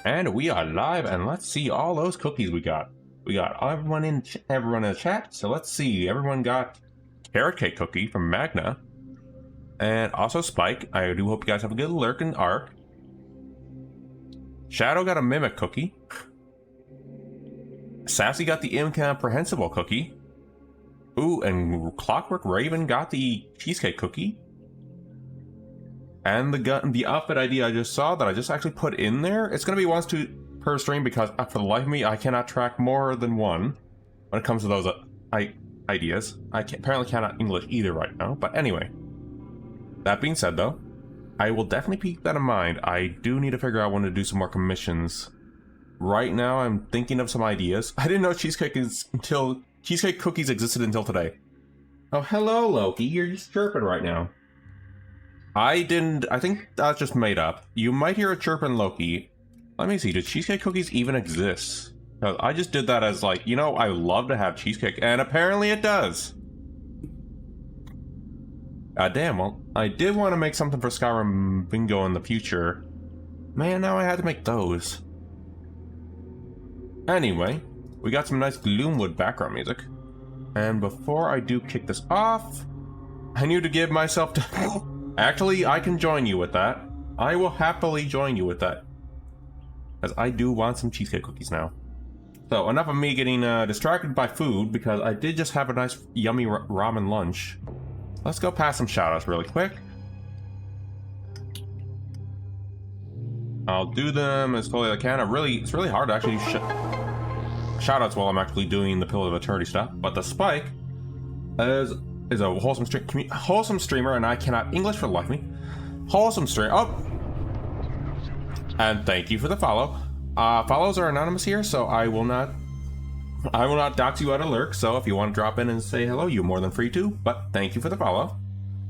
And we are live, and let's see all those cookies we got. We got everyone in the chat, so let's see. Everyone got carrot cake cookie from Magna, and also Spike. I do hope you guys have a good lurk and arc. Shadow got a mimic cookie. Sassy got the incomprehensible cookie. Ooh, and Clockwork Raven got the cheesecake cookie. And the outfit ID I just saw that I just actually put in there, it's going to be once per stream because for the life of me, I cannot track more than one when it comes to those ideas. I apparently cannot English either right now, but anyway. That being said though, I will definitely keep that in mind. I do need to figure out when to do some more commissions. Right now I'm thinking of some ideas. I didn't know cheesecake cookies existed until today. Oh, hello Loki, you're just chirping right now. I think that's just made up. You might hear a chirp in Loki. Let me see, do cheesecake cookies even exist? I just did that as like, you know, I love to have cheesecake, and apparently it does. Damn, well, I did want to make something for Skyrim Bingo in the future. Man, now I had to make those. Anyway, we got some nice Gloomwood background music. And before I do kick this off, I need to give myself to... Actually, I can join you with that. I will happily join you with that. Because I do want some cheesecake cookies now. So, enough of me getting distracted by food, because I did just have a nice, yummy ramen lunch. Let's go past some shoutouts really quick. I'll do them as fully as I can. It's really hard to actually do shoutouts while I'm actually doing the Pillar of Eternity stuff. But the Spike is a wholesome streamer, and I cannot English for the life of me. Wholesome streamer. Oh! And thank you for the follow. Follows are anonymous here, so I will not dox you out of lurk. So if you want to drop in and say hello, you're more than free to. But thank you for the follow.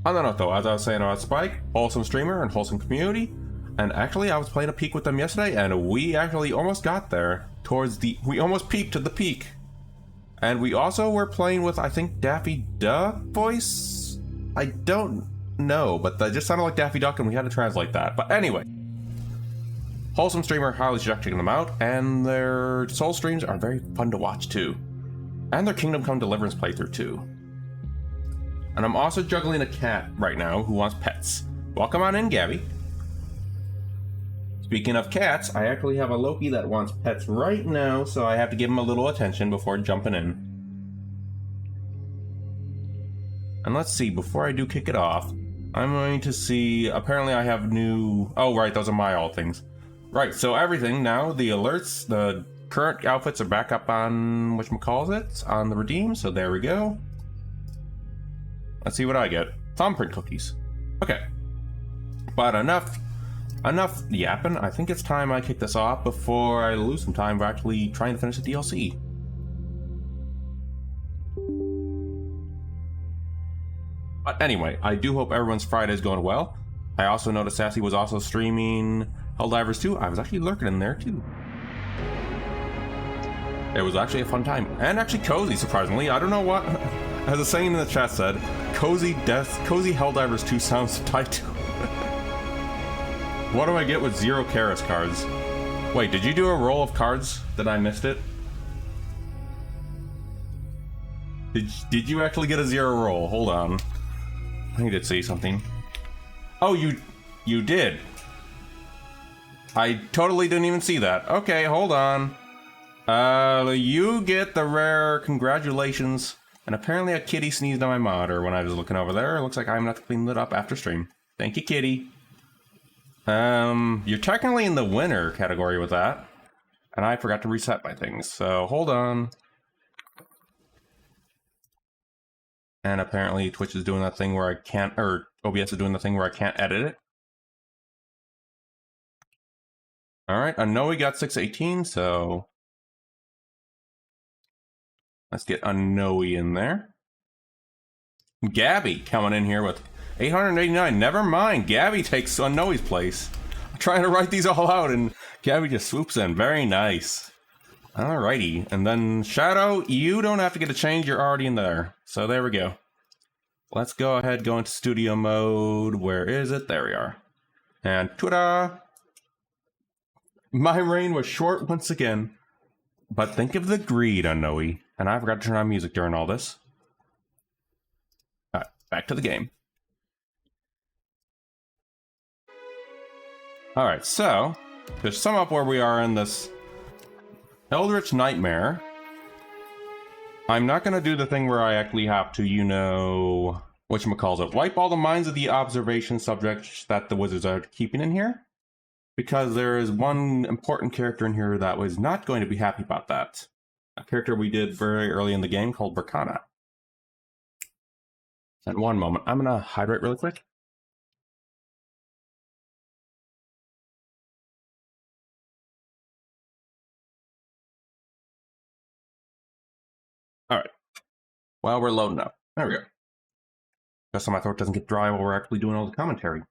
On that note, though, as I was saying about Spike, wholesome streamer and wholesome community. And actually, I was playing a peak with them yesterday, and we actually almost got there. We almost peaked to the peak. And we also were playing with, I think, Daffy Duck voice? I don't know, but that just sounded like Daffy Duck, and we had to translate that. But anyway. Wholesome streamer, highly suggest checking them out, and their Soul streams are very fun to watch too. And their Kingdom Come Deliverance playthrough too. And I'm also juggling a cat right now who wants pets. Welcome on in, Gabby. Speaking of cats, I actually have a Loki that wants pets right now, so I have to give him a little attention before jumping in. And let's see, before I do kick it off, I'm going to see, apparently I have new, oh right, those are my all things. Right, so everything now, the alerts, the current outfits are back up on, whatchamacallit, on the redeem, so there we go. Let's see what I get. Thumbprint cookies. Okay. But enough yapping. I think it's time I kick this off before I lose some time for actually trying to finish the DLC. But anyway, I do hope everyone's Friday is going well. I also noticed Sassy was also streaming Helldivers 2. I was actually lurking in there too. It was actually a fun time. And actually cozy, surprisingly. I don't know what, as a saying in the chat said, cozy Helldivers 2 sounds tight to. What do I get with 0 Karis cards? Wait, did you do a roll of cards? Did I missed it? Did you actually get a 0 roll? Hold on. I need to see something. Oh, you did. I totally didn't even see that. Okay, hold on. You get the rare congratulations. And apparently a kitty sneezed on my monitor when I was looking over there. It looks like I'm gonna have to clean it up after stream. Thank you, kitty. You're technically in the winner category with that. And I forgot to reset my things, so hold on. And apparently Twitch is doing that thing where I can't, or OBS is doing the thing where I can't edit it. Alright, I know we got 618, so let's get Unknowy in there. Gabby coming in here with 889. Never mind, Gabby takes Unknowy's place. I'm trying to write these all out and Gabby just swoops in. Very nice. Alrighty, and then Shadow, you don't have to get a change, you're already in there. So there we go. Let's go ahead, go into studio mode. Where is it? There we are. And ta-da! My reign was short once again. But think of the greed, Unknowy. And I forgot to turn on music during all this. Alright, back to the game. Alright, so, to sum up where we are in this Eldritch Nightmare, I'm not going to do the thing where I actually have to, you know, whatchamacallit, wipe all the minds of the observation subjects that the wizards are keeping in here. Because there is one important character in here that was not going to be happy about that. A character we did very early in the game called Berkana. And one moment, I'm going to hydrate really quick. Alright. Well, we're loading up. There we go. Just so my throat doesn't get dry while we're actually doing all the commentary.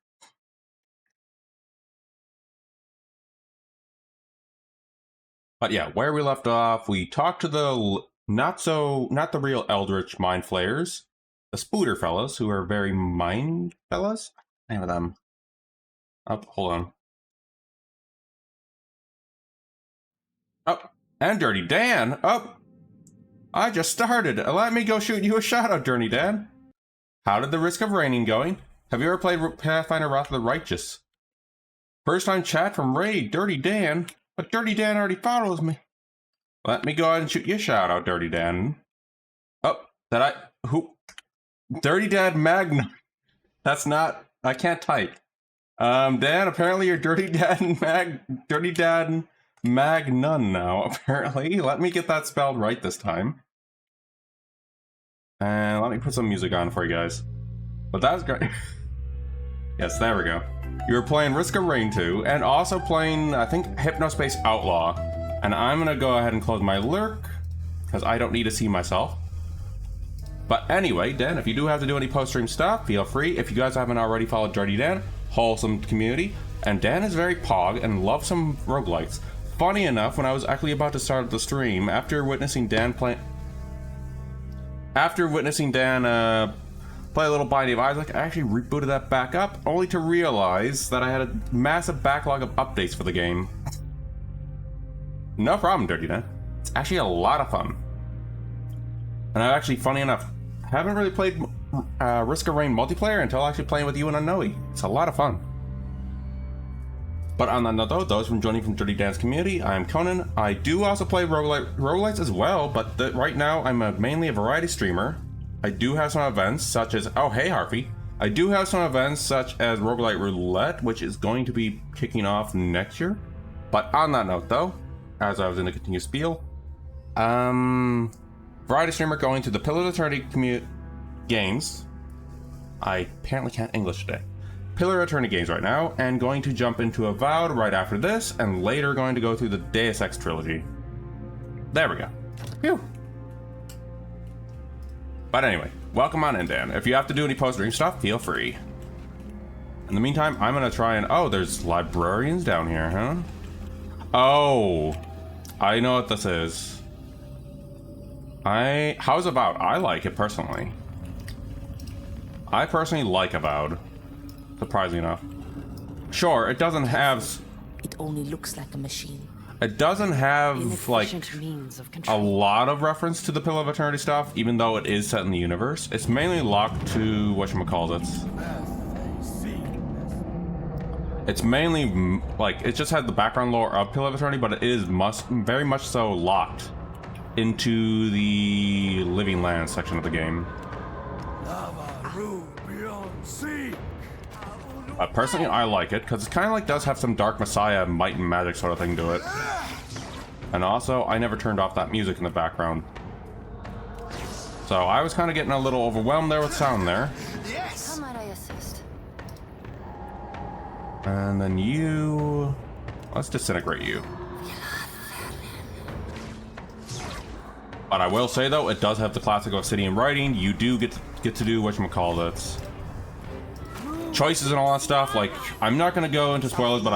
But yeah, where we left off, we talked to the not the real Eldritch Mind Flayers, the Spooter fellas, who are very mind fellas. Name of them. Oh, hold on. Oh, and Dirty Dan. Oh, I just started. Let me go shoot you a shout out, Dirty Dan. How did the Risk of Raining going? Have you ever played Pathfinder Wrath of the Righteous? First time chat from Raid, Dirty Dan. But Dirty Dan already follows me. Let me go ahead and shoot you a shout out, Dirty Dan. Oh, who? Dirty Dad Magna. That's not, I can't type. Dan, apparently you're Dirty Dad Magnon now, apparently. Let me get that spelled right this time. And let me put some music on for you guys. But that was great. Yes, there we go. You were playing Risk of Rain 2, and also playing, I think, Hypnospace Outlaw. And I'm gonna go ahead and close my lurk, because I don't need to see myself. But anyway, Dan, if you do have to do any post-stream stuff, feel free. If you guys haven't already followed Dirty Dan, wholesome community. And Dan is very pog and loves some roguelites. Funny enough, when I was actually about to start the stream, play play a little Binding of Isaac. I actually rebooted that back up, only to realize that I had a massive backlog of updates for the game. No problem, Dirty Dan. It's actually a lot of fun. And I actually, funny enough, haven't really played Risk of Rain multiplayer until actually playing with you and Unknowy. It's a lot of fun. But on that note, though, those from joining from Dirty Dan's community, I am Conan. I do also play roguelites as well, but right now I'm mainly a variety streamer. I do have some events such as, oh hey Harvey, I do have some events such as Roguelite Roulette, which is going to be kicking off next year. But on that note, though, as I was in the continued spiel, variety streamer going to the Pillars of Eternity games. I apparently can't English today. Pillar of Eternity games right now, and going to jump into Avowed right after this, and later going to go through the Deus Ex trilogy. There we go. Phew. But anyway, welcome on in, Dan. If you have to do any post-stream stuff, feel free. In the meantime, I'm gonna try and... Oh, there's librarians down here, huh? Oh, I know what this is. How's Avowed? I like it personally. I personally like Avowed. Surprisingly enough. Sure, it doesn't have... It only looks like a machine. It doesn't have, like, a lot of reference to the Pillar of Eternity stuff, even though it is set in the universe. It's mainly locked to whatchamacallit. It's mainly, like, it just has the background lore of Pillar of Eternity, but it is very much so locked into the Living Land section of the game. Personally, I like it, because it kind of like does have some Dark Messiah, might and magic sort of thing to it. And also, I never turned off that music in the background. So I was kind of getting a little overwhelmed there with sound there. Yes. How might I assist? And then you... Let's disintegrate you. But I will say, though, it does have the classic obsidian writing. You do get to do whatchamacallit. Choices and all that stuff. Like, I'm not gonna go into spoilers, but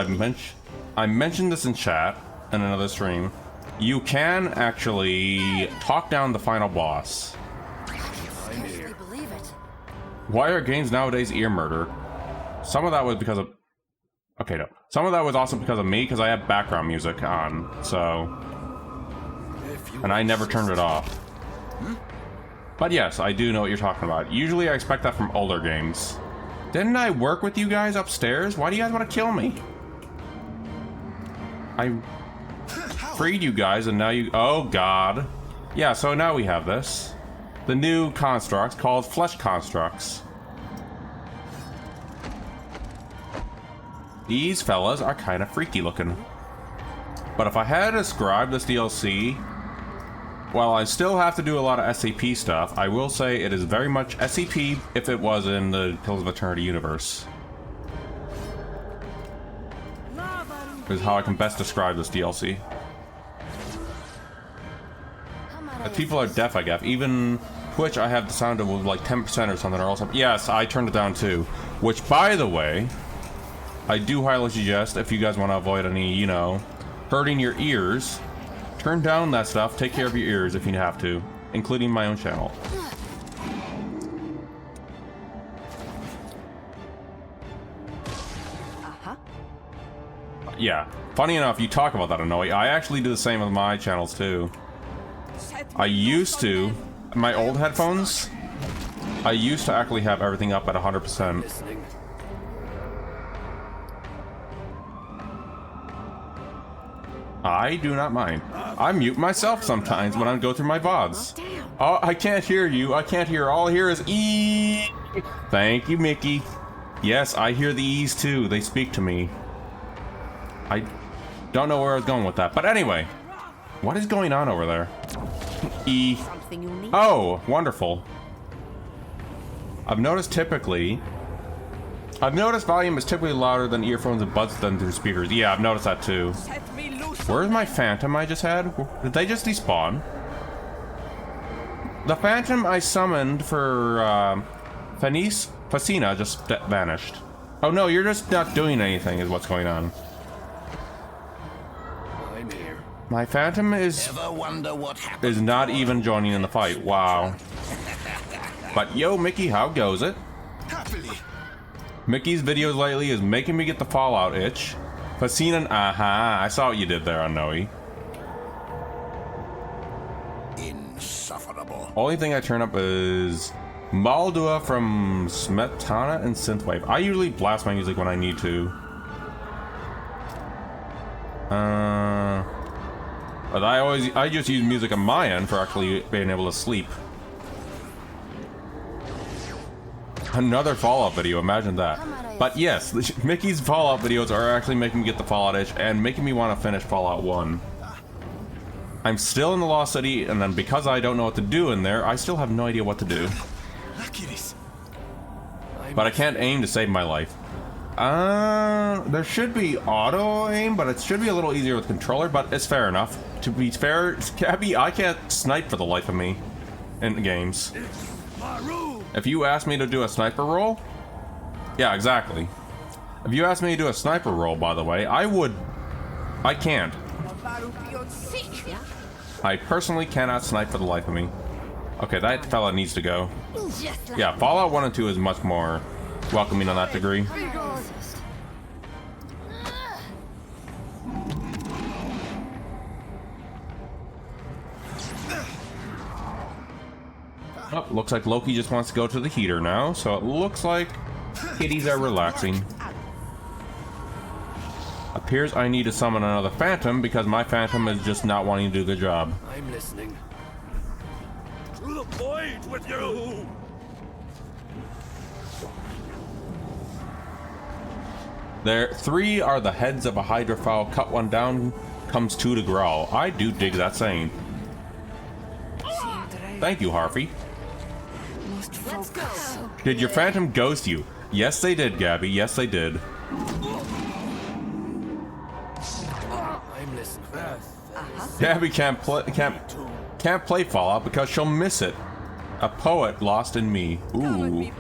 I mentioned this in chat in another stream. You can actually talk down the final boss. I can't believe it. Why are games nowadays ear murder? Some of that was because of... Okay, no. Some of that was also because of me, because I have background music on, so... And I never turned it off. But yes, I do know what you're talking about. Usually I expect that from older games. Didn't I work with you guys upstairs? Why do you guys want to kill me? I freed you guys and now you... Oh, God. Yeah, so now we have this. The new constructs called flesh constructs. These fellas are kind of freaky looking. But if I had to describe this DLC... While I still have to do a lot of SCP stuff, I will say it is very much SCP if it was in the Pillars of Eternity universe. Is how I can best describe this DLC. If people are deaf, I guess. Even Twitch, I have the sound of like 10% or something, or else. Yes, I turned it down too. Which, by the way, I do highly suggest if you guys want to avoid any, you know, hurting your ears. Turn down that stuff, take care of your ears if you have to, including my own channel. Yeah, funny enough, you talk about that, Unknowy. I actually do the same with my channels too. I used to, my old headphones, I used to actually have everything up at 100%. I do not mind. I mute myself sometimes when I go through my VODs. Oh, I can't hear you. I can't hear. All I hear is E. Thank you, Mickey. Yes, I hear the E's too. They speak to me. I don't know where I was going with that. But anyway, what is going on over there? E. Oh, wonderful. I've noticed volume is typically louder than earphones and buds than through speakers. Yeah, I've noticed that too. Where's my phantom I just had? Did they just despawn? The phantom I summoned for Facina just vanished. Oh no, you're just not doing anything is what's going on. I'm here. My phantom is not even joining in the fight. Wow. But yo, Mickey, how goes it? Happily. Mickey's videos lately is making me get the Fallout itch. Fascinan, I saw what you did there on Noe. Insufferable. Only thing I turn up is Moldua from Smetana and Synthwave. I usually blast my music when I need to. But I just use music on my end for actually being able to sleep. Another Fallout video, imagine that. But yes, Mickey's Fallout videos are actually making me get the Fallout itch and making me want to finish Fallout 1. I'm still in the Lost City, and then because I don't know what to do in there, I still have no idea what to do. But I can't aim to save my life. There should be auto aim, but it should be a little easier with controller, but it's fair enough. To be fair, Gabby, I can't snipe for the life of me in games. If you ask me to do a sniper roll, yeah, exactly. If you ask me to do a sniper roll, by the way, I would. I can't. I personally cannot snipe for the life of me. Okay, that fella needs to go. Yeah, Fallout 1 and 2 is much more welcoming on that degree. Oh, looks like Loki just wants to go to the heater now, so it looks like kitties are relaxing. Appears I need to summon another Phantom because my Phantom is just not wanting to do the job. I'm listening. To the point with you! There, 3 are the heads of a Hydrofowl. Cut one down, comes 2 to growl. I do dig that saying. Thank you, Harvey. Let's go. Did your Phantom ghost you? Yes, they did, Gabby. Yes, they did. I'm listening. Gabby can't play Fallout because she'll miss it. A poet lost in me. Ooh. It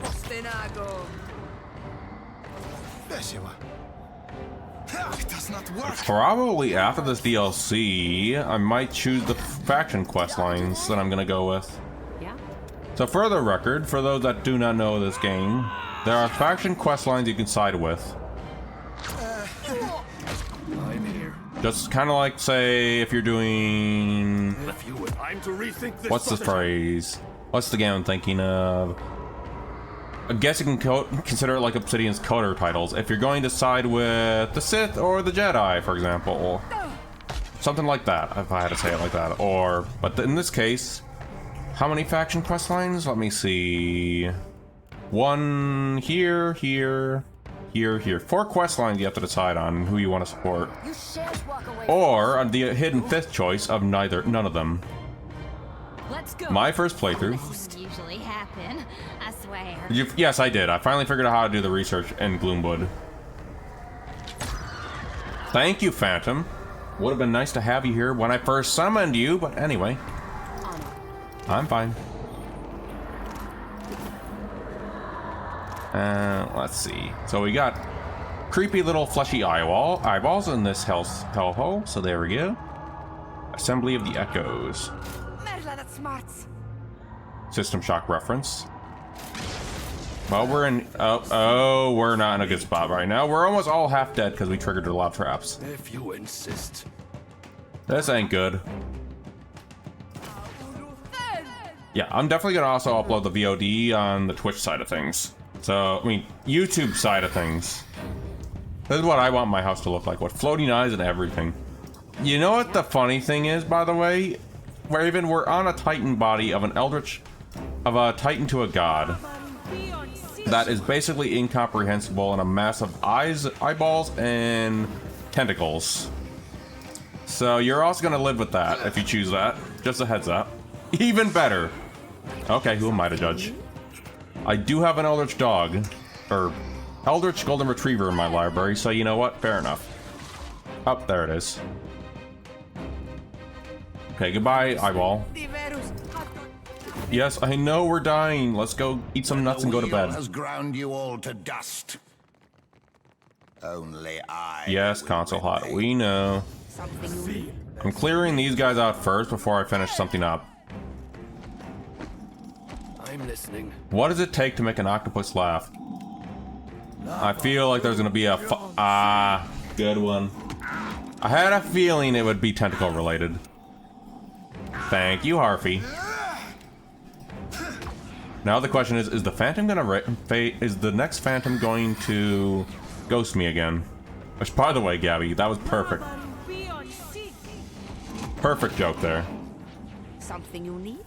does not work. Probably after this DLC, I might choose the faction quest lines that I'm gonna go with. Yeah. So for the record, for those that do not know this game, there are faction quest lines you can side with. I'm here. Just kind of like, say, if you're doing... If you have time to rethink this. What's the phrase? What's the game I'm thinking of? I guess you can consider it like Obsidian's coder titles. If you're going to side with the Sith or the Jedi, for example. Something like that, if I had to say it like that. Or, but in this case, how many faction quest lines? Let me see. 1 here, here, here, here. 4 quest lines you have to decide on who you want to support. You shan't walk away. Or the hidden 5th choice of none of them. Let's go. My first playthrough. Doesn't usually happen, I swear. Yes, I did. I finally figured out how to do the research in Gloomwood. Thank you, Phantom. Would have been nice to have you here when I first summoned you, but anyway. I'm fine. Let's see. So we got creepy little fleshy eyeballs in this hellhole. So there we go. Assembly of the Echoes. System shock reference. Well, we're in. Oh, we're not in a good spot right now. We're almost all half dead because we triggered the lava traps. If you insist. This ain't good. Yeah, I'm definitely gonna also upload the VOD on the Twitch side of things. So, I mean, YouTube side of things. This is what I want my house to look like, with floating eyes and everything. You know what the funny thing is, by the way? We're on a Titan body of a Titan to a god. That is basically incomprehensible and a mass of eyeballs and tentacles. So you're also gonna live with that if you choose that. Just a heads up. Even better. Okay, who am I to judge? I do have an Eldritch dog, or Eldritch Golden Retriever in my library, so you know what? Fair enough. Oh, there it is. Okay, goodbye, eyeball. Yes, I know we're dying. Let's go eat some nuts and go to bed. Has ground you all to dust. Only I. Yes, console hot. We know. I'm clearing these guys out first before I finish something up. I'm listening. What does it take to make an octopus laugh? I feel like there's gonna be a good one. I had a feeling it would be tentacle related. Thank you, Harfy. Now the question is the Phantom gonna is the next Phantom going to ghost me again? Which, by the way, Gabby, that was perfect. Perfect joke there. Something you need?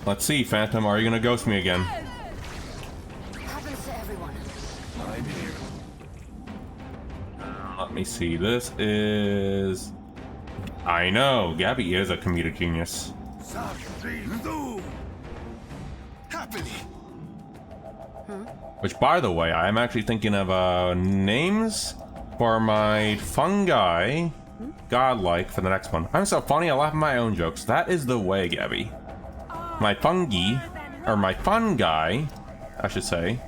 Let's see, Phantom, are you gonna ghost me again? Happens to everyone. I'm here. Let me see, this is... I know, Gabby is a comedic genius. Sanctum. Happily. Which, by the way, I'm actually thinking of names for my fungi, godlike, for the next one. I'm so funny, I laugh at my own jokes. That is the way, Gabby. My fungi, or my fungi, I should say,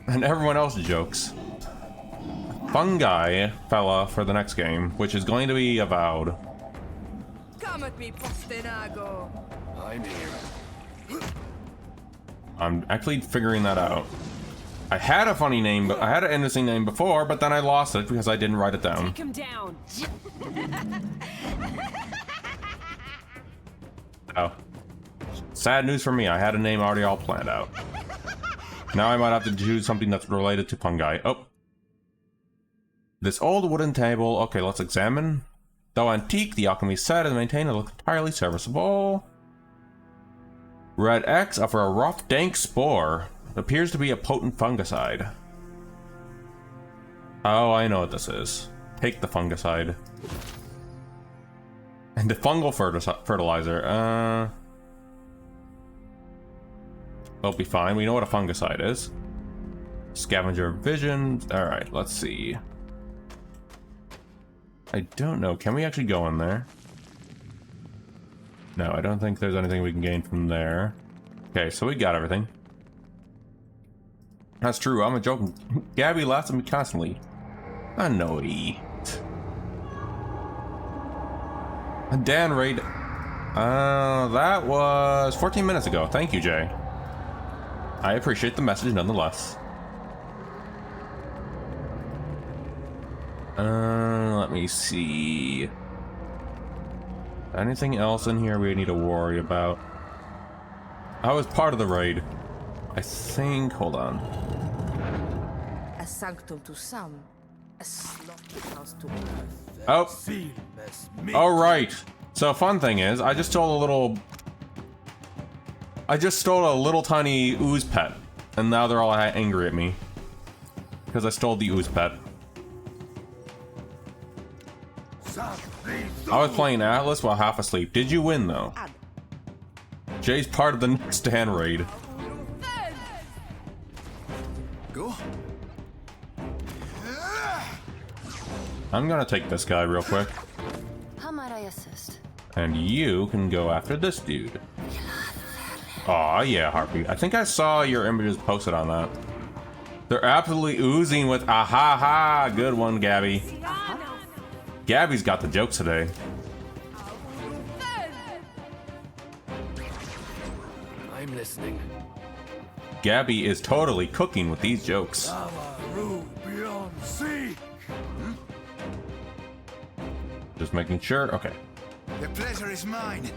and everyone else's jokes. Fungi fella for the next game, which is going to be Avowed. Come at me, Postinago. I'm here. I'm actually figuring that out. I had a funny name, but I had an interesting name before, but then I lost it because I didn't write it down. Take him down. Oh. Sad news for me, I had a name already all planned out. Now I might have to choose something that's related to fungi. Oh. This old wooden table, okay, let's examine. Though antique, the alchemy set is maintained and looks entirely serviceable. Red X offer a rough, dank spore. It appears to be a potent fungicide. Oh, I know what this is. Take the fungicide. And the fungal fertilizer, it'll be fine. We know what a fungicide is. Scavenger vision. Alright, let's see. I don't know. Can we actually go in there? No, I don't think there's anything we can gain from there. Okay, so we got everything. That's true, I'm a joke. Gabby laughs at me constantly. I know it. Dan raid. That was 14 minutes ago. Thank you, Jay. I appreciate the message nonetheless. Let me see. Anything else in here we need to worry about? I was part of the raid. I think, hold on. A sanctum to some, a slaughterhouse to others. Oh, Seamless meat. all right. So fun thing is, I just stole a little tiny ooze pet, and now they're all angry at me because I stole the ooze pet. I was playing Atlas while half asleep. Did you win though? Jay's part of the next Dan raid. Go. I'm gonna take this guy real quick, How might I assist? and you can go after this dude. Aw, yeah, Harpy. I think I saw your images posted on that. They're absolutely oozing with ah ha ha. Good one, Gabby. Gabby's got the jokes today. I'm listening. Gabby is totally cooking with these jokes. Beyond sea. Just making sure. Okay. The pleasure is mine.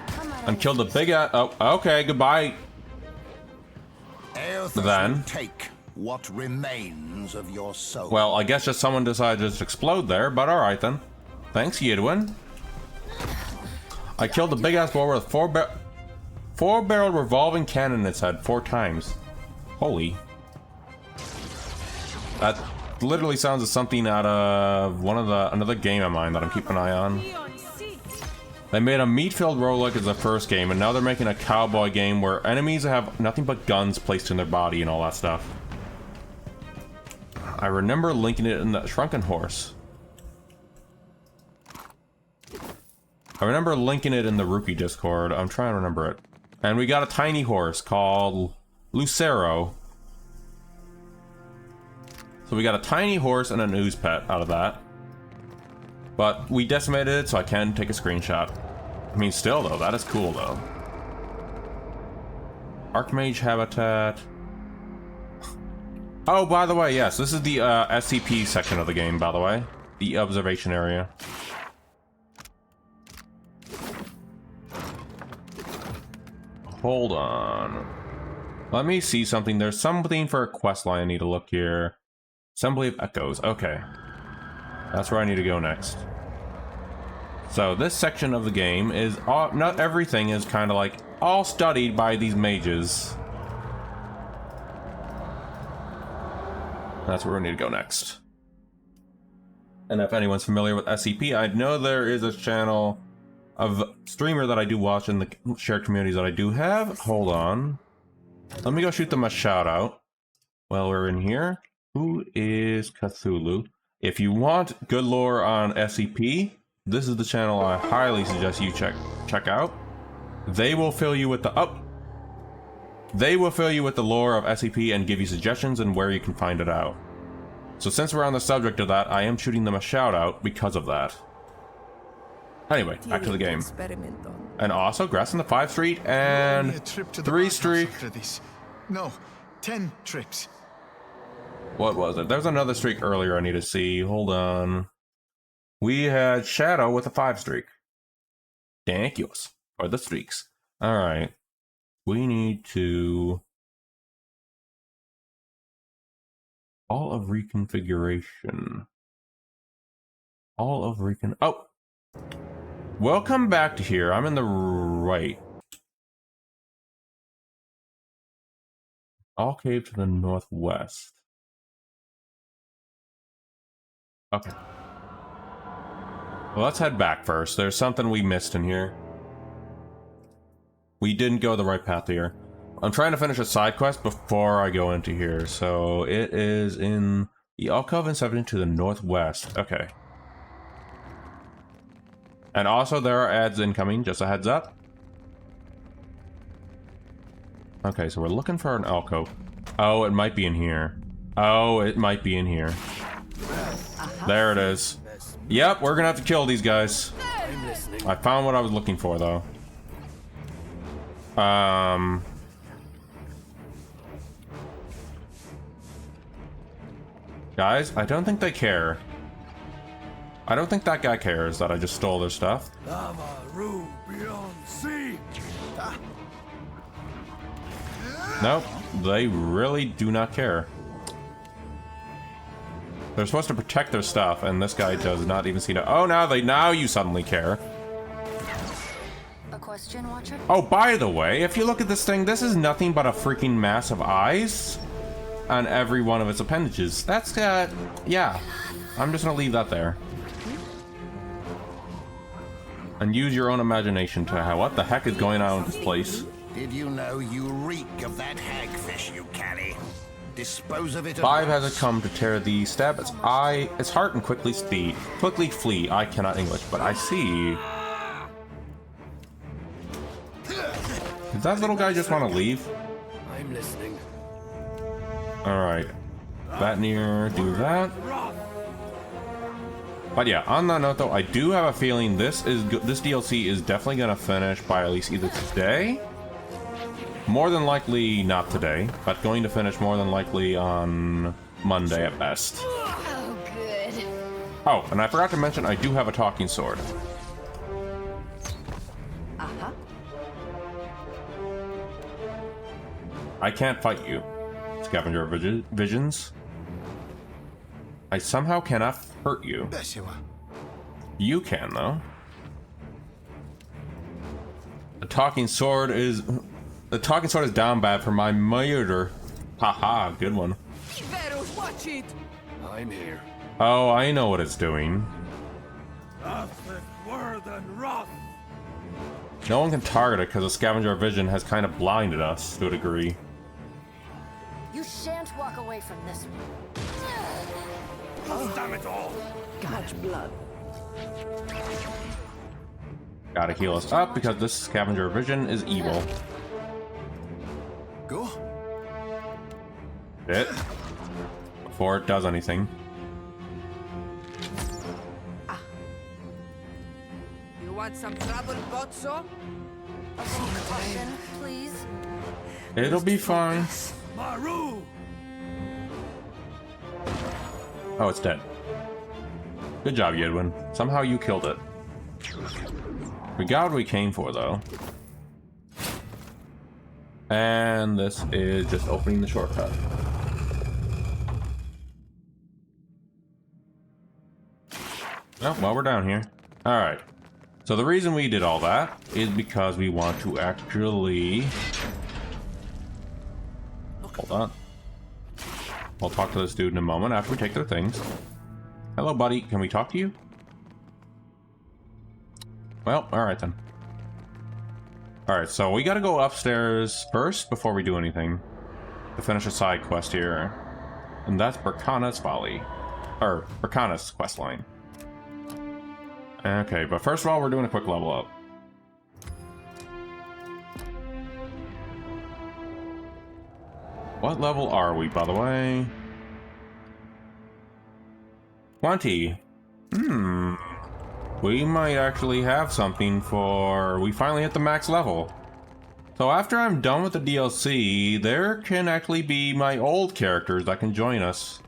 How might I And killed a big ass. Oh, okay. Goodbye. Eothas Then- will take what remains of your soul. Well, I guess just someone decided to just explode there, but alright then. Thanks, Yidwin. I killed a big ass boar with four-barreled revolving cannon in its head 4 times. Holy. That literally sounds like something out of another game of mine that I'm keeping an eye on. They made a meat-filled roguelike as the first game, and now they're making a cowboy game where enemies have nothing but guns placed in their body and all that stuff. I remember linking it in the Shrunken Horse. I remember linking it in the Rookie Discord. I'm trying to remember it. And we got a tiny horse called Lucero. So we got a tiny horse and an ooze pet out of that. But we decimated it, so I can take a screenshot. I mean, still though, that is cool though. Archmage habitat. Oh, by the way, yes, this is the SCP section of the game, by the way. The observation area. Hold on. Let me see something. There's something for a quest line I need to look here. Assembly of Echoes. Okay. That's where I need to go next. So this section of the game is all, not everything is kind of like all studied by these mages. That's where we need to go next. And if anyone's familiar with SCP, I know there is a channel of streamer that I do watch in the shared communities that I do have. Hold on. Let me go shoot them a shout out while we're in here. Who is Cthulhu? If you want good lore on SCP, this is the channel I highly suggest you check out. They will fill you with the lore of SCP and give you suggestions and where you can find it out. So since we're on the subject of that, I am shooting them a shout out because of that. Anyway, back to the game. And also, grass in the 5 streak and 3 streak. No, 10 trips. What was it? There's another streak earlier I need to see. Hold on. We had Shadow with a 5 streak. Thank you for the streaks. Alright. We need to... All of reconfiguration. All of Oh! Welcome back to here. I'm in the right. All cave to the northwest. Okay. Well, let's head back first. There's something we missed in here. We didn't go the right path here. I'm trying to finish a side quest before I go into here. So it is in the alcove and 7 to the northwest. Okay. And also there are ads incoming, just a heads up. Okay, so we're looking for an alcove. Oh, it might be in here. Oh, it might be in here. There it is. Yep, we're gonna have to kill these guys. I found what I was looking for, though. Guys, I don't think they care. I don't think that guy cares that I just stole their stuff. Nope, they really do not care. They're supposed to protect their stuff, and this guy does not even seem to. Oh, now you suddenly care. A question, Watcher? Oh, by the way, if you look at this thing, this is nothing but a freaking mass of eyes on every one of its appendages. That's yeah. I'm just gonna leave that there. And use your own imagination to what the heck is going on in this place. Did you know you reek of that hagfish you carry? Dispose of it. 5 has it come to tear the stab its eye, its heart, and quickly flee. I cannot English, but I see. Does that little guy just want to leave? I'm listening. Alright. That near, do that. But yeah, on that note though, I do have a feeling this DLC is definitely gonna finish by at least either today. More than likely not today, but going to finish more than likely on Monday at best. Oh, good. Oh, and I forgot to mention I do have a talking sword. Uh-huh. I can't fight you, Scavenger Visions. I somehow cannot hurt you. You can, though. The talking sword is down bad for my murder. Haha, good one. Watch it. I'm here. Oh, I know what it's doing. No one can target it because the scavenger vision has kind of blinded us to a degree. You shan't walk away from this one. Oh, damn it all! God's blood. Gotta heal us up because this scavenger vision is evil. Go. It. Before it does anything. You want some trouble, Botso? Caution, please. It'll be fine. Maru! Oh, it's dead. Good job, Yedwin. Somehow you killed it. We got what we came for, though. And this is just opening the shortcut. Oh, well, we're down here. Alright. So the reason we did all that is because we want to actually... Hold on. We'll talk to this dude in a moment after we take their things. Hello, buddy. Can we talk to you? Well, alright then. Alright, so we gotta go upstairs first before we do anything. To finish a side quest here. And that's Berkana's Folly. Or, Berkana's quest line. Okay, but first of all, we're doing a quick level up. What level are we, by the way? 20. We might actually have something for... We finally hit the max level. So after I'm done with the DLC, there can actually be my old characters that can join us.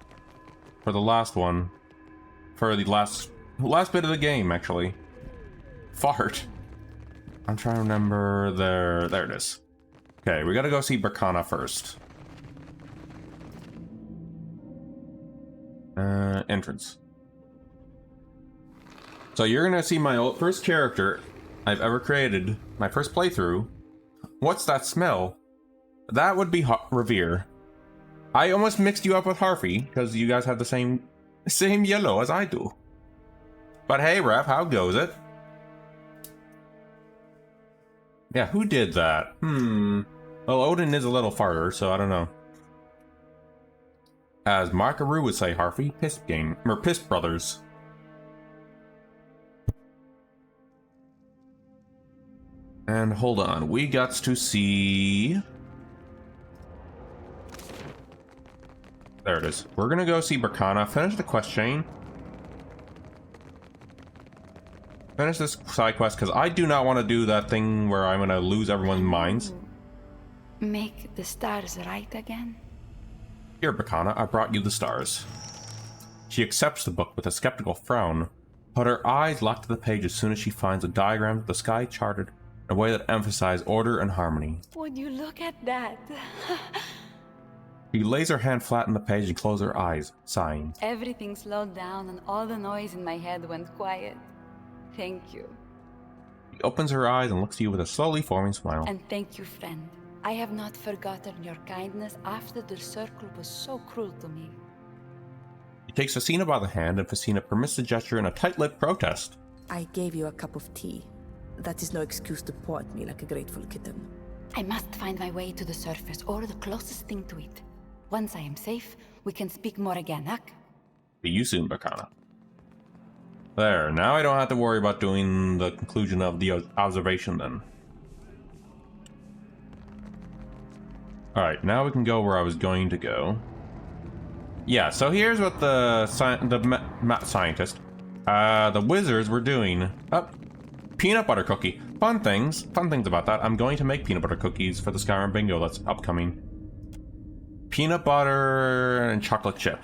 For the last one. For the last bit of the game, actually. Fart. I'm trying to remember there it is. Okay, we gotta go see Berkana first. Entrance. So you're gonna see my first character I've ever created, my first playthrough. What's that smell? That would be Revere. I almost mixed you up with Harvey because you guys have the same yellow as I do. But hey, Ref, how goes it? Yeah, who did that? Well, Odin is a little farther, so I don't know. As Markaroo would say, Harvey, Piss Gang, or Piss Brothers. And hold on, we got to see... There it is. We're gonna go see Berkana, finish the quest chain. Finish this side quest, because I do not want to do that thing where I'm gonna lose everyone's minds. Make the stars right again? Here, Berkana, I brought you the stars. She accepts the book with a skeptical frown, but her eyes lock to the page as soon as she finds a diagram of the sky charted in a way that emphasizes order and harmony. Would you look at that? She lays her hand flat on the page and closes her eyes, sighing. Everything slowed down and all the noise in my head went quiet. Thank you. She opens her eyes and looks at you with a slowly forming smile. And thank you, friend. I have not forgotten your kindness after the circle was so cruel to me. She takes Facina by the hand, and Facina permits the gesture in a tight-lipped protest. I gave you a cup of tea. That is no excuse to paw at me like a grateful kitten. I must find my way to the surface, or the closest thing to it. Once I am safe, we can speak more again, Huck. See you soon, Berkana. There, now I don't have to worry about doing the conclusion of the observation then. Alright, now we can go where I was going to go. Yeah, so here's what the scientist, the wizards were doing. Oh, peanut butter cookie. Fun things about that. I'm going to make peanut butter cookies for the Skyrim bingo that's upcoming. Peanut butter and chocolate chip.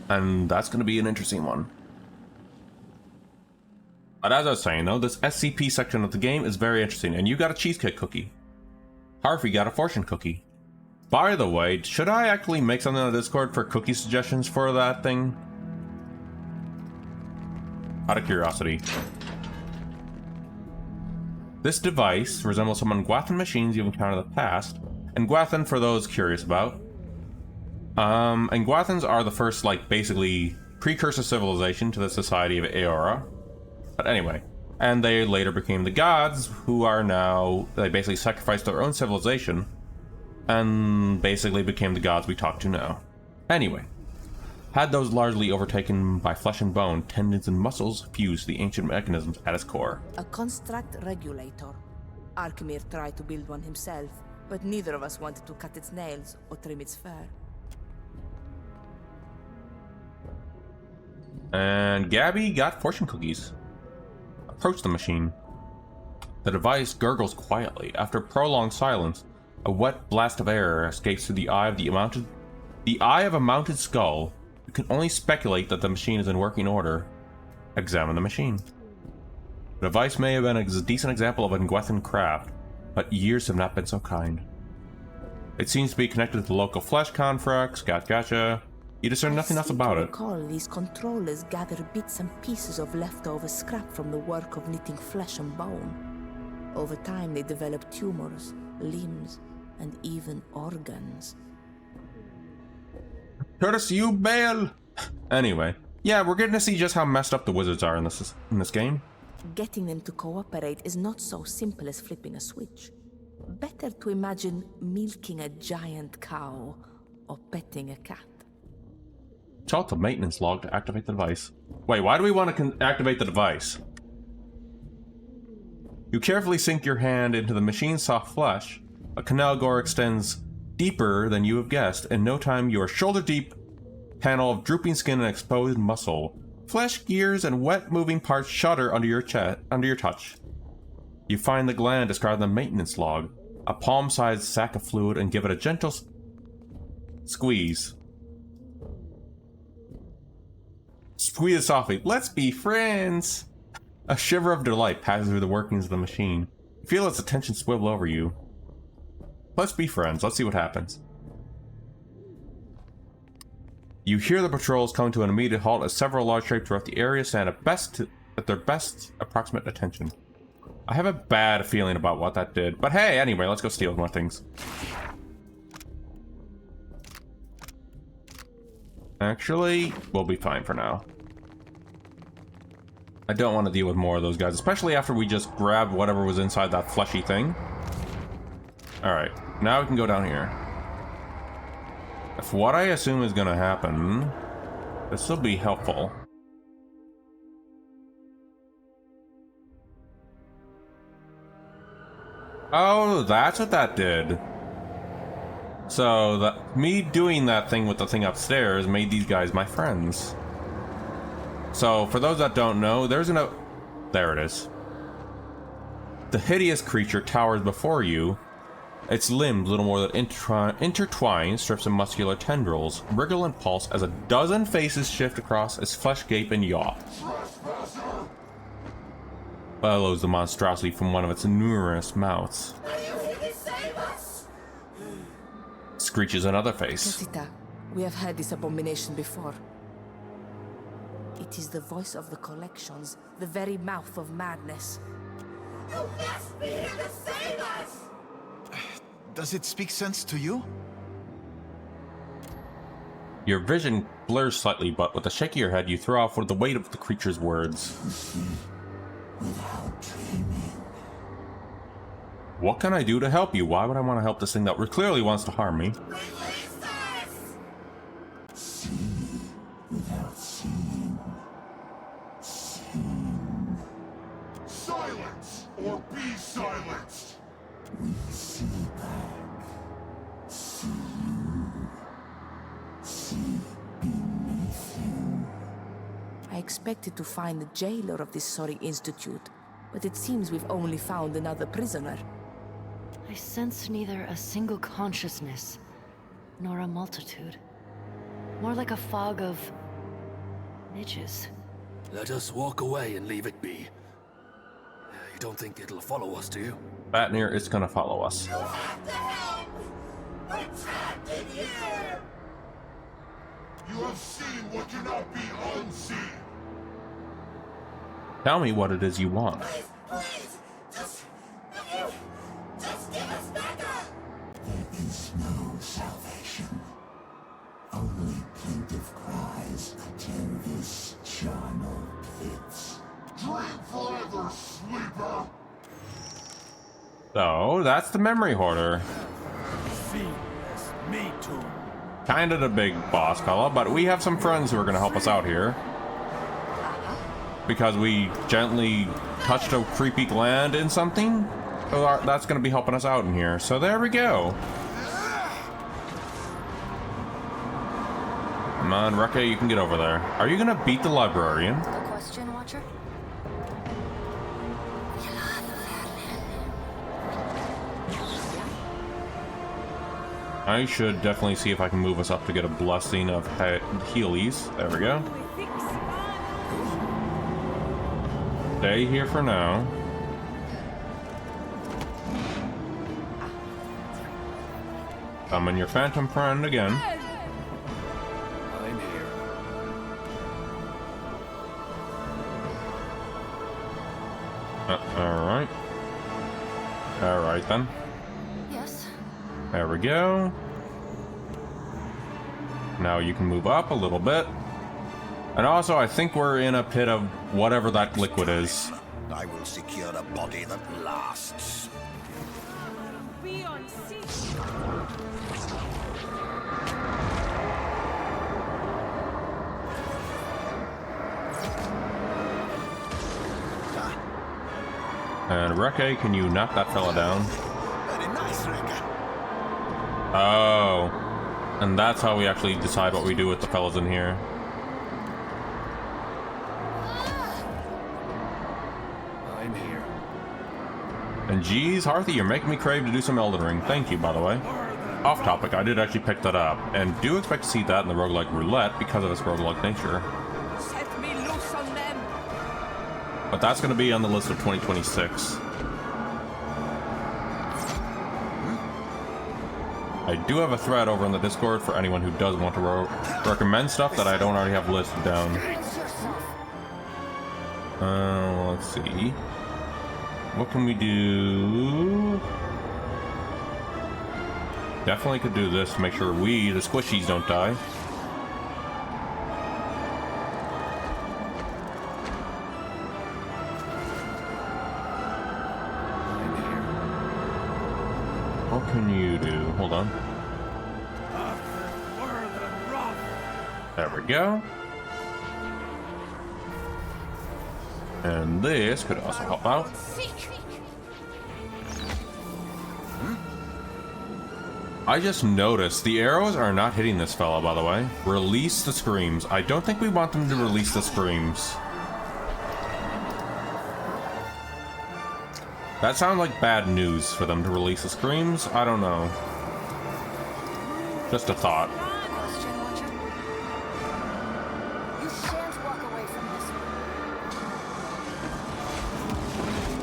And that's going to be an interesting one. But as I was saying though, this SCP section of the game is very interesting, and you got a cheesecake cookie. Harvey got a fortune cookie. By the way, should I actually make something on Discord for cookie suggestions for that thing? Out of curiosity. This device resembles some Nguathan machines you've encountered in the past. Nguathan, for those curious about. Nguathans are the first, like, basically precursor civilization to the society of Eora. But anyway. And they later became the gods, who are now, they basically sacrificed their own civilization, and basically became the gods we talk to now. Anyway, had those largely overtaken by flesh and bone, tendons and muscles fused the ancient mechanisms at its core. A construct regulator. Arkmir tried to build one himself, but neither of us wanted to cut its nails or trim its fur. And Gabby got fortune cookies. Approach the machine. The device gurgles quietly. After prolonged silence, A wet blast of air escapes through the eye of a mounted skull. You can only speculate that the machine is in working order. Examine the machine. The device may have been a decent example of Nguethan craft, but years have not been so kind. It seems to be connected to the local flesh conflux. Gotcha. You discern nothing else about it. Recall these controllers gather bits and pieces of leftover scrap from the work of knitting flesh and bone. Over time, they develop tumors, limbs, and even organs. Curtis, you bail! Anyway, yeah, we're getting to see just how messed up the wizards are in this game. Getting them to cooperate is not so simple as flipping a switch. Better to imagine milking a giant cow or petting a cat. Consult the maintenance log to activate the device. Wait, why do we want to activate the device? You carefully sink your hand into the machine's soft flesh. A canal gore extends deeper than you have guessed. In no time, your shoulder-deep panel of drooping skin and exposed muscle. Flesh, gears, and wet moving parts shudder under your touch. You find the gland described in the maintenance log, a palm-sized sack of fluid, and give it a gentle squeeze. Squeeze it softly. Let's be friends! A shiver of delight passes through the workings of the machine. You feel its attention swivel over you. Let's be friends. Let's see what happens. You hear the patrols coming to an immediate halt as several large shapes throughout the area stand at their best approximate attention. I have a bad feeling about what that did. But hey, anyway, let's go steal more things. Actually, we'll be fine for now. I don't want to deal with more of those guys, especially after we just grabbed whatever was inside that fleshy thing. Alright, now we can go down here. If what I assume is going to happen, this will be helpful. Oh, that's what that did. So, me doing that thing with the thing upstairs made these guys my friends. So, for those that don't know, there it is. The hideous creature towers before you. Its limbs, little more than intertwined strips of muscular tendrils, wriggle and pulse as a dozen faces shift across its flesh gape and yaw. Bellows the monstrosity from one of its numerous mouths. Screeches another face. Casita, we have had this abomination before. It is the voice of the collections, the very mouth of madness. You must be here to save us! Does it speak sense to you? Your vision blurs slightly, but with a shake of your head, you throw off the weight of the creature's words. Without dreaming. What can I do to help you? Why would I want to help this thing that clearly wants to harm me? Release us! See without seeing. Seeing. Silence, or be silenced! We see back. See you. See beneath you. I expected to find the jailer of this sorry institute, but it seems we've only found another prisoner. I sense neither a single consciousness, nor a multitude. More like a fog of midges. Let us walk away and leave it be. You don't think it'll follow us, do you? Batnir is gonna follow us. You have to help! We're trapped in here! You have seen what cannot be unseen! Tell me what it is you want. Please! Just give us back up! There is no salvation. Only plaintive cries tear this charnel pits. Dream forever, sleeper! So, that's the memory hoarder. Fiendless me too. Kinda the big boss fella, but we have some friends who are gonna help us out here. Because we gently touched a creepy gland in something. So that's gonna be helping us out in here. So there we go. Come on, Rekka, you can get over there. Are you gonna beat the librarian? Good question, Watcher. I should definitely see if I can move us up to get a blessing of Heelys. There we go. Stay here for now. Summon your phantom friend again. I'm here. Alright. Alright then. Yes. There we go. Now you can move up a little bit. And also, I think we're in a pit of whatever that liquid is. I will secure a body that lasts. And Reke, can you knock that fella down? Very nice, Reke. Oh. And that's how we actually decide what we do with the fellas in here. I'm here. And geez, Harthy, you're making me crave to do some Elden Ring. Thank you, by the way. Off topic, I did actually pick that up, and do expect to see that in the roguelike roulette because of its roguelike nature. Set me loose on them. But that's going to be on the list of 2026. I do have a thread over in the Discord for anyone who does want to recommend stuff that I don't already have listed down. Let's see. What can we do? Definitely could do this to make sure we, the squishies, don't die. What can you do? Hold on. There we go. And this could also help out. I just noticed the arrows are not hitting this fella, by the way. Release the screams. I don't think we want them to release the screams. That sounds like bad news for them to release the screams. I don't know. Just a thought.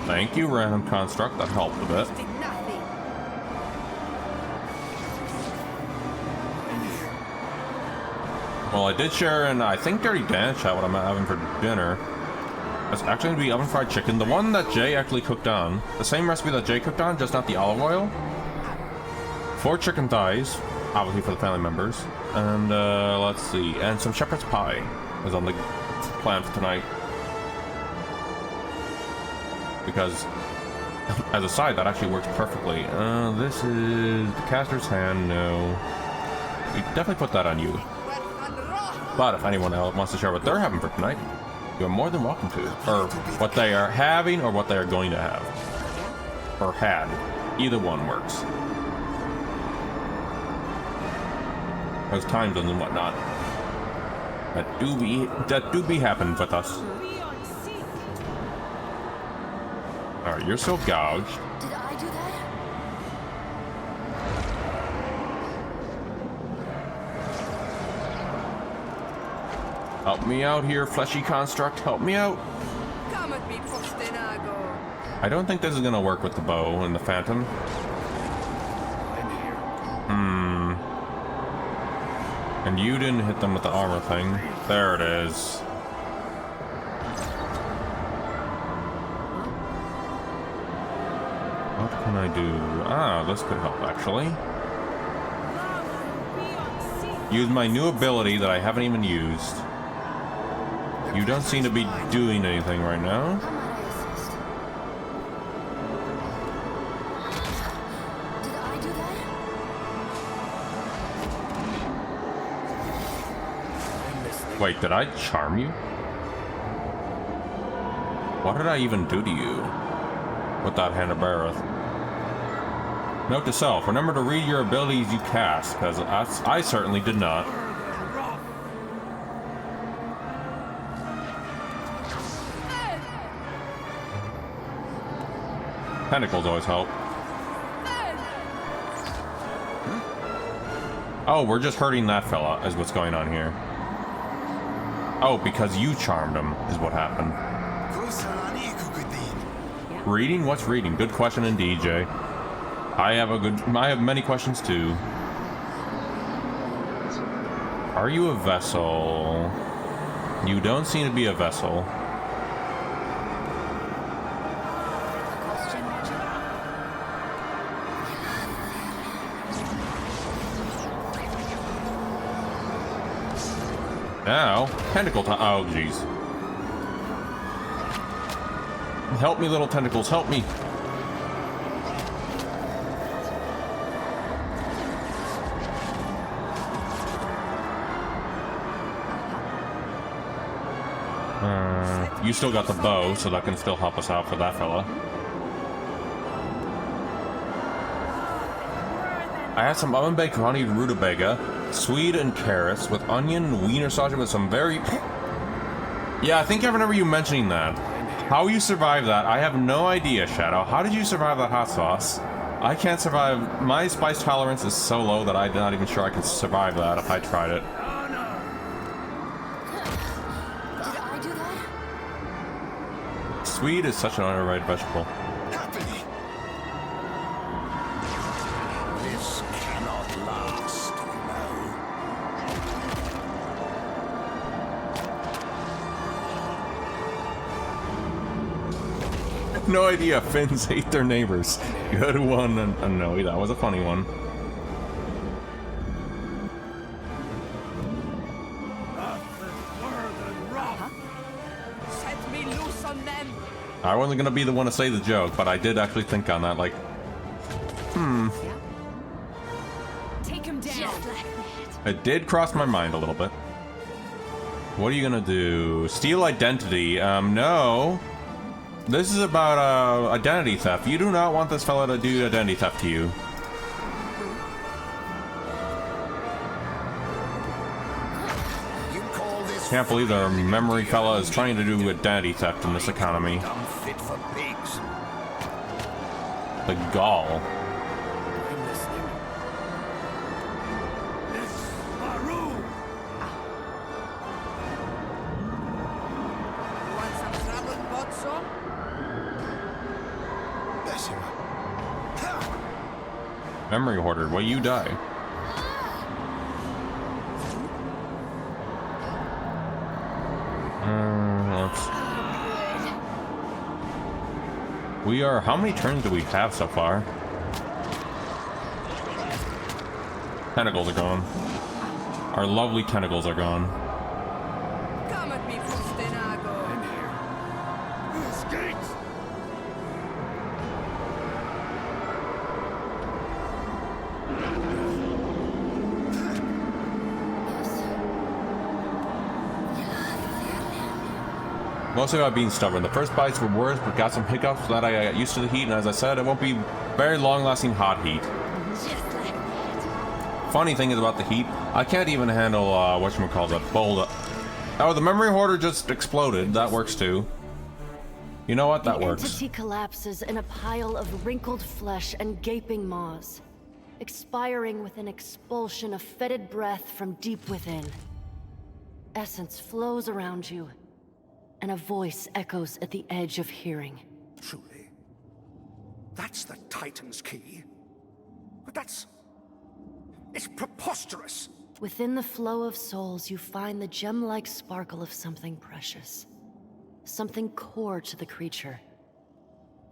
Thank you, random construct. That helped a bit. Well, I did share in, I think, Dirty Dance chat what I'm having for dinner. It's actually going to be oven fried chicken. The one that Jay actually cooked on. The same recipe that Jay cooked on, just not the olive oil. 4 chicken thighs, obviously for the family members. And, let's see. And some shepherd's pie is on the plan for tonight. Because, as a side, that actually works perfectly. This is the caster's hand. No. We definitely put that on you. But if anyone else wants to share what they're having for tonight, you're more than welcome to. Or what they are having, or what they are going to have. Or had. Either one works. There's time zones and whatnot. That do be happening with us. Alright, you're so gouged. Did I do that? Help me out here, fleshy construct. Help me out. Come at me, Postinago. I don't think this is gonna work with the bow and the phantom. I'm here. And you didn't hit them with the armor thing. There it is. What can I do? Ah, this could help actually. Use my new ability that I haven't even used. You don't seem to be doing anything right now. How might I assist? Did I do that? Wait, did I charm you? What did I even do to you with that Hand of Bareth? Note to self, remember to read your abilities you cast, because I certainly did not. Tentacles always help. Oh, we're just hurting that fella, is what's going on here. Oh, because you charmed him, is what happened. Reading? What's reading? Good question indeed, Jay. I have many questions too. Are you a vessel? You don't seem to be a vessel. Now, tentacle time. Oh, jeez. Help me, little tentacles, help me. You still got the bow, so that can still help us out for that fella. I had some oven-baked honeyed rutabaga, sweet and carrots with onion, wiener sausage with some very... Yeah, I think I remember you mentioning that. How you survived that, I have no idea, Shadow. How did you survive that hot sauce? I can't survive... My spice tolerance is so low that I'm not even sure I could survive that if I tried it. Sweet is such an underrated vegetable. This cannot last, you know. No idea. Finns hate their neighbors. Good one. And no, that was a funny one. Set me loose on them. I wasn't gonna be the one to say the joke, but I did actually think on that. Like, Take him down. it did cross my mind a little bit. What are you gonna do? Steal identity? No. This is about identity theft. You do not want this fella to do identity theft to you. Can't believe the memory fella is trying to do identity theft in this economy. Fit for pigs. The gall. Want some trouble, Botso? Memory hoarder, will you die? We are... How many turns do we have so far? Tentacles are gone. Our lovely tentacles are gone. Come at me, Postinago. I'm here. Skates! Mostly about being stubborn. The first bites were worse, but got some hiccups that I got used to the heat, and as I said, it won't be very long-lasting hot heat. Funny thing is about the heat, I can't even handle, whatchamacallit, bold. Oh, the memory hoarder just exploded. That works too. You know what? That works. The entity collapses in a pile of wrinkled flesh and gaping maws, expiring with an expulsion of fetid breath from deep within. Essence flows around you, and a voice echoes at the edge of hearing. Truly. That's the Titan's key. But it's preposterous. Within the flow of souls, you find the gem-like sparkle of something precious. Something core to the creature.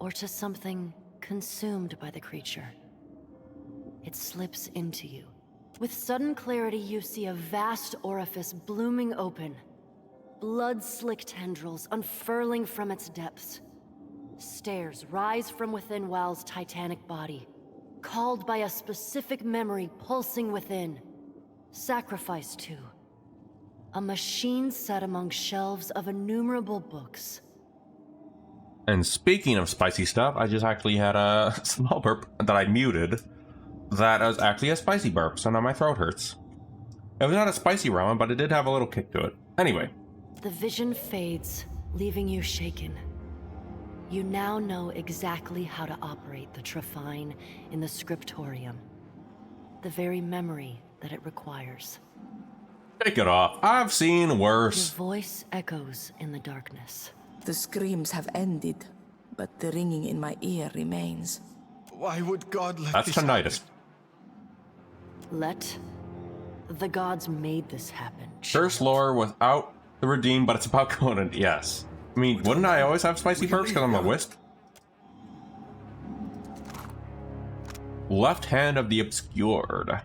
Or to something consumed by the creature. It slips into you. With sudden clarity, you see a vast orifice blooming open. Blood-slick tendrils unfurling from its depths. Stairs rise from within Wal's titanic body, called by a specific memory pulsing within. Sacrifice to a machine set among shelves of innumerable books. And speaking of spicy stuff, I just actually had a small burp that I muted. That was actually a spicy burp, so now my throat hurts. It was not a spicy ramen, but it did have a little kick to it. Anyway. The vision fades, leaving you shaken. You now know exactly how to operate the Trefine in the scriptorium. The very memory that it requires. Take it off. I've seen Your worse. voice echoes in the darkness. The screams have ended, but the ringing in my ear remains. Why would God let That's this tinnitus. Let the gods made this happen. Curse lore without the redeem, but it's about Conan. Yes. I mean, wouldn't I always have spicy perks because I'm a wisp? Left hand of the obscured.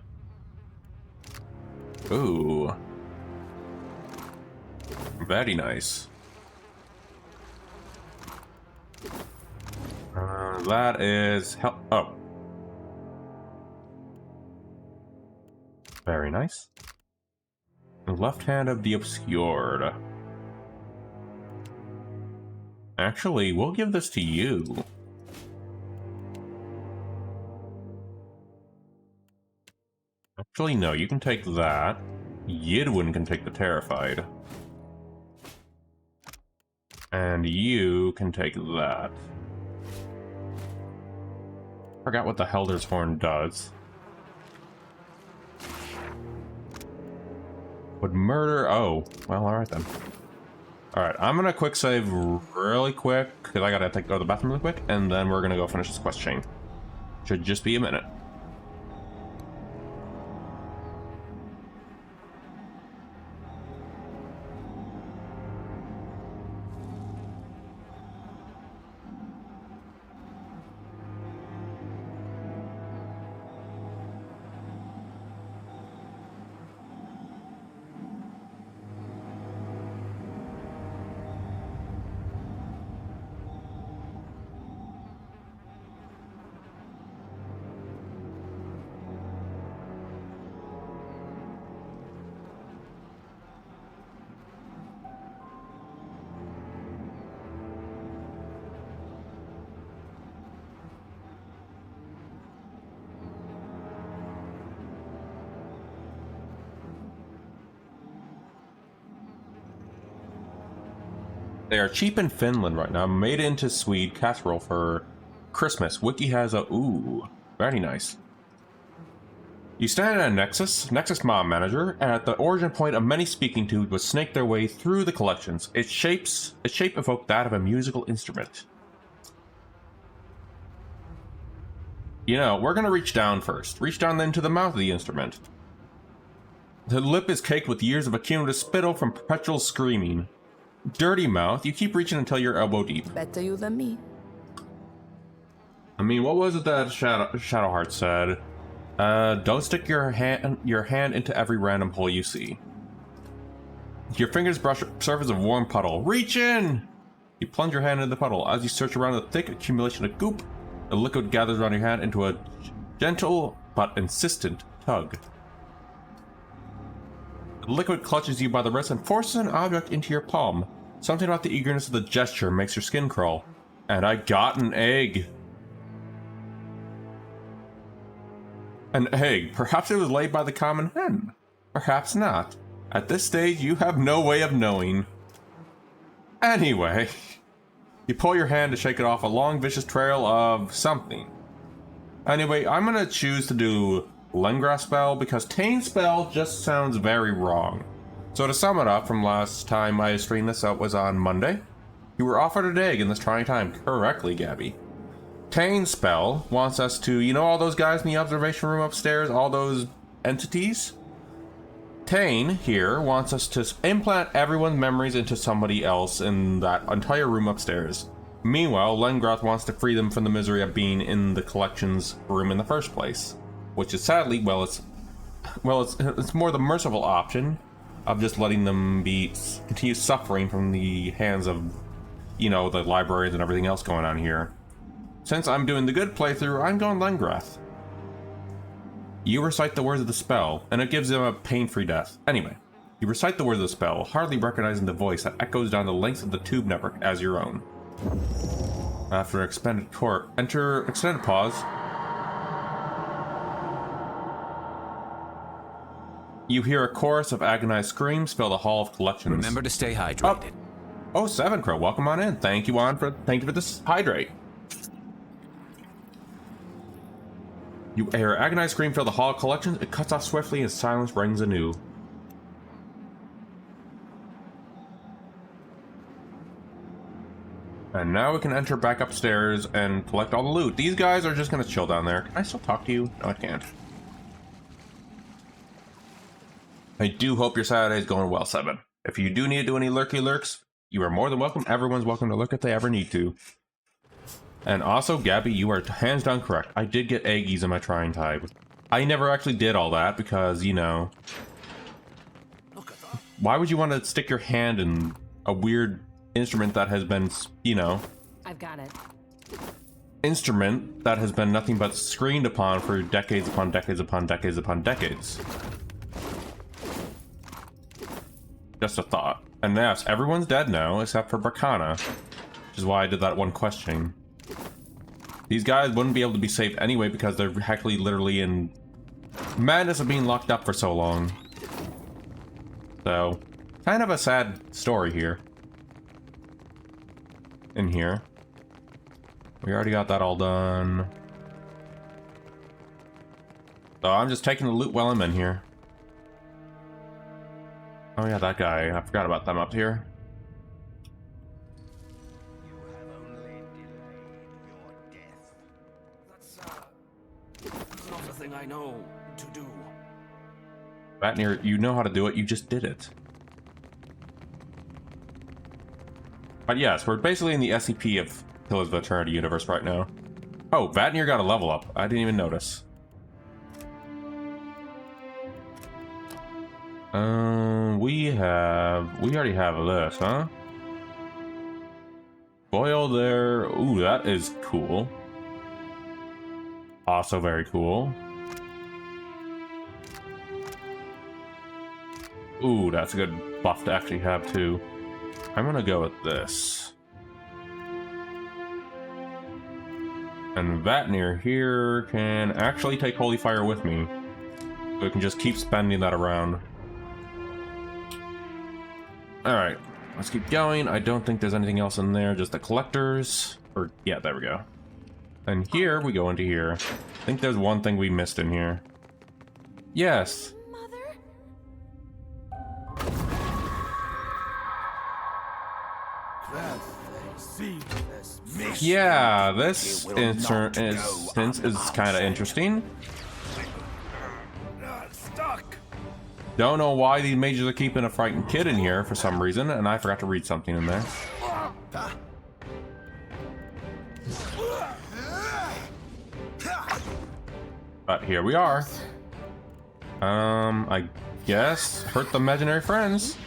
Ooh. Very nice. That is oh. Very nice. Left hand of the obscured. Actually, we'll give this to you. Actually, no, you can take that. Yidwin can take the Terrified. And you can take that. Forgot what the Helder's Horn does. Would murder... Oh, well, alright then. Alright, I'm gonna quick save really quick, because I gotta go to the bathroom really quick, and then we're gonna go finish this quest chain. Should just be a minute. They are cheap in Finland right now. Made into Swede casserole for Christmas. Wiki has a... Ooh, very nice. You stand at a Nexus Mom Manager, and at the origin point of many speaking tubes would snake their way through the collections. Its shape evoked that of a musical instrument. You know, we're gonna reach down first. Reach down then to the mouth of the instrument. The lip is caked with years of accumulated spittle from perpetual screaming. Dirty mouth, you keep reaching until you're elbow deep. Better you than me. I mean, what was it that Shadowheart said? Don't stick your hand into every random hole you see. Your fingers brush the surface of a warm puddle. Reach in! You plunge your hand into the puddle. As you search around the thick accumulation of goop, the liquid gathers around your hand into a gentle but insistent tug. The liquid clutches you by the wrist and forces an object into your palm. Something about the eagerness of the gesture makes your skin crawl. And I got an egg. An egg. Perhaps it was laid by the common hen. Perhaps not. At this stage, you have no way of knowing. Anyway, you pull your hand to shake it off a long, vicious trail of something. Anyway, I'm gonna choose to do Lengra spell because Tane spell just sounds very wrong. So to sum it up from last time I streamed this out was on Monday. You were offered an egg in this trying time. Correctly, Gabby. Tane spell wants us to, you know all those guys in the observation room upstairs, all those entities? Tane here wants us to implant everyone's memories into somebody else in that entire room upstairs. Meanwhile, Lengroth wants to free them from the misery of being in the collections room in the first place. Which is sadly, it's more the merciful option of just letting them continue suffering from the hands of, you know, the libraries and everything else going on here. Since I'm doing the good playthrough, I'm going Lengrath. You recite the words of the spell, and it gives them a pain-free death. Anyway, you recite the words of the spell, hardly recognizing the voice that echoes down the length of the tube network as your own. After extended pause. You hear a chorus of agonized screams fill the hall of collections. Remember to stay hydrated. Oh, Seven Crow, welcome on in. Thank you for this hydrate. You hear an agonized scream fill the hall of collections. It cuts off swiftly and silence rings anew. And now we can enter back upstairs and collect all the loot. These guys are just gonna chill down there. Can I still talk to you? No, I can't. I do hope your Saturday is going well, Seven. If you do need to do any lurky lurks, you are more than welcome. Everyone's welcome to lurk if they ever need to. And also, Gabby, you are hands down correct. I did get eggies in my trying time. I never actually did all that because, you know... Why would you want to stick your hand in a weird instrument that has been, you know... I've got it. Instrument that has been nothing but screened upon for decades upon decades upon decades upon decades. Just a thought. And yes, everyone's dead now except for Bracana, which is why I did that one question. These guys wouldn't be able to be saved anyway because they're actually literally in madness of being locked up for so long. So, kind of a sad story here. In here. We already got that all done. So I'm just taking the loot while I'm in here. Oh yeah, that guy. I forgot about them up here. That's not the thing I know to do. Vatnir, you know how to do it, you just did it. But yes, we're basically in the SCP of Pillars of Eternity universe right now. Oh, Vatnir got a level up. I didn't even notice. We already have this, huh? Boil there. Ooh, that is cool. Also very cool. Ooh, that's a good buff to actually have too. I'm gonna go with this. And Vatnir here can actually take Holy Fire with me. So we can just keep spending that around. Alright, let's keep going. I don't think there's anything else in there, just the collectors. Or, yeah, there we go. And here, we go into here. I think there's one thing we missed in here. Yes. Yeah, this instance is kind of interesting. Don't know why these mages are keeping a frightened kid in here for some reason, and I forgot to read something in there. But here we are. I guess hurt the imaginary friends.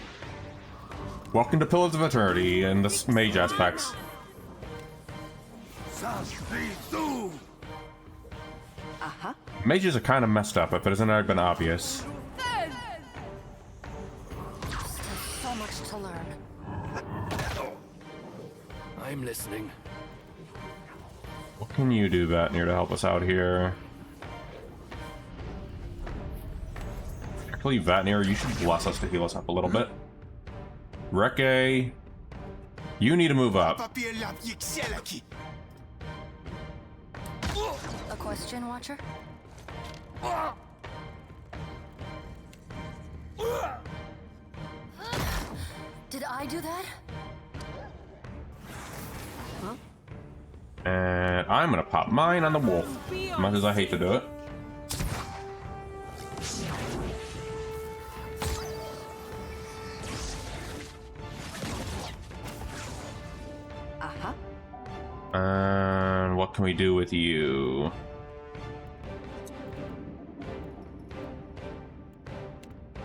Welcome to Pillars of Eternity and the mage aspects. Mages are kind of messed up if it hasn't already been obvious. Still so much to learn. I'm listening. What can you do, Vatnir, to help us out here? Actually, Vatnir, you should bless us to heal us up a little bit. Reke, you need to move up. A question, Watcher? Did I do that? Huh? And I'm gonna pop mine on the wolf, as much as I hate to do it. And what can we do with you?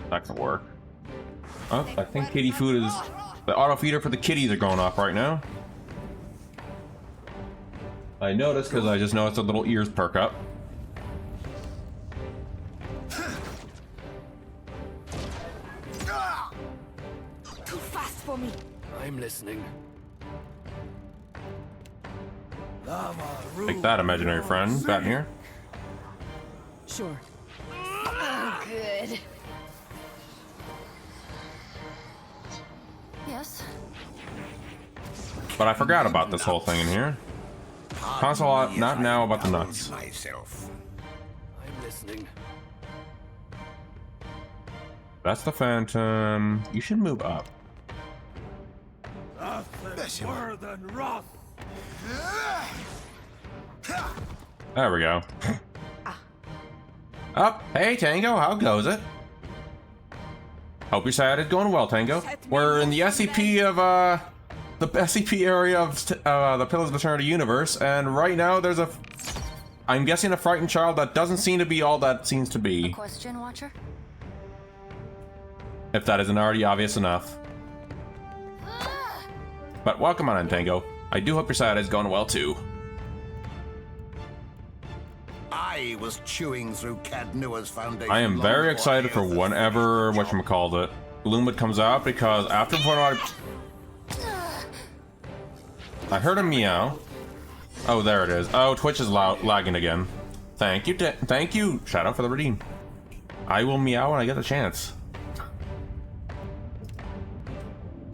That can work. Oh, I think kitty food is... The auto feeder for the kitties are going off right now. I noticed because I just noticed the little ears perk up. Too fast for me. I'm listening. Take that, imaginary friend. Vatnir. Sure. Oh, good. Yes. But I forgot about this whole thing in here. Console, not now about the nuts. I'm listening. That's the Phantom. You should move up. More than wrath. There we go. Up. Hey, Tango, how goes it? Hope your side is going well, Tango. We're in the SCP of, the SCP area of, the Pillars of Eternity universe, and right now there's a, I'm guessing a frightened child that doesn't seem to be all that seems to be. Question, Watcher? If that isn't already obvious enough. But welcome on in, Tango. I do hope your side is going well, too. I was chewing through Cadnua's foundation. I am long very before excited for any of the whenever, job. whatchamacallit, Lumid comes out, because after I heard a meow. Oh, there it is. Oh, Twitch is lagging again. Thank you, Shadow, for the redeem. I will meow when I get the chance.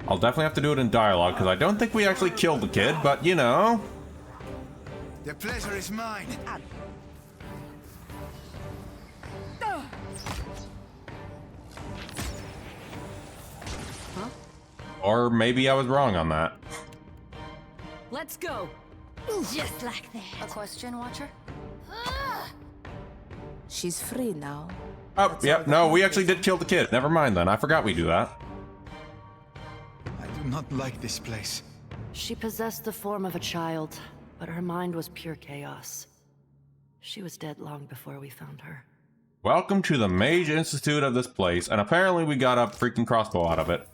I'll definitely have to do it in dialogue, because I don't think we actually killed the kid, but you know. The pleasure is mine. Or maybe I was wrong on that. Let's go. Just like that. A question, Watcher? She's free now. Oh, yep, no, we actually did kill the kid. Never mind then, I forgot we do that. I do not like this place. She possessed the form of a child, but her mind was pure chaos. She was dead long before we found her. Welcome to the Mage Institute of this place, and apparently we got a freaking crossbow out of it.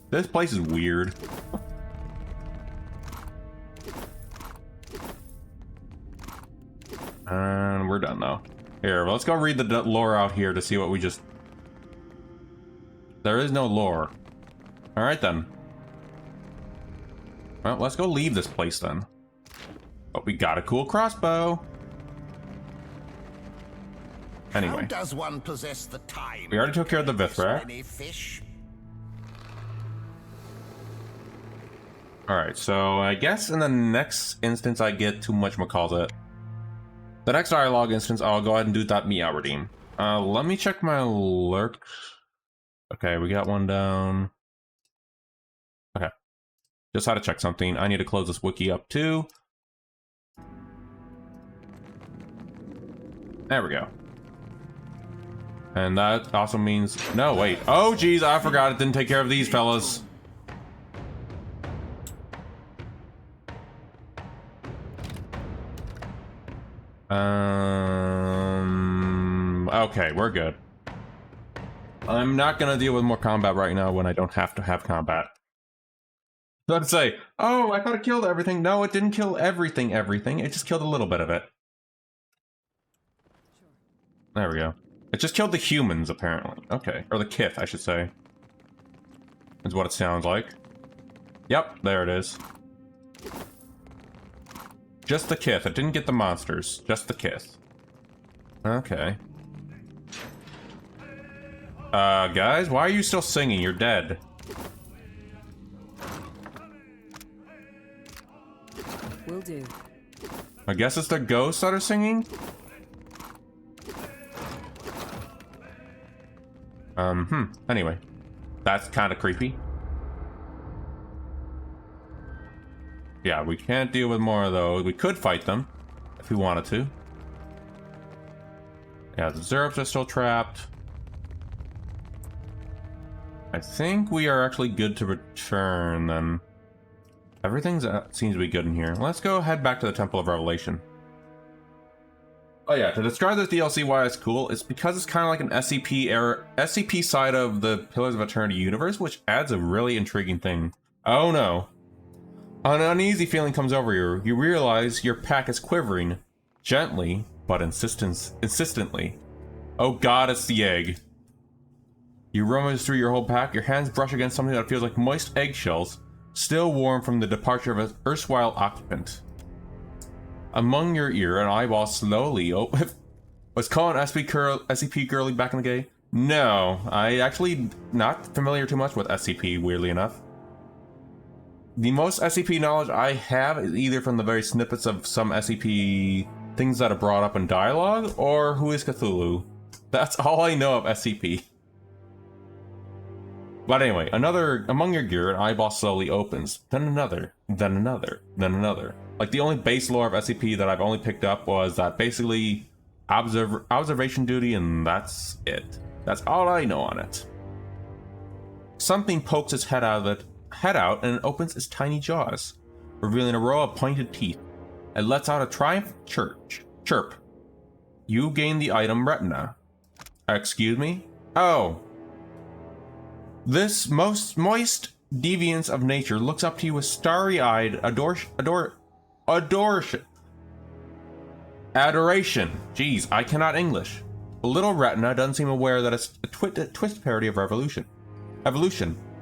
This place is weird. And we're done though. Here, let's go read the lore out here to see what we just... There is no lore. Alright then. Well, let's go leave this place then. But we got a cool crossbow. Anyway. How does one possess the time? We already took care of the to Vithrak. any fish? Alright, so I guess in the next instance I get to whatchamacallit. The next dialogue instance, I'll go ahead and do that meow redeem. Let me check my lurk. Okay, we got one down. Okay. Just had to check something. I need to close this wiki up too. There we go. And that also means... No, wait. Oh, geez, I forgot it didn't take care of these fellas. Okay, we're good. I'm not gonna deal with more combat right now when I don't have to have combat. Let's say, oh, I thought it killed everything. No, it didn't kill everything. It just killed a little bit of it. There we go. It just killed the humans, apparently. Okay, or the Kith, I should say. Is what it sounds like. Yep, there it is. Just the Kith. It didn't get the monsters. Just the Kith. Okay. Guys, why are you still singing? You're dead. Will do. I guess it's the ghosts that are singing? Anyway. That's kind of creepy. Yeah, we can't deal with more of those. We could fight them, if we wanted to. Yeah, the Zerps are still trapped. I think we are actually good to return, then. Everything seems to be good in here. Let's go head back to the Temple of Revelation. Oh yeah, to describe this DLC why it's cool, it's because it's kind of like an SCP side of the Pillars of Eternity universe, which adds a really intriguing thing. Oh no. An uneasy feeling comes over you. You realize your pack is quivering. Gently, but insistently. Oh god, it's the egg. You rummage through your whole pack, your hands brush against something that feels like moist eggshells, still warm from the departure of an erstwhile occupant. Among your ear, an eyeball slowly was calling SCP Girly back in the day? No, I actually not familiar too much with SCP, weirdly enough. The most SCP knowledge I have is either from the very snippets of some SCP things that are brought up in dialogue, or who is Cthulhu? That's all I know of SCP. But anyway, another among your gear, an eyeball slowly opens, then another, then another, then another. Like the only base lore of SCP that I've only picked up was that basically observation duty, and that's it. That's all I know on it. Something pokes its head out and it opens its tiny jaws, revealing a row of pointed teeth. It lets out a triumphant chirp. You gain the item retina. Excuse me? Oh. This most moist deviance of nature looks up to you with starry-eyed adoration. Jeez, I cannot English. The little retina doesn't seem aware that it's a twist parody of Evolution,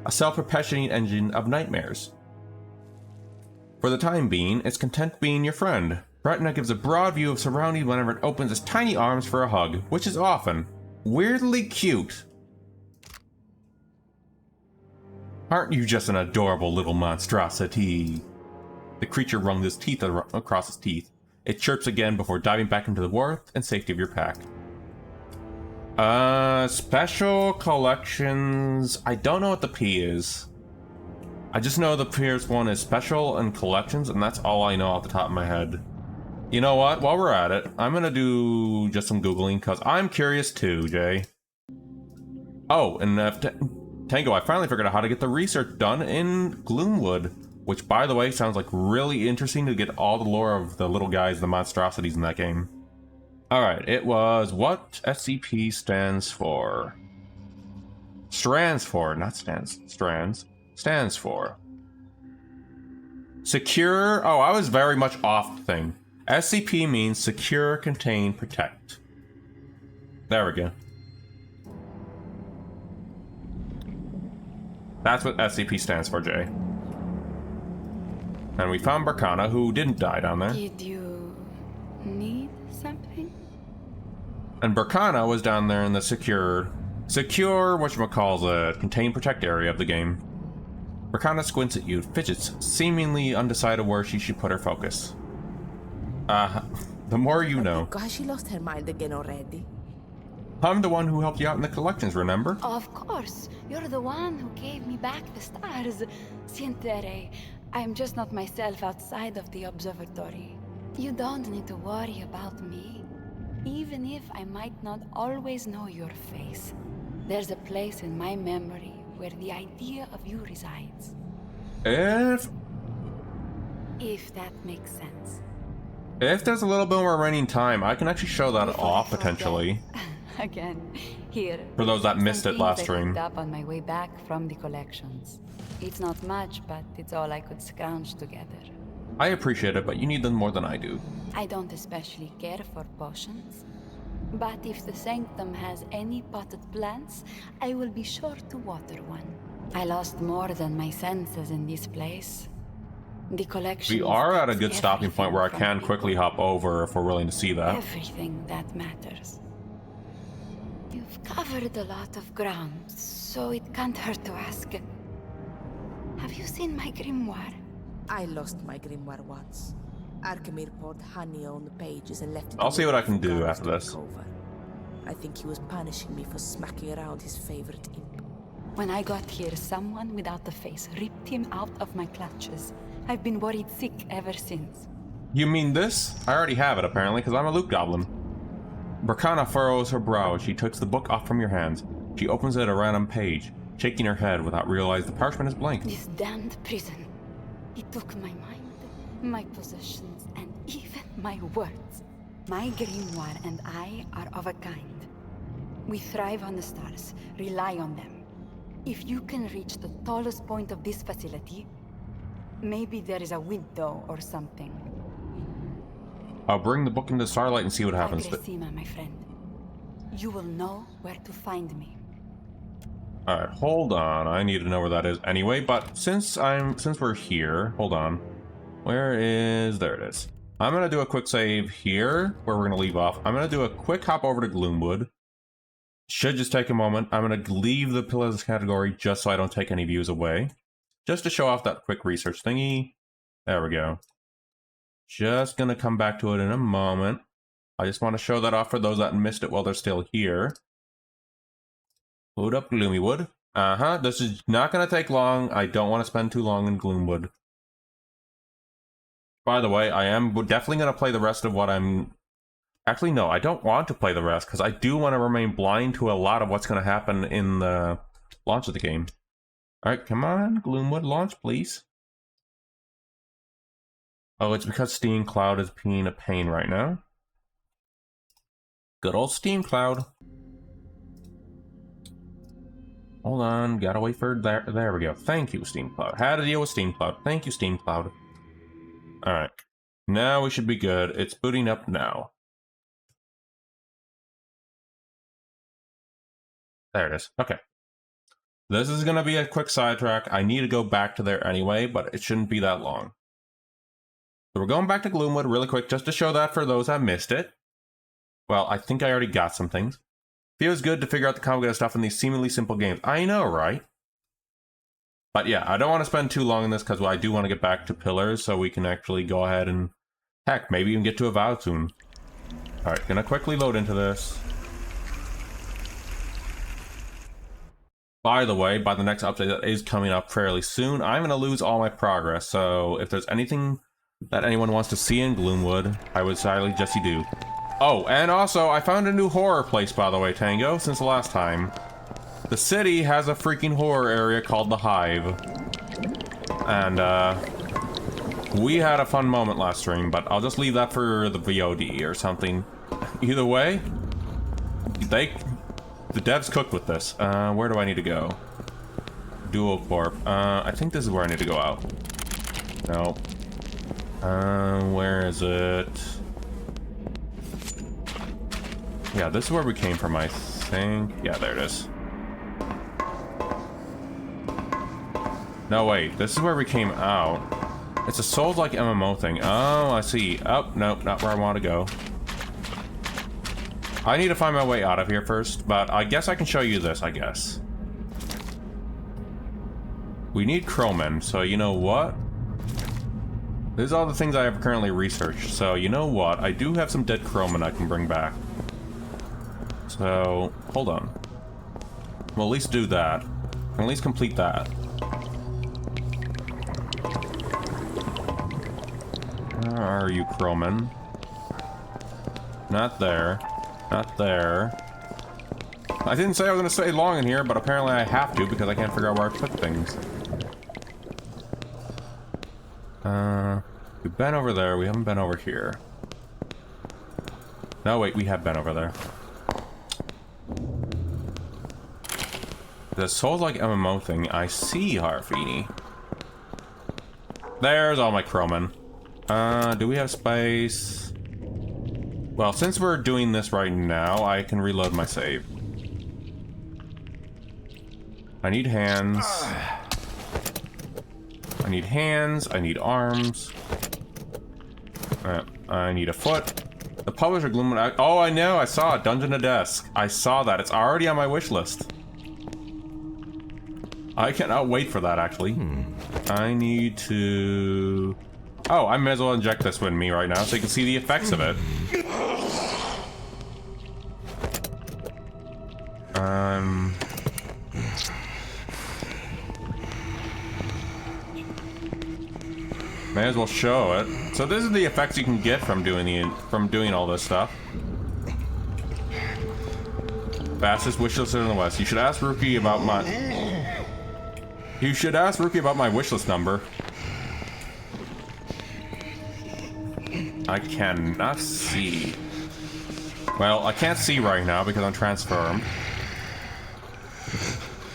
a self-perpetuating engine of nightmares. For the time being, it's content being your friend. Retina gives a broad view of surroundings whenever it opens its tiny arms for a hug, which is often weirdly cute. Aren't you just an adorable little monstrosity? The creature wrung its teeth across its teeth. It chirps again before diving back into the warmth and safety of your pack. Special collections. I don't know what the P is. I just know the first one is special and collections, and that's all I know off the top of my head. You know what? While we're at it, I'm gonna do just some Googling, because I'm curious too, Jay. Oh, and Tango, I finally figured out how to get the research done in Gloomwood, which, by the way, sounds like really interesting to get all the lore of the little guys, the monstrosities in that game. Alright, it was what SCP stands for. Strands for, not stands. Strands. Stands for. Secure. Oh, I was very much off the thing. SCP means secure, contain, protect. There we go. That's what SCP stands for, Jay. And we found Barkana, who didn't die down there. Did you need something? And Barkana was down there in the secure, whatchamacallit, contain, protect area of the game. Barkana squints at you, fidgets, seemingly undecided where she should put her focus. The more you know. Gosh, she lost her mind again already. I'm the one who helped you out in the collections, remember? Of course. You're the one who gave me back the stars. Sientere, I'm just not myself outside of the observatory. You don't need to worry about me. Even if I might not always know your face, there's a place in my memory where the idea of you resides. If that makes sense. If there's a little bit more remaining time, I can actually show that off, potentially. Again, here. For those that missed it last stream. I picked up on my way back from the collections. It's not much, but it's all I could scrounge together. I appreciate it, but you need them more than I do. I don't especially care for potions. But if the Sanctum has any potted plants, I will be sure to water one. I lost more than my senses in this place. The collection. We are at a good stopping point where I can quickly hop over if we're willing to see that. Everything that matters. You've covered a lot of ground, so it can't hurt to ask. Have you seen my grimoire? I lost my grimoire once. Arkemir poured honey on the pages and left it. I'll see what I can do after this. I think he was punishing me for smacking around his favorite imp. When I got here, someone without a face ripped him out of my clutches. I've been worried sick ever since. You mean this? I already have it, apparently, because I'm a loot goblin. Barkana furrows her brow as she takes the book off from your hands. She opens it at a random page, shaking her head without realizing the parchment is blank. This damned prison. It took my mind, my possessions, and even my words. My grimoire and I are of a kind. We thrive on the stars, rely on them. If you can reach the tallest point of this facility, maybe there is a window or something. I'll bring the book into starlight and see what happens. Agressima, my friend. You will know where to find me. Alright, hold on. I need to know where that is anyway, but since we're here, hold on. Where is... there it is. I'm gonna do a quick save here, where we're gonna leave off. I'm gonna do a quick hop over to Gloomwood. Should just take a moment. I'm gonna leave the pillars category just so I don't take any views away. Just to show off that quick research thingy. There we go. Just gonna come back to it in a moment. I just want to show that off for those that missed it while they're still here. Load up Gloomywood. This is not gonna take long. I don't want to spend too long in Gloomwood. By the way, I am definitely gonna play the rest of what I'm... Actually, no, I don't want to play the rest, because I do want to remain blind to a lot of what's gonna happen in the launch of the game. Alright, come on, Gloomwood, launch, please. Oh, it's because Steam Cloud is being a pain right now. Good old Steam Cloud. Hold on, gotta wait for there. There we go. Thank you, Steam Cloud. How to deal with Steam Cloud. Thank you, Steam Cloud. Alright. Now we should be good. It's booting up now. There it is. Okay. This is gonna be a quick sidetrack. I need to go back to there anyway, but it shouldn't be that long. So we're going back to Gloomwood really quick, just to show that for those that missed it. Well, I think I already got some things. Feels good to figure out the complicated stuff in these seemingly simple games. I know, right? But yeah, I don't want to spend too long in this because I do want to get back to Pillars so we can actually go ahead and... Heck, maybe even get to Avowed soon. Alright, gonna quickly load into this. By the way, by the next update that is coming up fairly soon, I'm gonna lose all my progress, so if there's anything that anyone wants to see in Gloomwood, I would highly suggest you do. Oh, and also, I found a new horror place, by the way, Tango, since the last time. The city has a freaking horror area called the Hive. And, we had a fun moment last stream, but I'll just leave that for the VOD or something. Either way, the devs cooked with this. Where do I need to go? Dual Corp. I think this is where I need to go out. No. Where is it? Yeah, this is where we came from, I think. Yeah, there it is. No, wait. This is where we came out. It's a Souls-like MMO thing. Oh, I see. Oh, nope, not where I want to go. I need to find my way out of here first, but I guess I can show you this, I guess. We need Crowmen, so you know what? This is all the things I have currently researched, so you know what? I do have some dead Crowmen I can bring back. So, hold on. We'll at least do that. At least complete that. Where are you, Crowmen? Not there. Not there. I didn't say I was going to stay long in here, but apparently I have to because I can't figure out where I put things. We've been over there. We haven't been over here. No, wait. We have been over there. The Souls-like MMO thing. I see, Harfini. There's all my Crowmen. Do we have space? Well, since we're doing this right now, I can reload my save. I need hands. I need hands. I need arms. I need a foot. The publisher Gloomwood. Oh, I know. I saw it. Dungeon to Desk. I saw that. It's already on my wish list. I cannot wait for that, actually. I need to... Oh, I may as well inject this with me right now so you can see the effects of it. May as well show it. So this is the effects you can get from doing all this stuff. Fastest wishlist in the West. You should ask Rookie about my... You should ask Rookie about my wishlist number. I cannot see. Well, I can't see right now because I'm transformed.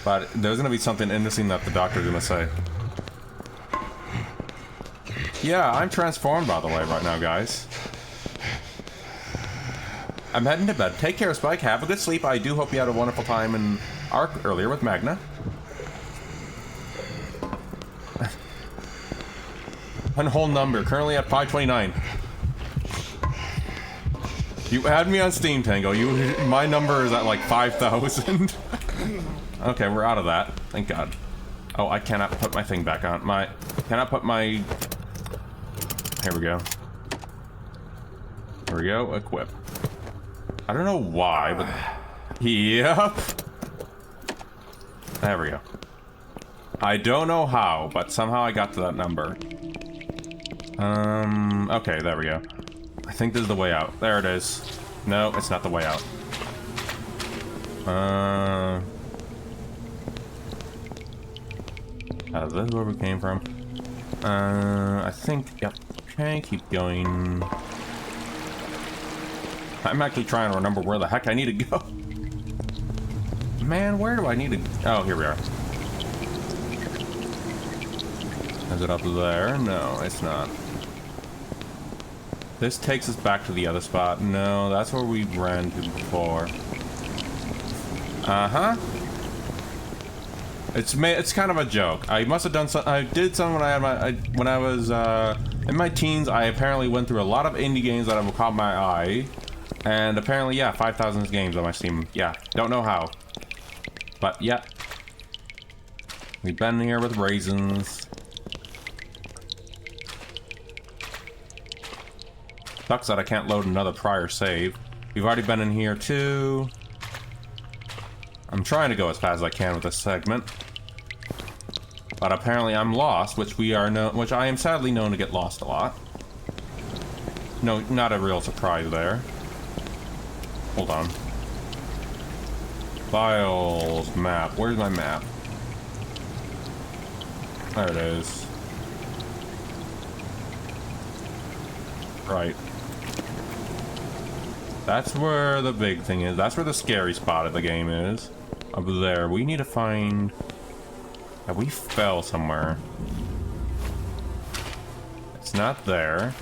But there's gonna be something interesting that the doctor's gonna say. Yeah, I'm transformed, by the way, right now, guys. I'm heading to bed. Take care, Spike. Have a good sleep. I do hope you had a wonderful time in Ark earlier with Magna. One whole number. Currently at 529. You add me on Steam, Tango. My number is at like 5,000. Okay, we're out of that. Thank God. Oh, I cannot put my thing back on. Cannot put my... Here we go. There we go. Equip. I don't know why, but... Yep. There we go. I don't know how, but somehow I got to that number. Okay, there we go. I think this is the way out. There it is. No, it's not the way out. This is where we came from. I think, yep. Okay, keep going. I'm actually trying to remember where the heck I need to go. Man, where do I need to... Oh, here we are. Is it up there? No, it's not. This takes us back to the other spot. No, that's where we ran to before. Uh-huh. It's kind of a joke. I must have done some. I did some when I had when I was in my teens. I apparently went through a lot of indie games that have caught my eye, and apparently, yeah, 5,000 games on my Steam. Yeah, don't know how, but yeah, we've been here with raisins. Sucks that I can't load another prior save. We've already been in here too. I'm trying to go as fast as I can with this segment. But apparently I'm lost, which I am sadly known to get lost a lot. No, not a real surprise there. Hold on. Files, map. Where's my map? There it is. Right. That's where the big thing is. That's where the scary spot of the game is. Up there. We need to find... Yeah, we fell somewhere. It's not there.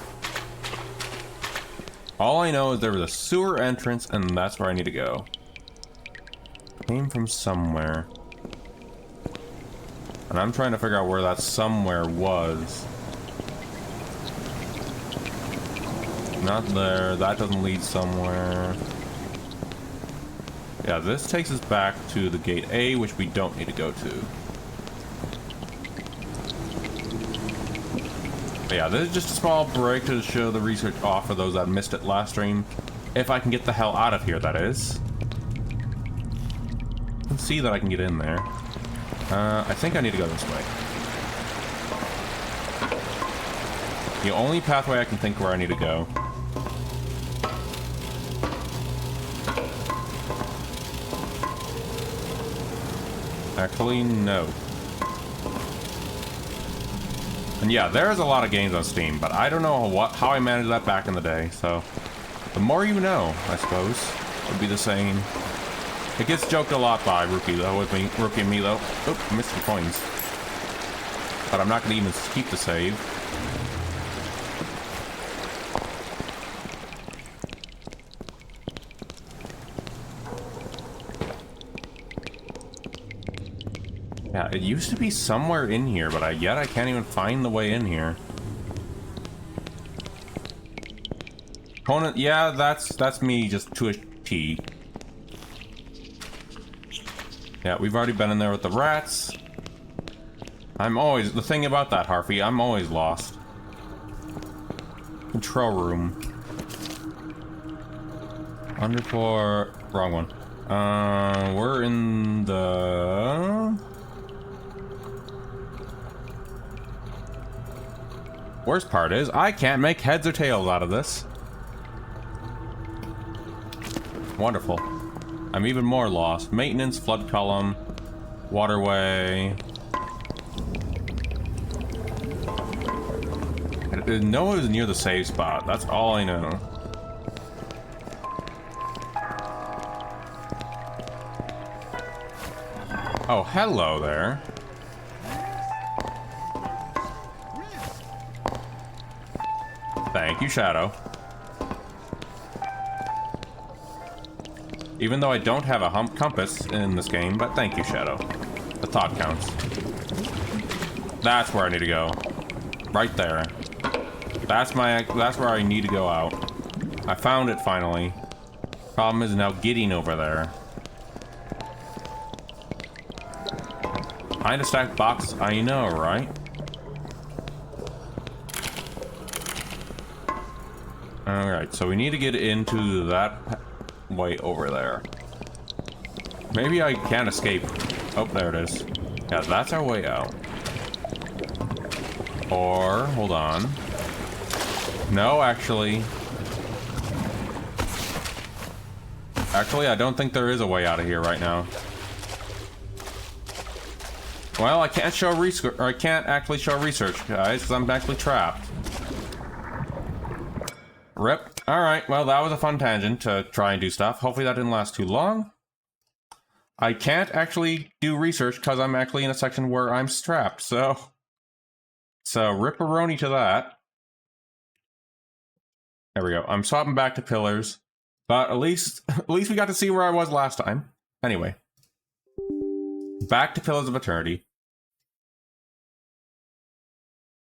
All I know is there was a sewer entrance, and that's where I need to go. Came from somewhere. And I'm trying to figure out where that somewhere was. Not there. That doesn't lead somewhere. Yeah, this takes us back to the gate A, which we don't need to go to. But yeah, this is just a small break to show the research off for those that missed it last stream. If I can get the hell out of here, that is. You can see that I can get in there. I think I need to go this way. The only pathway I can think where I need to go. Actually, no. And yeah, there's a lot of games on Steam, but I don't know how I managed that back in the day, so... The more you know, I suppose, would be the saying. It gets joked a lot by Rookie, though, with me, Rookie and me, though. Oop, missed some coins. But I'm not gonna even keep the save. Yeah, it used to be somewhere in here, but yet I can't even find the way in here. Conan, yeah, that's me just to a T. Yeah, we've already been in there with the rats. The thing about that, Harfy, I'm always lost. Control room. Wrong one. We're in the... Worst part is, I can't make heads or tails out of this. Wonderful. I'm even more lost. Maintenance, flood column, waterway. No one is near the save spot. That's all I know. Oh, hello there. Thank you, Shadow. Even though I don't have a compass in this game, but thank you, Shadow. The thought counts. That's where I need to go. Right there. That's where I need to go out. I found it finally. Problem is now getting over there. Find a stacked box, I know, right? Alright, so we need to get into that way over there. Maybe I can't escape. Oh, there it is. Yeah, that's our way out. Or, hold on. No, actually. Actually, I don't think there is a way out of here right now. Well, I can't show research, or I can't actually show research, guys, because I'm actually trapped. Rip. Alright, well, that was a fun tangent to try and do stuff. Hopefully that didn't last too long. I can't actually do research because I'm actually in a section where I'm trapped, so rip-a-roni to that. There we go. I'm swapping back to pillars, but at least we got to see where I was last time. Anyway. Back to Pillars of Eternity.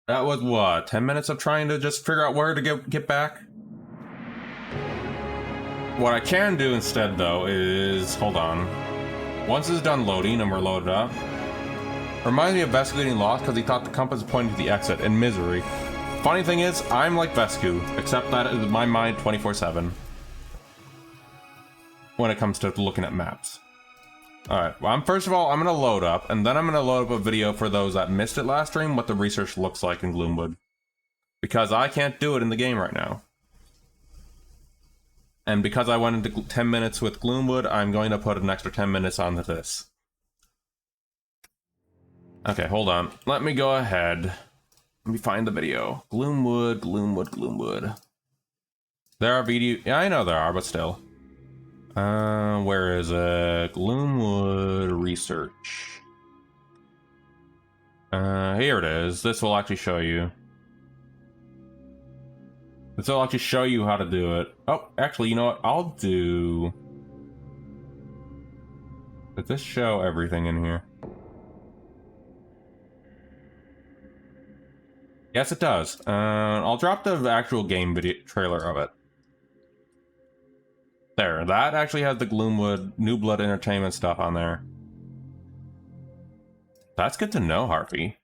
That was what, 10 minutes of trying to just figure out where to get back? What I can do instead, though, is... hold on. Once it's done loading and we're loaded up... reminds me of Vesku getting lost because he thought the compass pointed to the exit in Misery. Funny thing is, I'm like Vesku, except that is my mind 24/7. When it comes to looking at maps. Alright, well, first of all, I'm going to load up, and then I'm going to load up a video for those that missed it last stream, what the research looks like in Gloomwood. Because I can't do it in the game right now. And because I went into 10 minutes with Gloomwood, I'm going to put an extra 10 minutes onto this. Okay, hold on. Let me go ahead. Let me find the video. Gloomwood, Gloomwood, Gloomwood. There are video... yeah, I know there are, but still. Where is it? Gloomwood research. Here it is. This will actually show you. This will actually show you how to do it. Oh, actually, you know what? I'll do... does this show everything in here? Yes, it does. I'll drop the actual game video trailer of it. There, that actually has the Gloomwood New Blood Entertainment stuff on there. That's good to know, Harpy.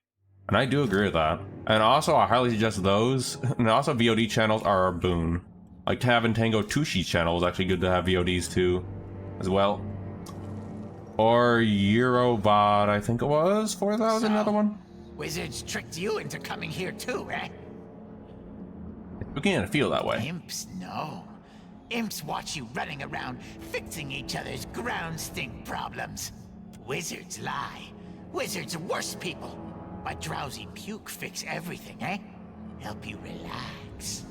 And I do agree with that. And also, I highly suggest those. And also, VOD channels are a boon. Like having Tango Tushi's channel is actually good to have VODs too, as well. Or Eurovod, I think it was. 4,000, another one. Wizards tricked you into coming here too, eh? It's beginning to feel that way. Imps, no. Imps watch you running around fixing each other's ground stink problems. Wizards lie. Wizards are worse people. But Drowsy Puke fix everything, eh? Help you relax.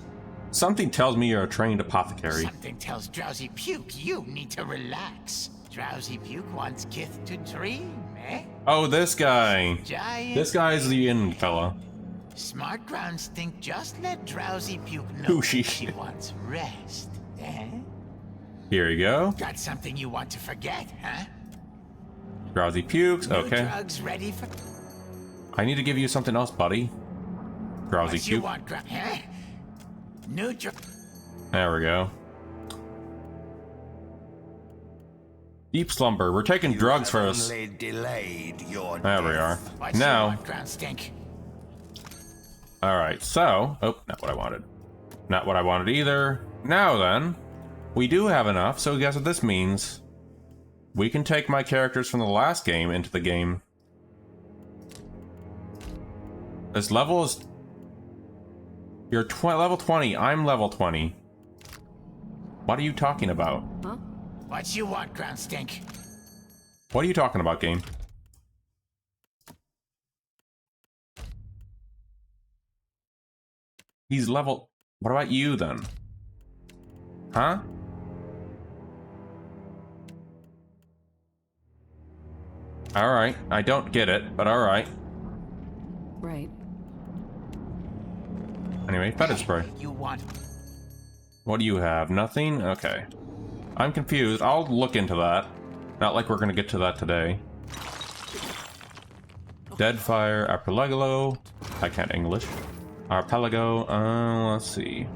Something tells me you're a trained apothecary. Something tells Drowsy Puke you need to relax. Drowsy Puke wants Kith to dream, eh? Oh, this guy. Giant This guy's the in fella. Smart ground stink just let Drowsy Puke know Tushi. she wants rest, eh? Here you go. Got something you want to forget, huh? Drowsy Pukes, New okay. drugs ready for... I need to give you something else, buddy. Drowsy What you Puke. want, huh? New drug... There we go. Deep slumber. We're taking drugs first. Only delayed your There we are. What you Now. want, ground stink? Alright, so... oh, not what I wanted. Not what I wanted either. Now then, we do have enough, so guess what this means? We can take my characters from the last game into the game. This level is... you're level 20, I'm level 20. What are you talking about? Huh? What you want, ground stink? What are you talking about, game? He's level... what about you, then? Huh? Alright, I don't get it, but alright. Right. Anyway, fetish spray. You want... What do you have? Nothing? Okay. I'm confused. I'll look into that. Not like we're gonna get to that today. Deadfire, Arpeggio. I can't English. Arpeggio, let's see.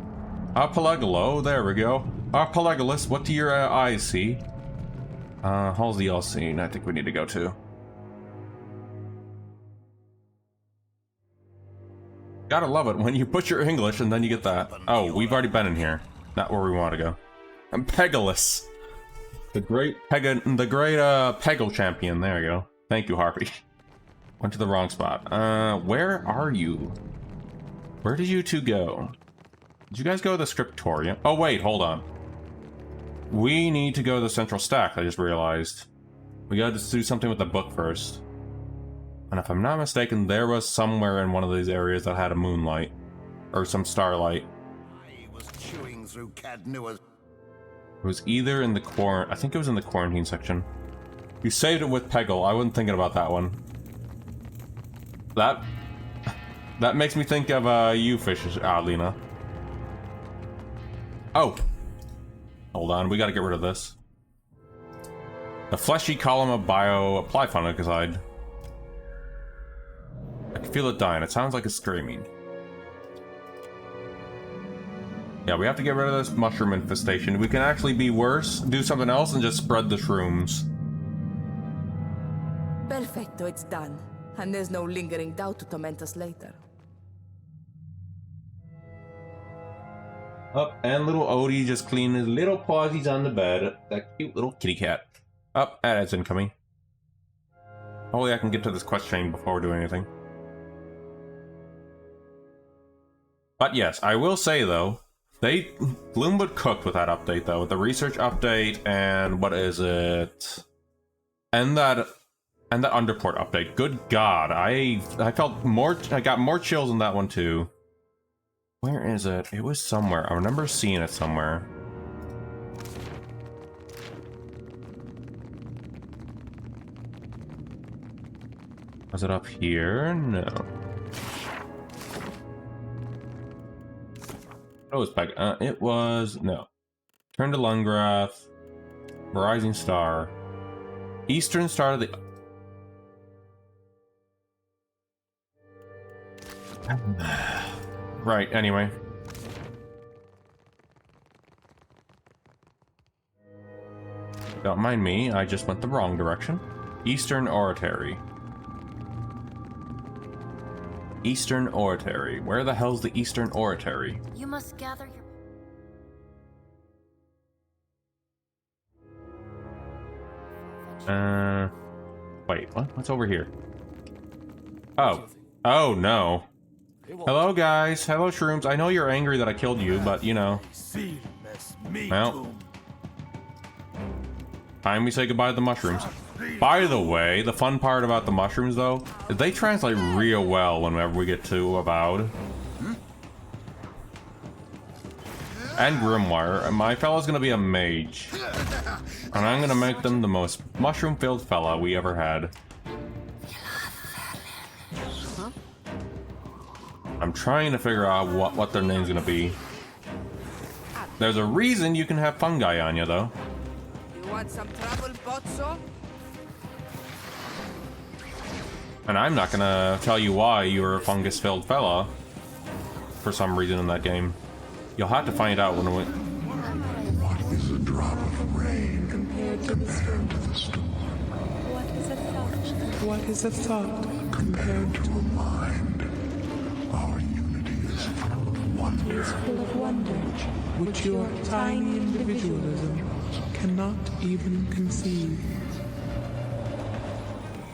Arpeggio, there we go. Arpeggio, what do your eyes see? Hall's the scene I think we need to go to. Gotta love it when you put your English and then you get that. Oh, we've already been in here. Not where we want to go. I'm Pegasus. The great Peggle champion. There you go. Thank you, Harpy. Went to the wrong spot. Where are you? Where did you two go? Did you guys go to the scriptorium? Oh, wait, hold on. We need to go to the central stack, I just realized. We gotta do something with the book first. And if I'm not mistaken, there was somewhere in one of these areas that had a moonlight. Or some starlight. I was chewing through Cadnua's. It was either in the I think it was in the quarantine section. You saved it with Peggle. I wasn't thinking about that one. That makes me think of you, Fish, Lena. Oh! Hold on, we gotta get rid of this. The fleshy column of bio-apply fungicide. I can feel it dying. It sounds like it's screaming. Yeah, we have to get rid of this mushroom infestation. We can actually be worse, do something else, and just spread the shrooms. Perfecto, it's done. And there's no lingering doubt to torment us later. Up, and little Odie just cleaning his little pawsies on the bed. That cute little kitty cat. Up, that's incoming. Hopefully I can get to this quest chain before we do anything. But yes, I will say though, Gloomwood cooked with that update though, with the research update and what is it? And that underport update. Good God, I felt more. I got more chills in that one too. Where is it? It was somewhere. I remember seeing it somewhere. Was it up here? No. Oh, it's back. It was no. Turn to Lungrath. Rising Star. Eastern Star of the. Right, anyway. Don't mind me, I just went the wrong direction. Eastern Oratory. Eastern Oratory. Where the hell's the Eastern Oratory? You must gather your... Wait, what? What's over here? Oh. Oh, no. Hello, guys. Hello, shrooms. I know you're angry that I killed you, but, you know. Well. Time we say goodbye to the mushrooms. By the way, the fun part about the mushrooms, though, is they translate real well whenever we get to Avowed. And Grimoire. My fella's gonna be a mage. And I'm gonna make them the most mushroom-filled fella we ever had. I'm trying to figure out what their name's gonna be. There's a reason you can have fungi on you, though. You want some trouble, Bozzo? And I'm not gonna tell you why you're a fungus-filled fella for some reason in that game. You'll have to find out when we... What is a drop of rain compared to the storm? What is a thought? What is a thought Compared to a mind? Our unity is full of wonder. Is full of wonder, which your tiny individualism cannot even conceive.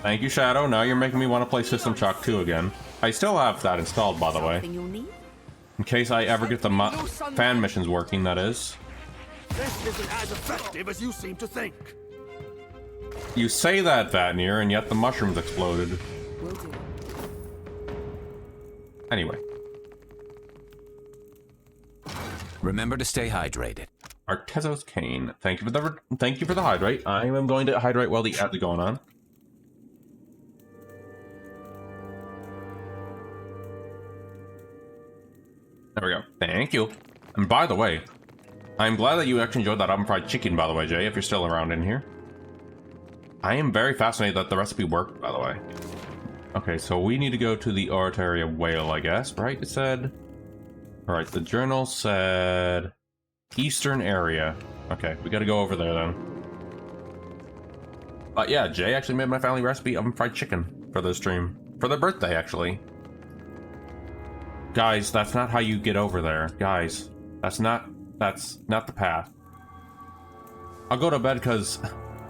Thank you, Shadow. Now you're making me want to play System Shock 2 again. I still have that installed, by the way. In case I ever get the fan missions working, that is. This isn't as effective as you seem to think. You say that, Vatnir, and yet the mushrooms exploded. Anyway. Remember to stay hydrated. Artezos Cane. Thank you for the hydrate. I am going to hydrate while the ads are going on. There we go. Thank you. And by the way, I'm glad that you actually enjoyed that oven fried chicken, by the way, Jay, if you're still around in here. I am very fascinated that the recipe worked, by the way. Okay, so we need to go to the Oratory of Whale, I guess, right? It said... Alright, the journal said... Eastern area. Okay, we gotta go over there then. But yeah, Jay actually made my family recipe oven fried chicken for the stream. For their birthday, actually. Guys, that's not how you get over there. Guys, that's not the path. I'll go to bed because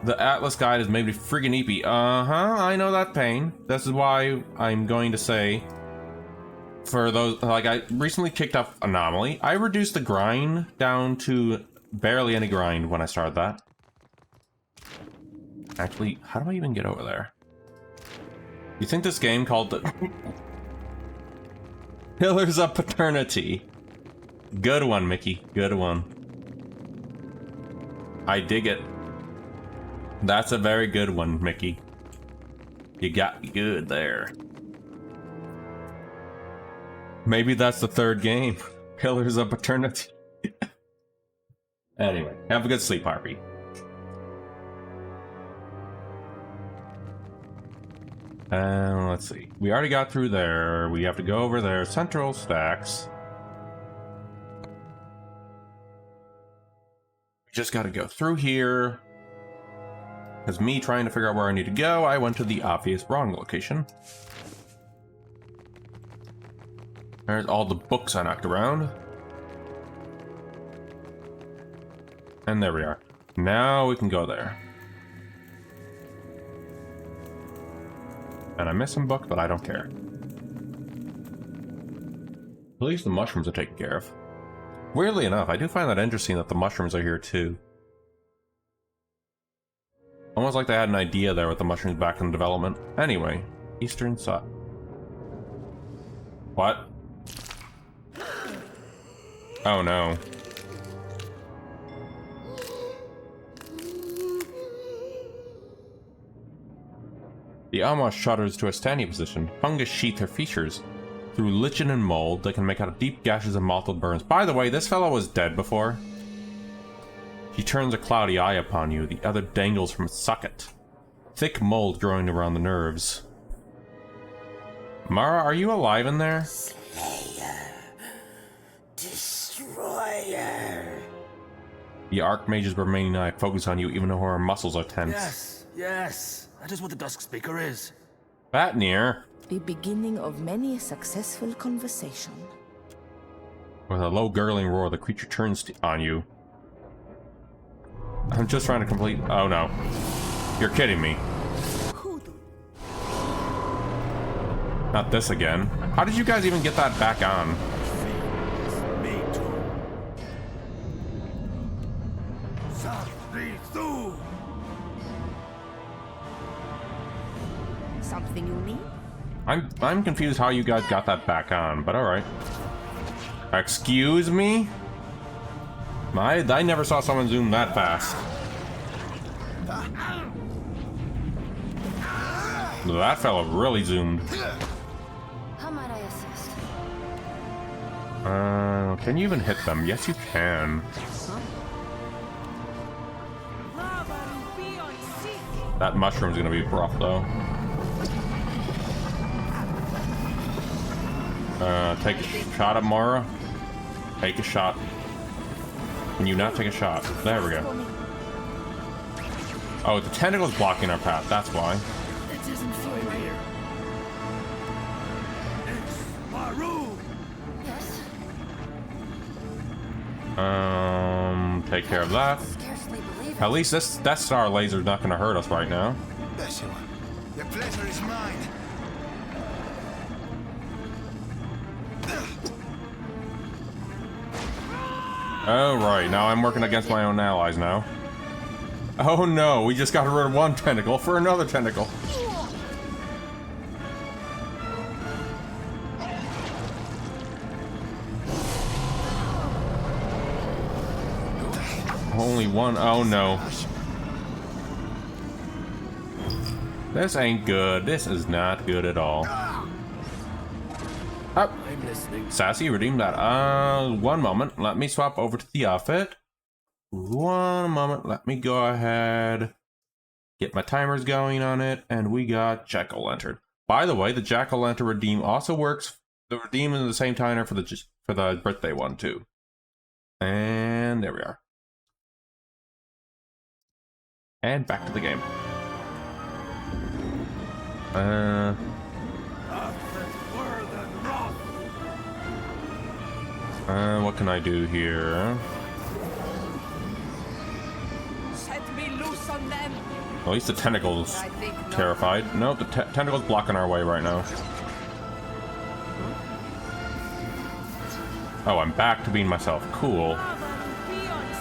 the Atlas guide has made me friggin' eepy. I know that pain. This is why I'm going to say, for those, like, I recently kicked off Anomaly. I reduced the grind down to barely any grind when I started that. Actually, how do I even get over there? You think this game called the Pillars of Paternity? Good one, Mickey. Good one. I dig it. That's a very good one, Mickey. You got me good there. Maybe that's the third game. Pillars of Paternity. Anyway, have a good sleep, Harpy. Let's see. We already got through there. We have to go over there. Central Stacks. We just got to go through here. Because me trying to figure out where I need to go, I went to the obvious wrong location. There's all the books I knocked around. And there we are. Now we can go there. And I missed some books, but I don't care. At least the mushrooms are taken care of. Weirdly enough, I do find that interesting that the mushrooms are here too. Almost like they had an idea there with the mushrooms back in development. Anyway, Eastern side. What? Oh no. The almost shudders to a standing position. Fungus sheath her features. Through lichen and mold, they can make out deep gashes and mottled burns. By the way, this fellow was dead before. He turns a cloudy eye upon you. The other dangles from its socket. Thick mold growing around the nerves. Mara, are you alive in there? Slayer. Destroyer. The Archmage's remaining eye focuses on you even though her muscles are tense. Yes, yes. That is what the Dusk Speaker is. Vatnir. The beginning of many a successful conversation. With a low gurgling roar, the creature turns on you. I'm just trying to complete... Oh no. You're kidding me. Not this again. How did you guys even get that back on? Something you need? I'm confused how you guys got that back on, but alright. Excuse me? I never saw someone zoom that fast. That fella really zoomed. How might I assist? Can you even hit them? Yes, you can. That mushroom's gonna be rough, though. Take a shot at Mara. Take a shot. Can you not take a shot? There we go. Oh, the tentacle's blocking our path, that's why. It isn't fine here. It's my room. Yes. Take care of that. Scarcely believe it. At least this Death Star laser's not gonna hurt us right now. Bless you. The pleasure is mine. Oh, right. Now I'm working against my own allies now. Oh no, we just got rid of one tentacle for another tentacle. Only one. Oh no. This ain't good. This is not good at all. Oh. I'm listening. Sassy, redeem that. One moment. Let me swap over to the outfit. One moment. Let me go ahead. Get my timers going on it. And we got Jack-o'-lantern. By the way, the Jack-o'-lantern redeem also works. The redeem is the same timer for the birthday one too. And there we are. And back to the game. What can I do here? Set me loose on them. At least the tentacle's terrified. Nope, the tentacle's blocking our way right now. Oh, I'm back to being myself. Cool.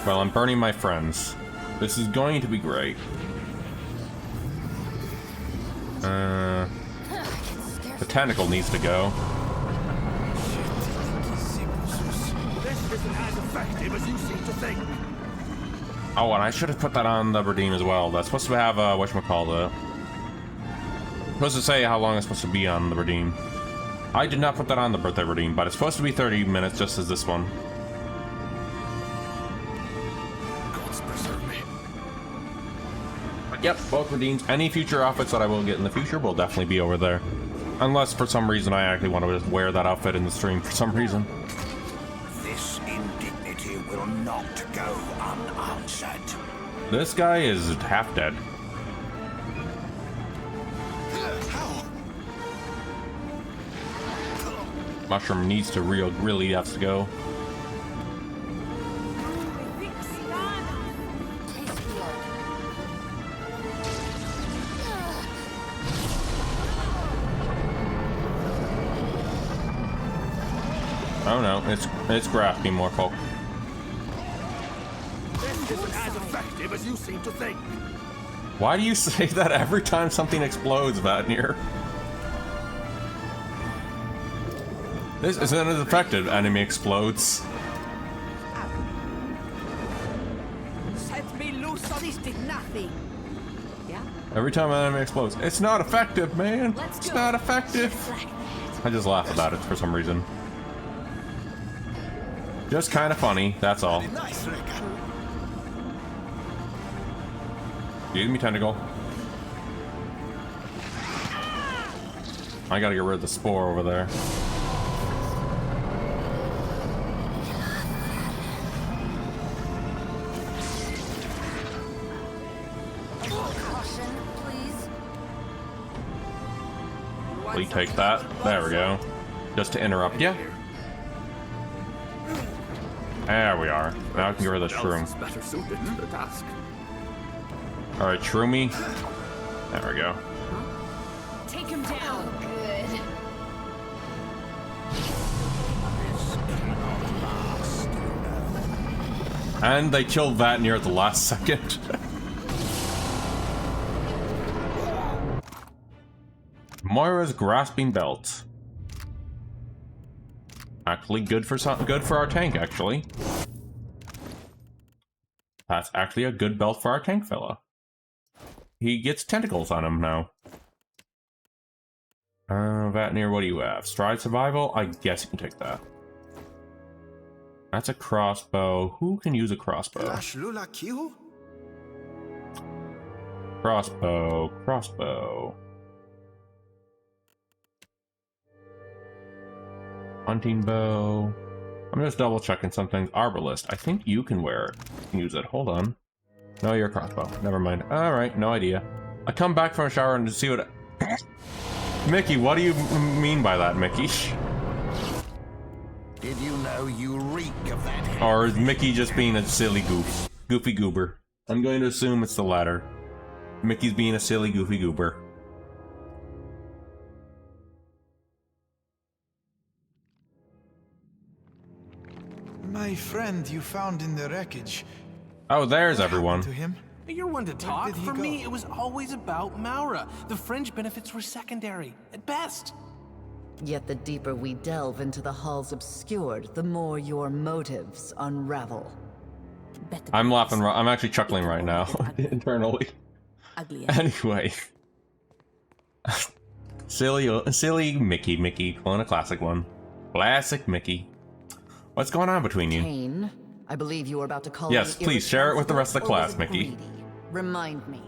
Well, I'm burning my friends. This is going to be great. The tentacle needs to go. This isn't as effective as you seem to think. Oh, and I should have put that on the redeem as well. That's supposed to have whatchamacallit. Supposed to say how long it's supposed to be on the redeem. I did not put that on the birthday redeem, but it's supposed to be 30 minutes just as this one. Gods preserve me. But yep, both redeems. Any future outfits that I will get in the future will definitely be over there. Unless for some reason I actually want to just wear that outfit in the stream for some reason. This indignity will not go unanswered. This guy is half dead. Mushroom needs to really has to go. Oh no, it's grasping more folk. This isn't as effective as you seem to think. Why do you say that every time something explodes, Vatnir? This isn't as effective. Enemy explodes. Set me loose on this did nothing. Yeah? Every time an enemy explodes. It's not effective, man. It's not effective. I just laugh about it for some reason. Just kind of funny, that's all. Excuse me, tentacle. I gotta get rid of the spore over there. Please take that. There we go. Just to interrupt you. There we are. Now I can get rid of the shroom. Better suited to the task. Alright, shroomy. There we go. Take him down. Good. And they killed Vatnir at the last second. Moira's grasping belt. Actually, good for our tank. Actually, that's actually a good belt for our tank fella. He gets tentacles on him now. Vatnir, what do you have? Stride survival? I guess you can take that. That's a crossbow. Who can use a crossbow? Crossbow. Hunting bow. I'm just double checking some things. Arbalist. I think you can wear it. You can use it. Hold on. No, you're a crossbow. Never mind. Alright, no idea. I come back from a shower and see what... Mickey, what do you mean by that, Mickey? Did you know you reek of that? Or is Mickey just being a silly goofy goober? I'm going to assume it's the latter. Mickey's being a silly goofy goober. My friend you found in the wreckage. Oh, there's everyone. To him? You're one to talk. did he For go? me, it was always about Maura. The fringe benefits were secondary, at best. Yet the deeper we delve into the halls obscured, the more your motives unravel. I'm laughing. I'm actually chuckling right now internally. Anyway, silly Mickey, pulling a classic one. Classic Mickey. What's going on between you? Cain, I believe you were about to call Yes, me please share it with the rest of the irresponsible or class, was it Mickey. greedy? Remind me.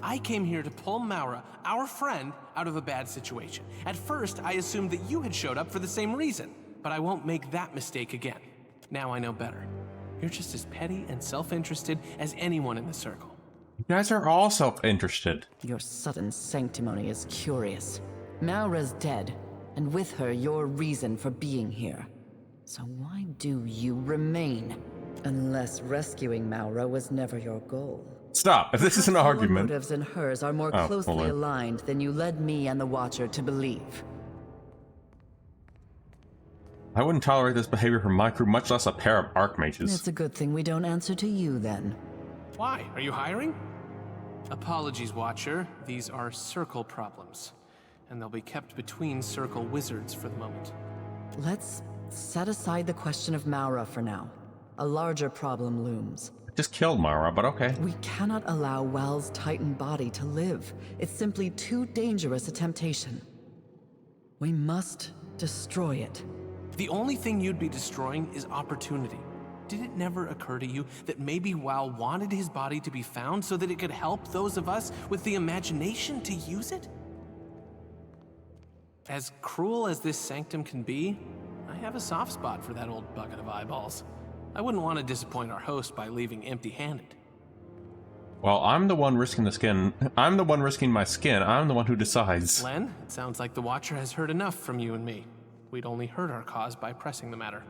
I came here to pull Maura, our friend, out of a bad situation. At first, I assumed that you had showed up for the same reason, but I won't make that mistake again. Now I know better. You're just as petty and self-interested as anyone in the circle. You guys are all self-interested. Your sudden sanctimony is curious. Maura's dead, and with her your reason for being here. So why do you remain? Unless rescuing Maura was never your goal. Stop. If this is an Perhaps argument. Your motives and hers are more Oh, closely hold on. aligned than you led me and the Watcher to believe. I wouldn't tolerate this behavior from my crew, much less a pair of archmages. It's a good thing we don't answer to you, then. Why? Are you hiring? Apologies, Watcher. These are Circle problems. And they'll be kept between Circle wizards for the moment. Let's set aside the question of Maura for now. A larger problem looms. Just killed Mara, but okay. We cannot allow Wel's Titan body to live. It's simply too dangerous a temptation. We must destroy it. The only thing you'd be destroying is opportunity. Did it never occur to you that maybe Wel wanted his body to be found so that it could help those of us with the imagination to use it? As cruel as this Sanctum can be, I have a soft spot for that old bucket of eyeballs. I wouldn't want to disappoint our host by leaving empty-handed. Well, I'm the one risking the skin. I'm the one risking my skin. I'm the one who decides. Len, it sounds like the Watcher has heard enough from you and me. We'd only hurt our cause by pressing the matter.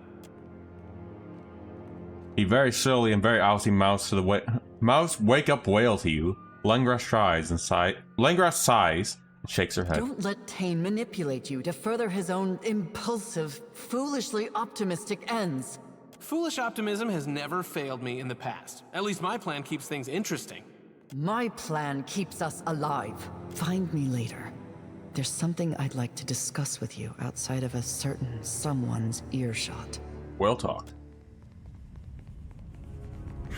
He very slowly and very obviously mouths to the Mouse, wake up, wail to you. Lengrath sighs and shakes her head. Don't let Tane manipulate you to further his own impulsive, foolishly optimistic ends. Foolish optimism has never failed me in the past. At least my plan keeps things interesting. My plan keeps us alive. Find me later. There's something I'd like to discuss with you outside of a certain someone's earshot. We'll talk.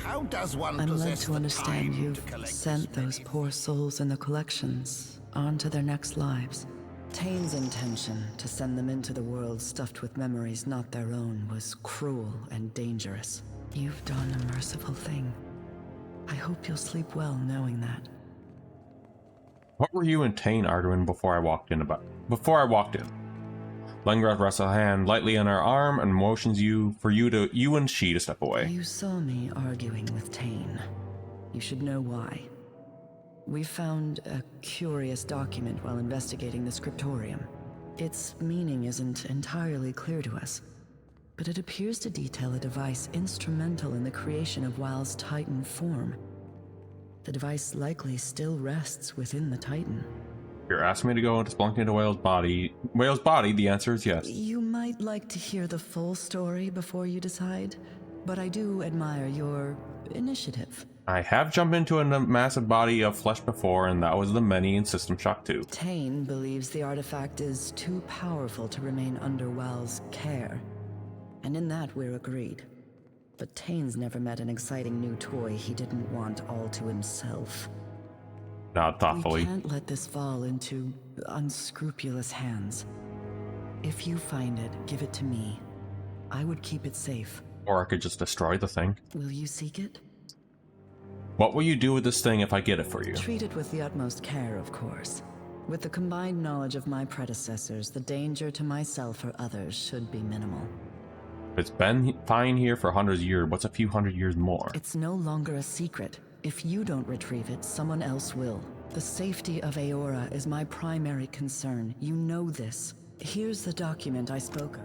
How does one I'm led possess to the understand time you've to collect sent this those many? poor souls in the collections on to their next lives. Tane's intention to send them into the world stuffed with memories not their own was cruel and dangerous. You've done a merciful thing. I hope you'll sleep well knowing that. What were you and Tane arguing before I walked in? Lengrath rests a hand lightly on her arm and motions you and she to step away. You saw me arguing with Tane. You should know why. We found a curious document while investigating the scriptorium. Its meaning isn't entirely clear to us, but it appears to detail a device instrumental in the creation of Wel's Titan form. The device likely still rests within the Titan. You're asking me to go into spelunking into Whale's body. Whale's body, the answer is yes. You might like to hear the full story before you decide, but I do admire your initiative. I have jumped into a massive body of flesh before, and that was the many in System Shock 2. Tane believes the artifact is too powerful to remain under Wel's care, and in that we're agreed. But Tane's never met an exciting new toy he didn't want all to himself. Nod thoughtfully. We can't let this fall into unscrupulous hands. If you find it, give it to me. I would keep it safe. Or I could just destroy the thing. Will you seek it? What will you do with this thing if I get it for you? Treat it with the utmost care, of course. With the combined knowledge of my predecessors, the danger to myself or others should be minimal. It's been fine here for hundreds of years. What's a few hundred years more? It's no longer a secret. If you don't retrieve it, someone else will. The safety of Aora is my primary concern. You know this. Here's the document I spoke of.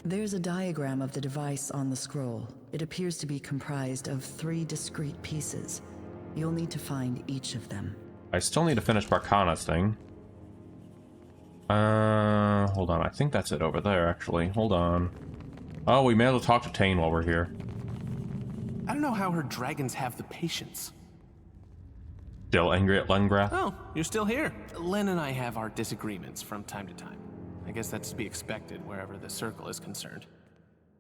There's a diagram of the device on the scroll. It appears to be comprised of 3 discrete pieces. You'll need to find each of them. I still need to finish Barkana's thing. Hold on. I think that's it over there, actually. Hold on. Oh, we may as well talk to Tane while we're here. I don't know how her dragons have the patience. Still angry at Lengrath? Oh, you're still here. Len and I have our disagreements from time to time. I guess that's to be expected wherever the Circle is concerned.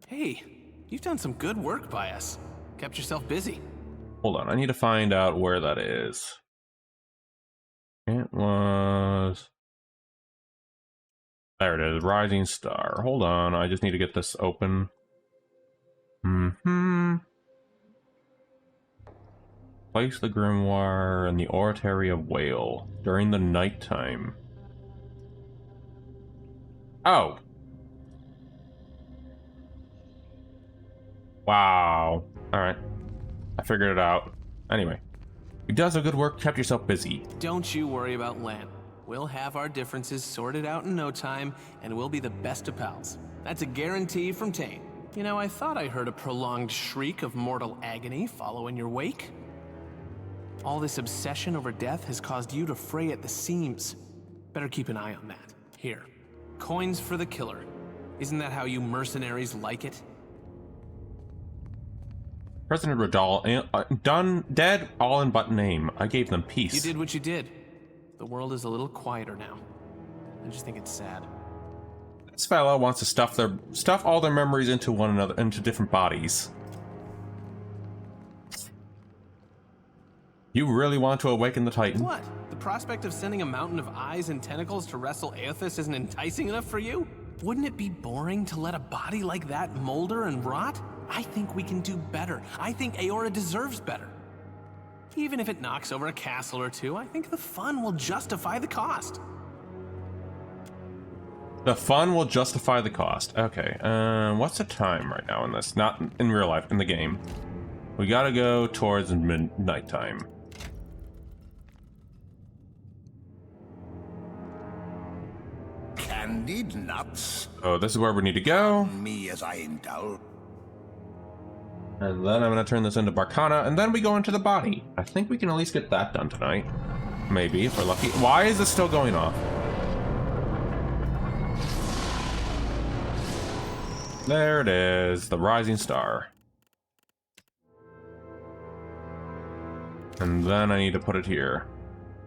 Hey, you've done some good work by us. Kept yourself busy. Hold on, I need to find out where that is. It was... There it is, Rising Star. Hold on, I just need to get this open. Place the grimoire in the Oratory of Whale during the nighttime. Oh. Wow. Alright. I figured it out. Anyway. You done some good work, kept yourself busy. Don't you worry about Len. We'll have our differences sorted out in no time, and we'll be the best of pals. That's a guarantee from Tane. You know, I thought I heard a prolonged shriek of mortal agony follow in your wake. All this obsession over death has caused you to fray at the seams. Better keep an eye on that. Here, coins for the killer. Isn't that how you mercenaries like it? President Radal, done, dead, all in but name. I gave them peace. You did what you did. The world is a little quieter now. I just think it's sad. This fella wants to stuff all their memories into one another, into different bodies. You really want to awaken the Titan? What? The prospect of sending a mountain of eyes and tentacles to wrestle Aothis isn't enticing enough for you? Wouldn't it be boring to let a body like that molder and rot? I think we can do better. I think Aora deserves better. Even if it knocks over a castle or two, I think the fun will justify the cost. The fun will justify the cost. Okay, what's the time right now in this? Not in real life, in the game. We gotta go towards midnight time. Candied nuts. Oh, this is where we need to go. Me as I indulge. And then I'm gonna turn this into Barkana, and then we go into the body. I think we can at least get that done tonight. Maybe, if we're lucky. Why is this still going off? There it is, the rising star. And then I need to put it here.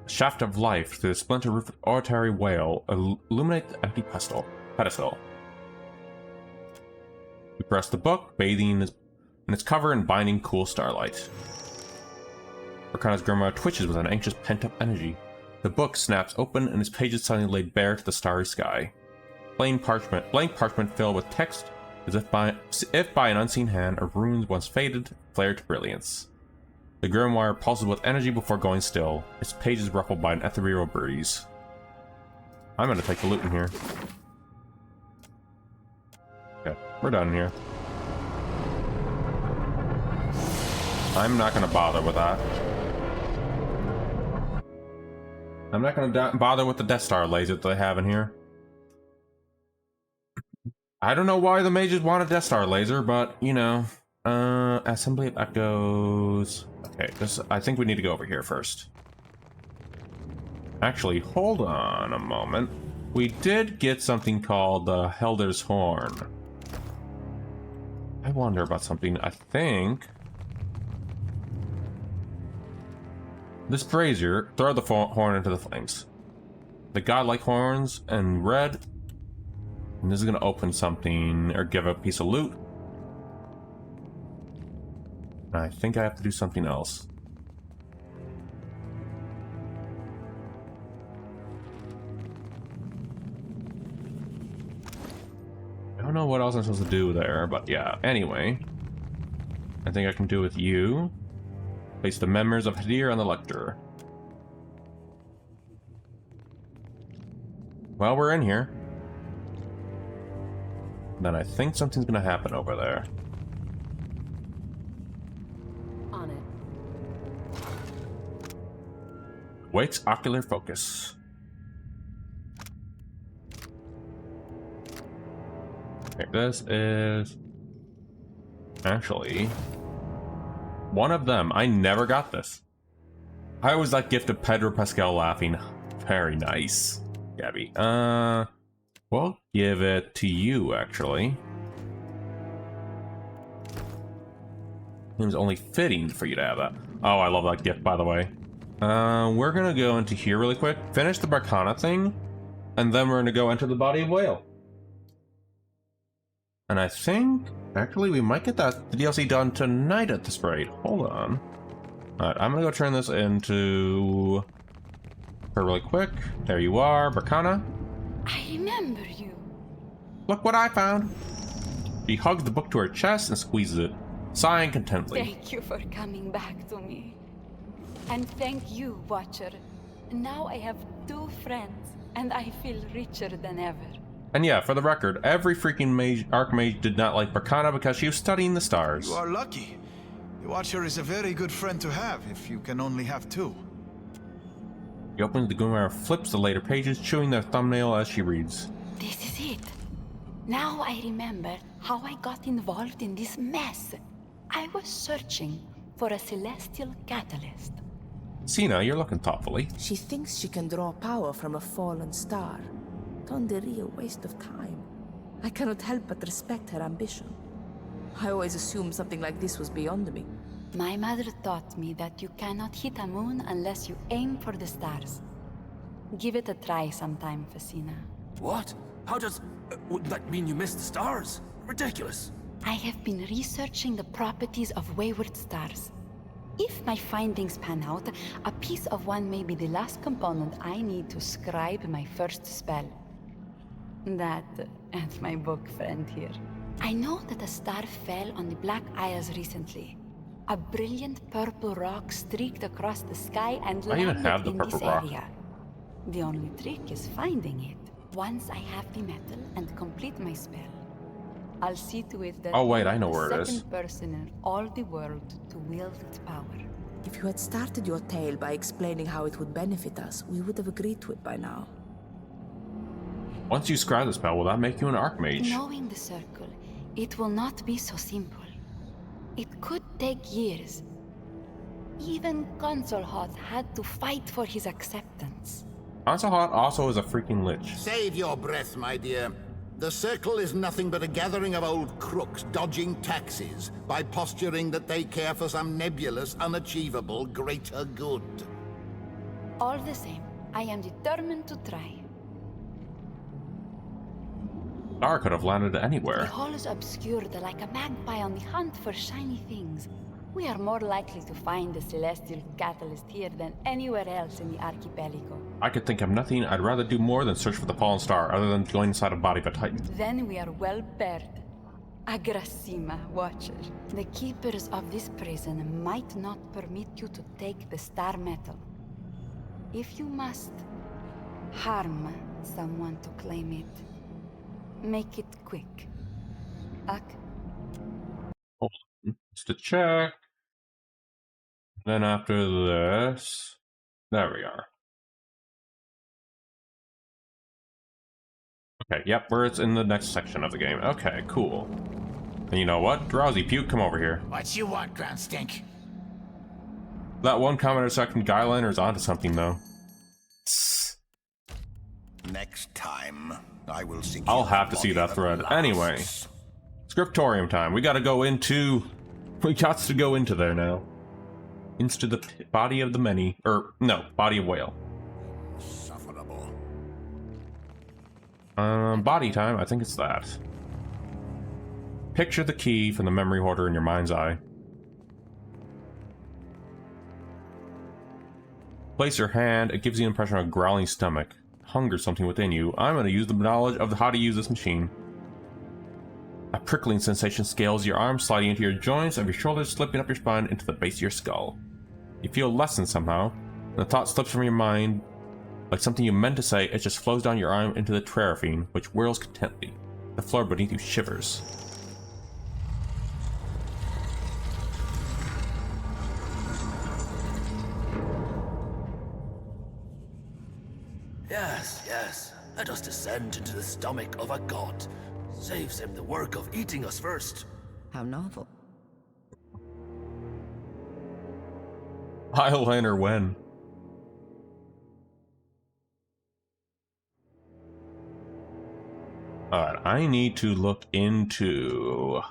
A shaft of life through the splinter roof of oratory whale. Illuminate the empty pedestal. We press the book, bathing in its cover and binding cool starlight. Barkana's grimoire twitches with an anxious pent-up energy. The book snaps open and its pages suddenly laid bare to the starry sky. Blank parchment filled with text, as if by an unseen hand, a runes once faded, flared to brilliance. The grimoire pulses with energy before going still, its pages ruffled by an ethereal breeze. I'm gonna take the loot in here. Okay, we're done here. I'm not gonna bother with that. I'm not gonna bother with the Death Star laser that they have in here. I don't know why the mages want a Death Star laser, but, you know, assembly of echoes. Okay, I think we need to go over here first. Actually, hold on a moment. We did get something called the Helder's Horn. I wonder about something. I think this brazier, throw the horn into the flames. The godlike horns and red. And this is going to open something or give a piece of loot. I think I have to do something else. I don't know what else I'm supposed to do there, but yeah. Anyway, I think I can do with you. Place the members of Hadir on the lector. Well, we're in here. Then I think something's gonna happen over there. On it. Waits ocular focus. Okay, this is actually one of them. I never got this. I was that gift of Pedro Pascal laughing. Very nice, Gabby. We'll give it to you, actually. Seems only fitting for you to have that. Oh, I love that gift, by the way. We're gonna go into here really quick, finish the Barkana thing, and then we're gonna go enter the body of whale. And I think, actually, we might get the DLC done tonight at this rate. Hold on. Alright, I'm gonna go turn this into her really quick. There you are, Barkana. I remember you. Look what I found. She hugs the book to her chest and squeezes it, sighing contentedly. Thank you for coming back to me. And thank you, Watcher. Now I have 2 friends, and I feel richer than ever. And yeah, for the record, every freaking Archmage did not like Barkana because she was studying the stars. You are lucky. The Watcher is a very good friend to have if you can only have 2. She opens the Gumar, flips the later pages, chewing their thumbnail as she reads. This is it. Now I remember how I got involved in this mess. I was searching for a celestial catalyst. Sina, you're looking thoughtfully. She thinks she can draw power from a fallen star. Tonderi, a waste of time. I cannot help but respect her ambition. I always assumed something like this was beyond me. My mother taught me that you cannot hit a moon unless you aim for the stars. Give it a try sometime, Fasina. What? How does... wouldn't that mean you missed the stars? Ridiculous. I have been researching the properties of wayward stars. If my findings pan out, a piece of one may be the last component I need to scribe my first spell. That and my book friend here. I know that a star fell on the Black Isles recently. A brilliant purple rock streaked across the sky and I even have landed the in purple this rock. area. The only trick is finding it. Once I have the metal and complete my spell, I'll see to it that Oh, wait, I'm I know the where it is. second person in all the world to wield its power. If you had started your tale by explaining how it would benefit us, we would have agreed to it by now. Once you scribe the spell, will that make you an Archmage? Knowing the circle, it will not be so simple. It could take years. Even Consulhoth had to fight for his acceptance. Consulhoth also is a freaking lich. Save your breath, my dear. The Circle is nothing but a gathering of old crooks dodging taxes by posturing that they care for some nebulous, unachievable greater good. All the same, I am determined to try. Star could have landed The anywhere. hall is obscured like a magpie on the hunt for shiny things. We are more likely to find the celestial catalyst here than anywhere else in the archipelago. I could think of nothing I'd rather do more than search for the fallen star, other than going inside a body of a titan. Then we are well paired. Agrasima, Watcher. The keepers of this prison might not permit you to take the star metal. If you must harm someone to claim it, make it quick. Ak? Hold on. Just to check. Then after this... There we are. Okay, yep, where it's in the next section of the game. Okay, cool. And you know what? Drowsy Puke, come over here. What you want, ground stink? That one commenter second Skyliner's onto something, though. Next time, I will seek. I'll have to see that thread. Anyway. Scriptorium time. We got to go into there now. Into the body of the many. No, body of whale. Insufferable. Body time. I think it's that. Picture the key from the memory hoarder in your mind's eye. Place your hand. It gives you the impression of a growling stomach. Hunger something within you. I'm going to use the knowledge of how to use this machine. A prickling sensation scales your arms, sliding into your joints, of your shoulders, slipping up your spine into the base of your skull. You feel lessened somehow, and the thought slips from your mind like something you meant to say. It just flows down your arm into the Terraphine, which whirls contently. The floor beneath you shivers. Yes, yes. Let us descend into the stomach of a god. Saves him the work of eating us first. How novel. Eyeliner when? Alright, I need to look into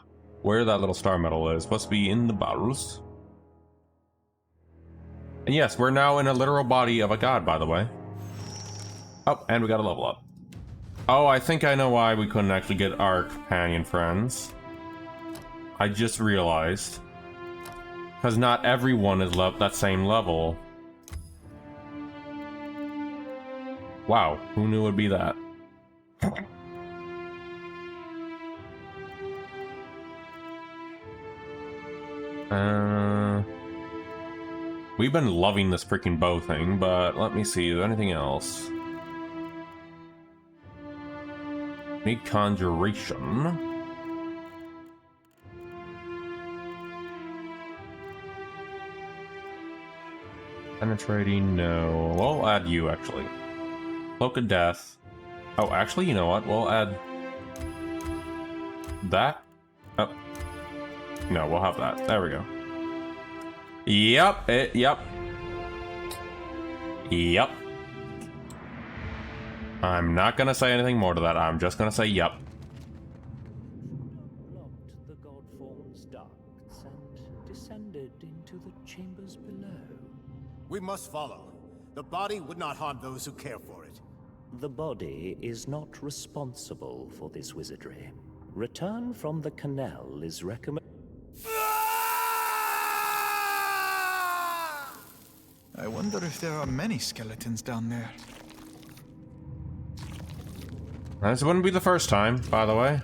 where that little star metal is. Supposed to be in the bottles. And yes, we're now in a literal body of a god, by the way. Oh, and we got a level up. Oh, I think I know why we couldn't actually get our companion friends. I just realized. Because not everyone is that same level. Wow, who knew it would be that? We've been loving this freaking bow thing, but let me see, is there anything else? Need conjuration. Penetrating, no. We'll add you, actually. Cloak of Death. Oh, actually, you know what? We'll add... that? Oh. No, we'll have that. There we go. Yep, yep. Yep. I'm not gonna say anything more to that. I'm just gonna say yep. Locked the god form's ducts and descended into the chambers below. We must follow. The body would not harm those who care for it. The body is not responsible for this wizardry. Return from the canal is recommended. I wonder if there are many skeletons down there. This wouldn't be the first time, by the way.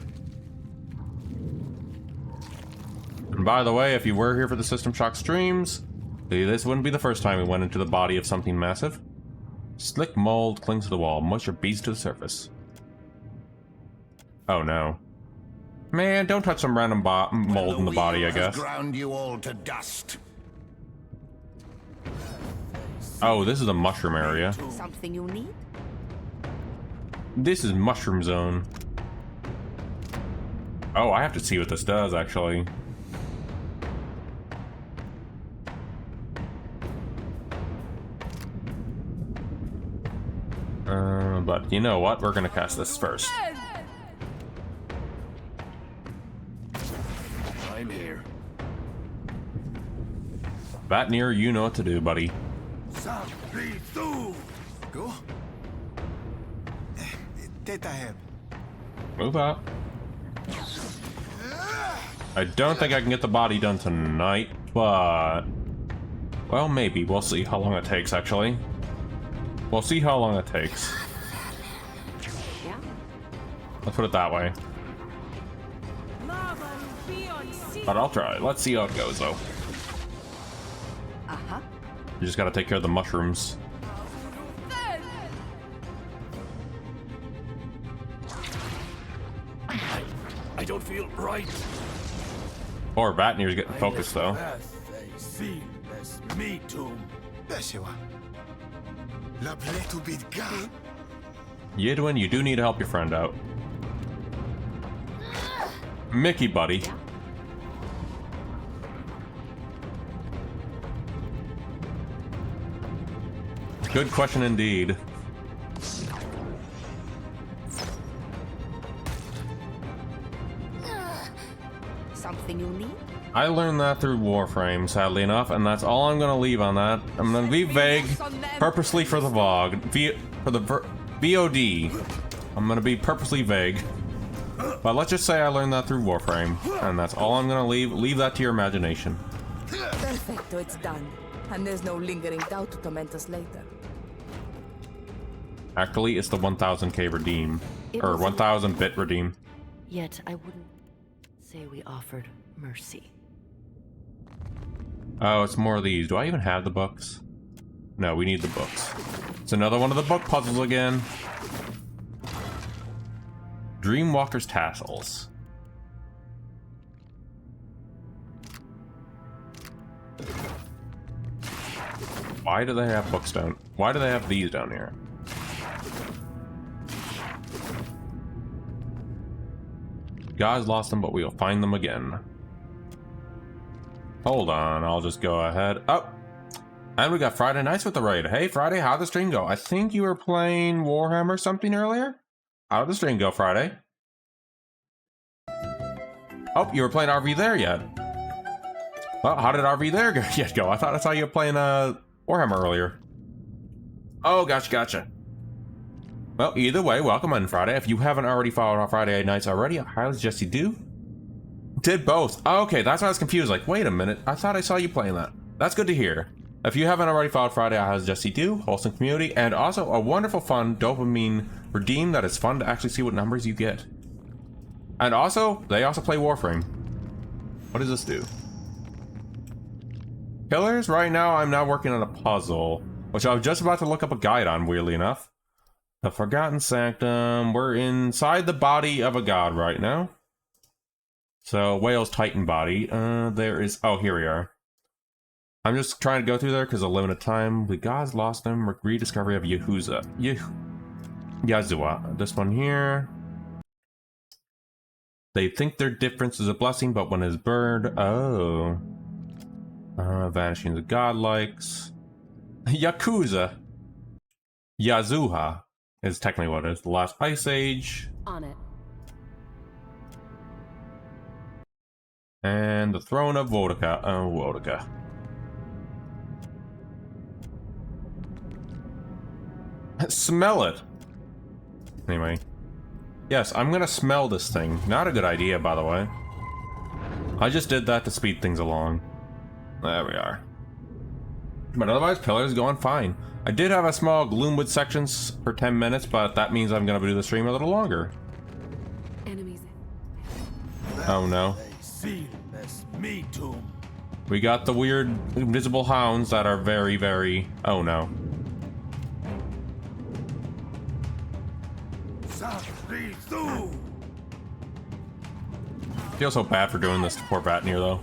And by the way, if you were here for the System Shock streams, this wouldn't be the first time we went into the body of something massive. Slick mold clings to the wall, moisture beads to the surface. Oh no. Man, don't touch some random mold in the body, I guess. Ground you all to dust. Oh, this is a mushroom area. Something you need? This is mushroom zone. Oh, I have to see what this does, actually. But you know what? We're gonna cast this first. I'm here. Vatnir, you know what to do, buddy. Go. Move up. I don't think I can get the body done tonight, but... well, maybe. We'll see how long it takes, actually. We'll see how long it takes. Let's put it that way. But I'll try. Let's see how it goes, though. You just gotta take care of the mushrooms. I don't feel right. Or Vatnir's getting focused, though. Yidwin, you do need to help your friend out. Mickey, buddy. Good question indeed. Something you need? I learned that through Warframe, sadly enough, and that's all I'm gonna leave on that. I'm gonna be vague, purposely for the VOD. For the VOD. I'm gonna be purposely vague. But let's just say I learned that through Warframe, and that's all I'm gonna leave. Leave that to your imagination. Perfecto, it's done. And there's no lingering doubt to torment us later. Actually, it's the 1000k redeem. Or 1000 bit redeem. Yet I wouldn't say we offered mercy. Oh, it's more of these. Do I even have the books? No, we need the books. It's another one of the book puzzles again. Dreamwalker's Tassels. Why do they have books down? Why do they have these down here? Guys lost them, but we'll find them again. Hold on, I'll just go ahead. Oh! And we got Friday nights with the raid. Hey, Friday, how'd the stream go? I think you were playing Warhammer something earlier? How'd the stream go, Friday? Oh, you were playing RV there yet? Well, how did RV there yet go? I thought I saw you playing Warhammer earlier. Oh, gotcha. Well, either way, welcome on Friday. If you haven't already followed our Friday nights already, I highly suggest you do. Did both. Oh, okay, that's why I was confused. Like, wait a minute. I thought I saw you playing that. That's good to hear. If you haven't already followed Friday, I highly suggest you do. Wholesome community, and also a wonderful, fun dopamine redeem that is fun to actually see what numbers you get. And also, they also play Warframe. What does this do? Killers? Right now, I'm now working on a puzzle, which I was just about to look up a guide on, weirdly enough. The Forgotten Sanctum. We're inside the body of a god right now. So, Whale's Titan body. There is... oh, here we are. I'm just trying to go through there because of limited time. The gods lost them. Rediscovery of Yazua. This one here. They think their difference is a blessing, but when it's burned, oh. Vanishing the godlikes. Yakuza. Yazuha is technically what it is. The last ice age. On it. And the throne of Wodaka. Wodaka. Smell it. Anyway. Yes, I'm gonna smell this thing. Not a good idea, by the way. I just did that to speed things along. There we are. But otherwise, Pillar's going fine. I did have a small Gloomwood sections for 10 minutes, but that means I'm gonna do the stream a little longer. Enemies. Oh no. We got the weird invisible hounds that are very... Oh no. Feel so bad for doing this to poor Vatnir though.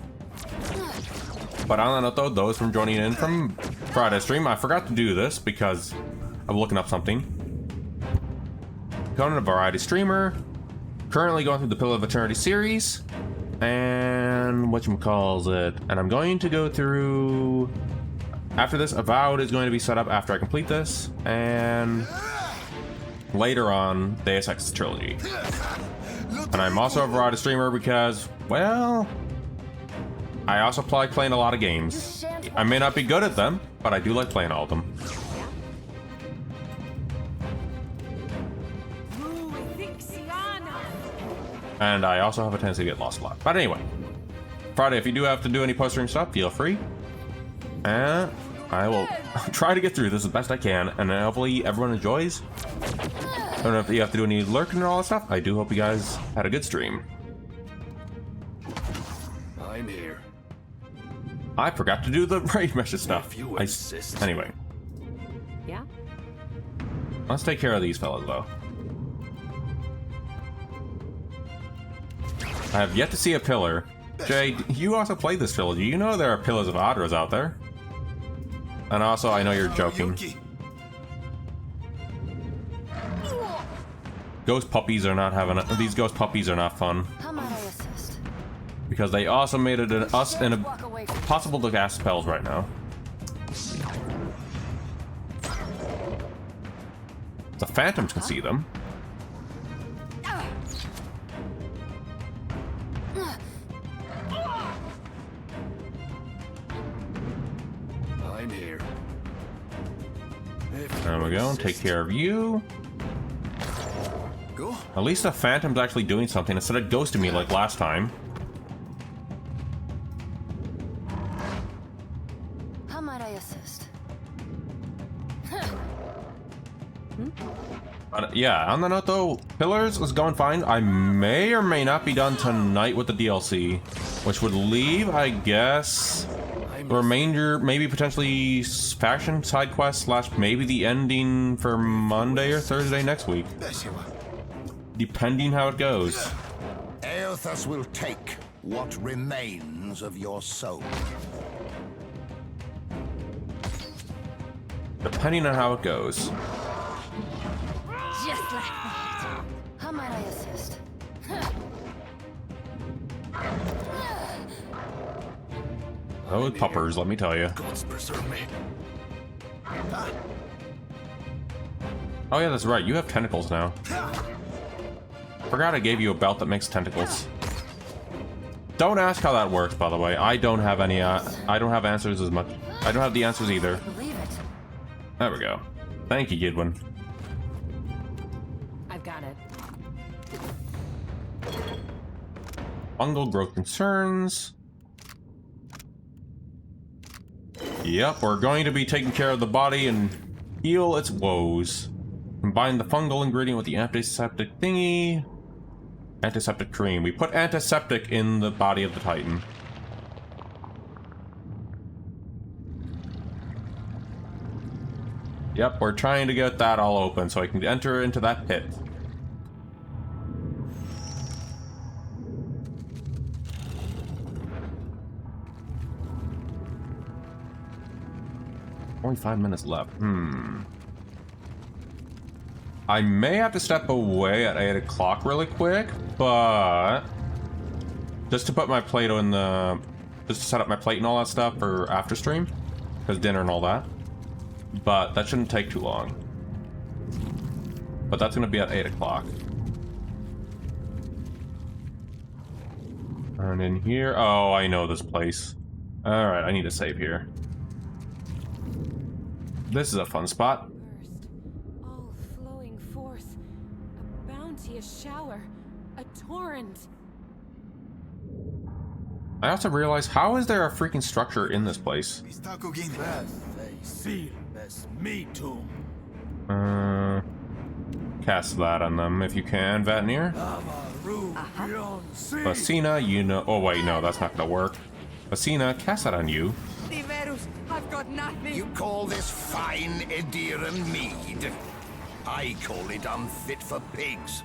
But on that note though, those from joining in from Friday's stream, I forgot to do this because I'm looking up something. Conan, a variety streamer, currently going through the Pillar of Eternity series, and whatchamacallit, and I'm going to go through, after this, Avowed is going to be set up after I complete this, and later on, Deus Ex Trilogy. And I'm also a variety streamer because, well, I also like playing a lot of games. I may not be good at them, but I do like playing all of them. And I also have a tendency to get lost a lot. But anyway, Friday, if you do have to do any post-stream stuff, feel free. And I will try to get through this as best I can, and hopefully everyone enjoys. I don't know if you have to do any lurking and all that stuff. I do hope you guys had a good stream. I'm here. I forgot to do the raid message stuff. Anyway. Yeah? Let's take care of these fellas, though. I have yet to see a pillar. Jay, you also played this trilogy. You know there are pillars of Adras out there. And also, I know you're joking. Ghost puppies are not having these ghost puppies are not fun. How might I assist? Because they also made it us impossible to cast spells right now. The phantoms can see them. I'm here. There we go. Take care of you. Go. At least the phantom's actually doing something instead of ghosting me like last time. How might I assist? But yeah, on the note though, Pillars is going fine. I may or may not be done tonight with the DLC, which would leave, I guess, the remainder, maybe potentially faction side quest / maybe the ending for Monday or Thursday next week. Depending how it goes. Eothas will take what remains of your soul. Depending on how it goes. Just like that. How might I assist? Oh, puppers, let me tell you. Gods preserve me. Oh yeah, that's right. You have tentacles now. Forgot I gave you a belt that makes tentacles. Don't ask how that works, by the way. I don't have any, I don't have answers as much. I don't have the answers either. Believe it. There we go. Thank you, Gidwin. I've got it. Fungal growth concerns. Yep, we're going to be taking care of the body and heal its woes. Combine the fungal ingredient with the antiseptic thingy. Antiseptic cream. We put antiseptic in the body of the Titan. Yep, we're trying to get that all open so I can enter into that pit. Only 5 minutes left. I may have to step away at 8 o'clock really quick, but just to put my plate in the, just to set up my plate and all that stuff for after stream, because dinner and all that. But that shouldn't take too long. But that's gonna be at 8 o'clock. And in here, oh, I know this place. All right, I need to save here. This is a fun spot. All flowing forth, a bounteous shower, a torrent. I also realized, how is there a freaking structure in this place? Cast that on them if you can, Vatnir. Basina, you know. Oh wait, no, that's not gonna work. Basina, cast that on you. I've got nothing. You call this fine Ediran mead? I call it unfit for pigs.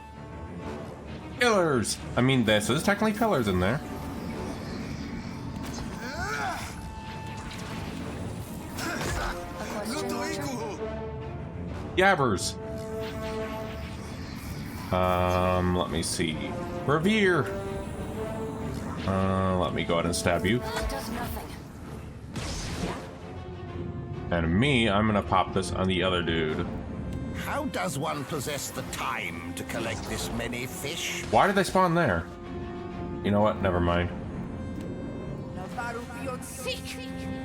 Pillars! I mean, this is technically pillars in there. Yabbers. Let me see. Revere. Let me go ahead and stab you. And me, I'm gonna pop this on the other dude. How does one possess the time to collect this many fish? Why did they spawn there? You know what? Never mind.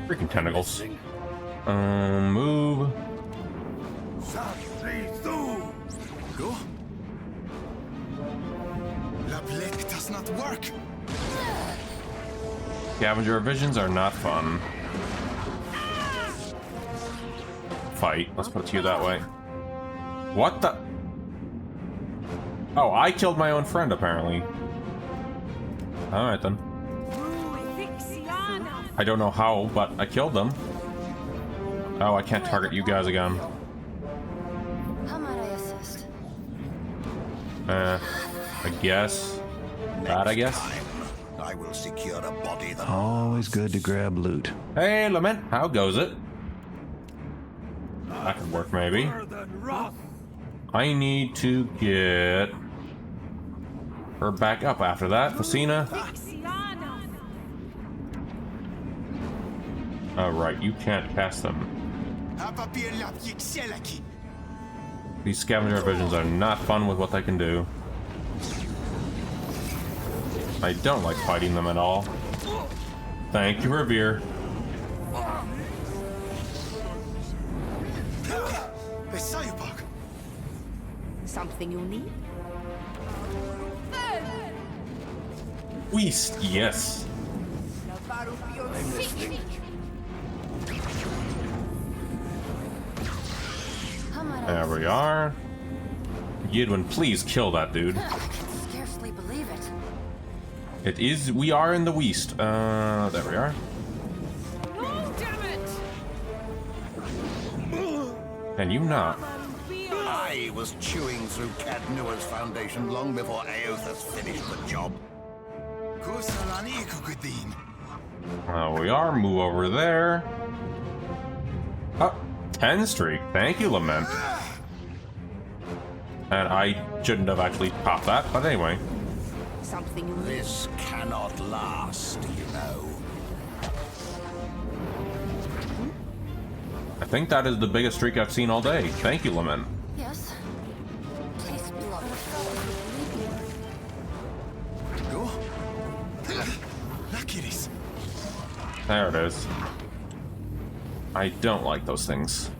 Freaking tentacles. Move. Go. La Black does not work. Scavenger visions are not fun. Fight. Let's put it to you that way. What the? Oh, I killed my own friend, apparently. Alright then. I don't know how, but I killed them. Oh, I can't target you guys again. How might I assist? I guess. That, I guess. I will secure a body that... Always good to grab loot. Hey, Lament, how goes it? That could work, maybe. I need to get her back up after that. Fasina. Alright, you can't cast them. These scavenger visions are not fun with what they can do. I don't like fighting them at all. Thank you, Revere. Something you need? Weast, yes. There we are. Yidwin, please kill that dude. I can scarcely believe it. It is. We are in the Weast. There we are. Oh, damn it! And you not. I was chewing through Cadnua's foundation long before Aothas finished the job. We are. Move over there. Oh, 10 streak. Thank you, Lament. And I shouldn't have actually popped that, but anyway. Something you need. This cannot last, you know. I think that is the biggest streak I've seen all day. Thank you, Lament. Yes. Taste blood. Go. There it is. I don't like those things.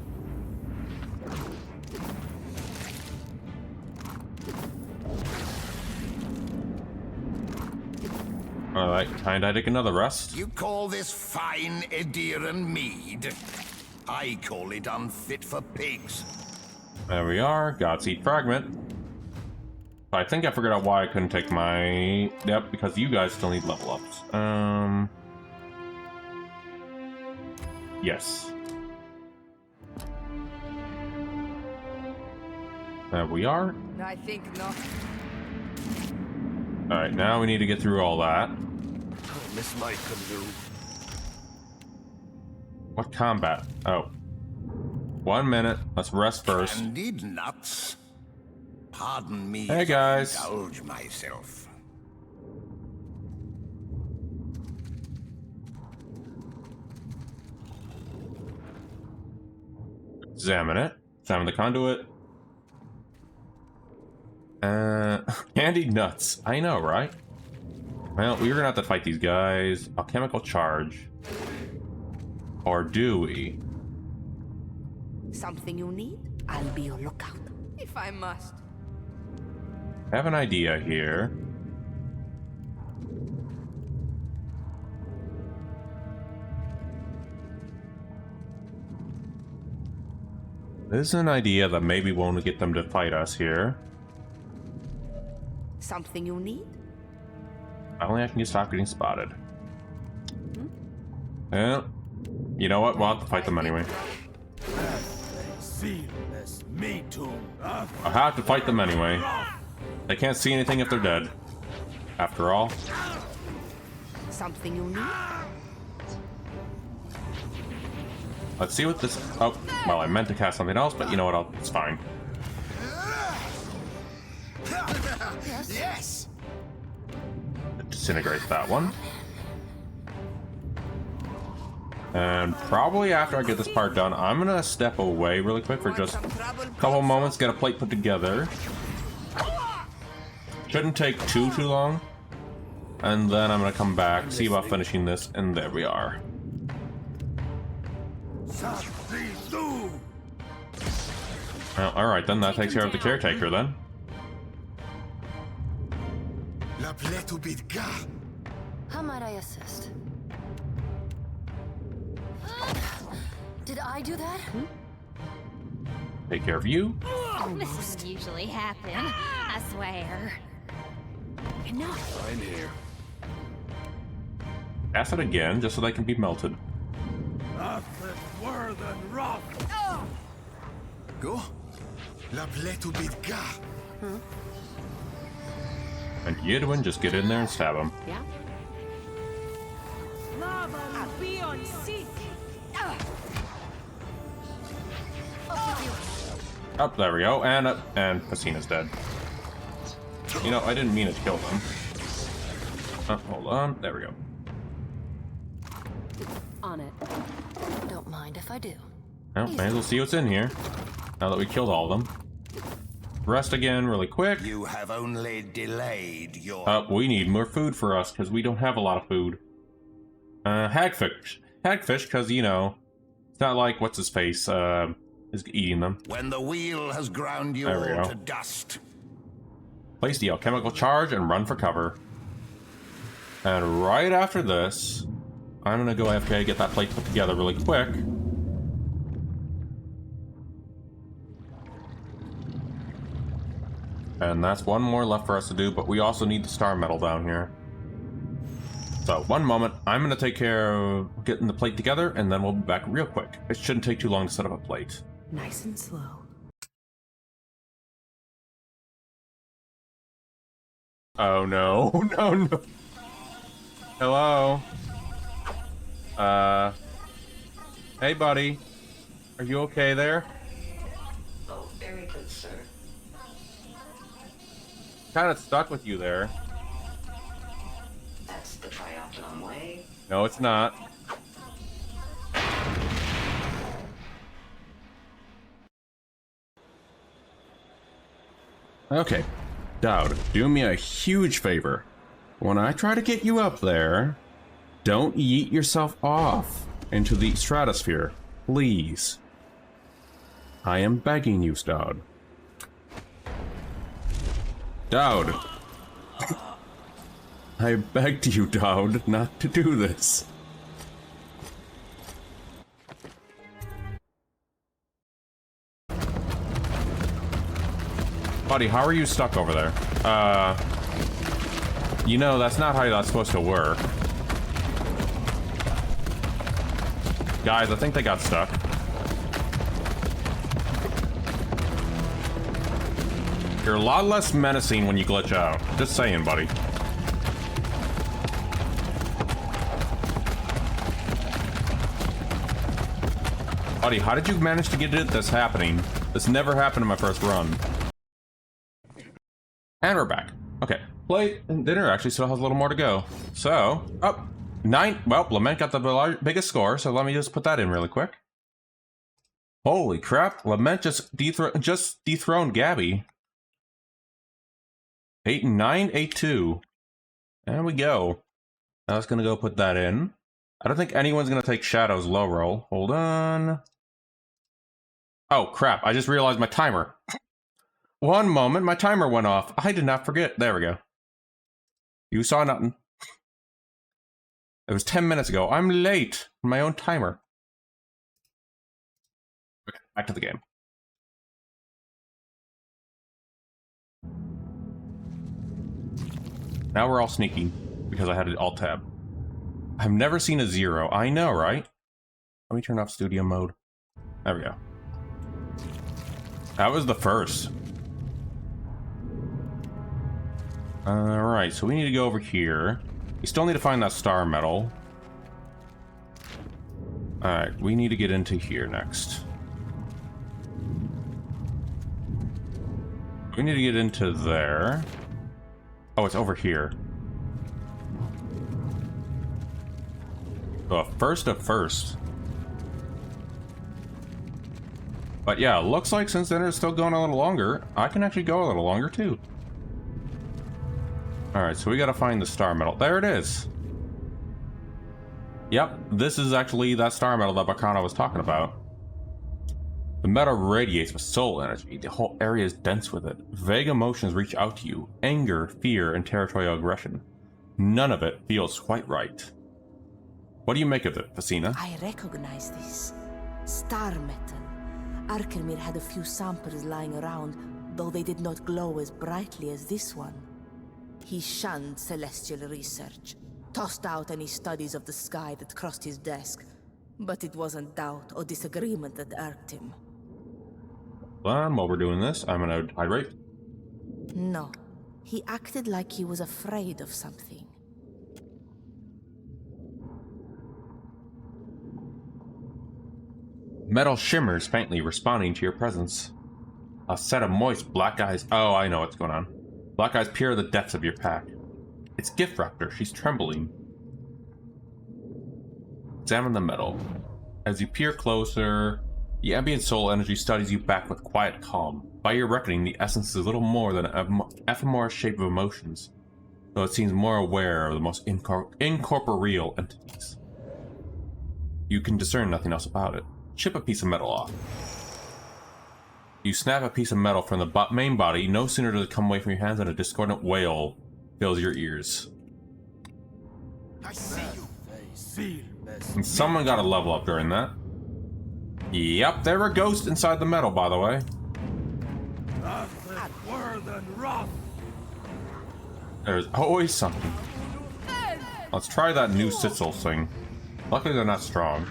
Alright, time to take another rest. You call this fine Ediran mead? I call it unfit for pigs. There we are. God's Eat Fragment. I think I figured out why I couldn't take my... Yep, because you guys still need level ups. Yes. There we are. I think not. Alright, now we need to get through all that. Miss my canoe. What combat? Oh. 1 minute. Let's rest first. Candied nuts. Pardon me. Hey, guys. If I indulge myself. Examine it. Examine the conduit. Candied nuts. I know, right? Well, we're gonna have to fight these guys. A chemical charge. Or do we? Something you need? I'll be your lookout. If I must. I have an idea here. This is an idea that maybe won't get them to fight us here. Something you need? Finally, I can stop getting spotted. Well, you know what? We'll have to fight them anyway. I have to fight them anyway. They can't see anything if they're dead. After all. Something you need? Let's see what this... Oh, well, I meant to cast something else, but you know what? It's fine. Yes. Disintegrate that one. And probably after I get this part done, I'm gonna step away really quick for just a couple moments, get a plate put together. Shouldn't take too long. And then I'm gonna come back, see about finishing this, and there we are. Well, alright then, that takes care of the caretaker then. How might I assist? Did I do that? Take care of you. This doesn't usually happen, I swear. Enough. I'm here. Cast it again, just so they can be melted. Nothing more than rough. Go. La pletu bidga. And Yidwin, just get in there and stab him. Yeah. Lava be on seek. Up, there we go, and up, and Pasina's dead. You know, I didn't mean to kill them. Hold on, there we go. On it. Don't mind if I do. Well, may as well see what's in here. Now that we killed all of them. Rest again really quick. You have only delayed your... We need more food for us, because we don't have a lot of food. Hagfish. Hagfish, because, you know, it's not like what's-his-face, is eating them. When the wheel has ground you There we all go. to dust. Place the alchemical charge and run for cover. And right after this, I'm gonna go AFK, get that plate put together really quick. And that's one more left for us to do, but we also need the star metal down here. So, one moment, I'm gonna take care of getting the plate together, and then we'll be back real quick. It shouldn't take too long to set up a plate. Nice and slow. Oh no, no, no. Hello? Hey buddy. Are you okay there? Oh, very good, sir. Kind of stuck with you there. That's the triathlon way. No, it's not. Okay. Dowd, do me a huge favor. When I try to get you up there, don't yeet yourself off into the stratosphere. Please. I am begging you, Dowd. Dowd. I begged you, Dowd, not to do this. Buddy, how are you stuck over there? You know, that's not how that's supposed to work. Guys, I think they got stuck. You're a lot less menacing when you glitch out. Just saying, buddy. Buddy, how did you manage to get this happening? This never happened in my first run. And we're back. Okay, plate and dinner actually still has a little more to go. So, up 9. Well, Lament got the biggest score, so let me just put that in really quick. Holy crap! Lament just dethroned Gabby. 8 and 9, 8-2. There we go. I was gonna go put that in. I don't think anyone's gonna take Shadow's low roll. Hold on. Oh crap! I just realized my timer. One moment, my timer went off. I did not forget. There we go. You saw nothing. It was 10 minutes ago. I'm late. My own timer. Okay, back to the game. Now we're all sneaky because I had an alt tab. I've never seen a 0. I know, right? Let me turn off studio mode. There we go. That was the first. Alright, so we need to go over here. We still need to find that star medal. Alright, we need to get into here next. We need to get into there. Oh, it's over here. So first of first. But yeah, looks like since dinner is still going a little longer, I can actually go a little longer too. Alright, so we gotta find the star medal. There it is! Yep, this is actually that star medal that Bacana was talking about. The metal radiates with soul energy. The whole area is dense with it. Vague emotions reach out to you. Anger, fear, and territorial aggression. None of it feels quite right. What do you make of it, Facina? I recognize this. Star metal. Arkemir had a few samples lying around, though they did not glow as brightly as this one. He shunned celestial research, tossed out any studies of the sky that crossed his desk, but it wasn't doubt or disagreement that irked him. While we're doing this, I'm gonna hydrate. No, he acted like he was afraid of something. Metal shimmers faintly, responding to your presence. A set of moist black eyes. Oh, I know what's going on. Black eyes peer the depths of your pack. It's Gift Raptor. She's trembling. Examine the metal. As you peer closer, the ambient soul energy studies you back with quiet calm. By your reckoning, the essence is little more than an ephemeral shape of emotions, though it seems more aware of the most incorporeal entities. You can discern nothing else about it. Chip a piece of metal off. You snap a piece of metal from the main body. No sooner does it come away from your hands than a discordant wail fills your ears. I see you. And someone got a level up during that. Yep, there were ghosts inside the metal, by the way. There's always something. Let's try that new Sitzel thing. Luckily they're not strong.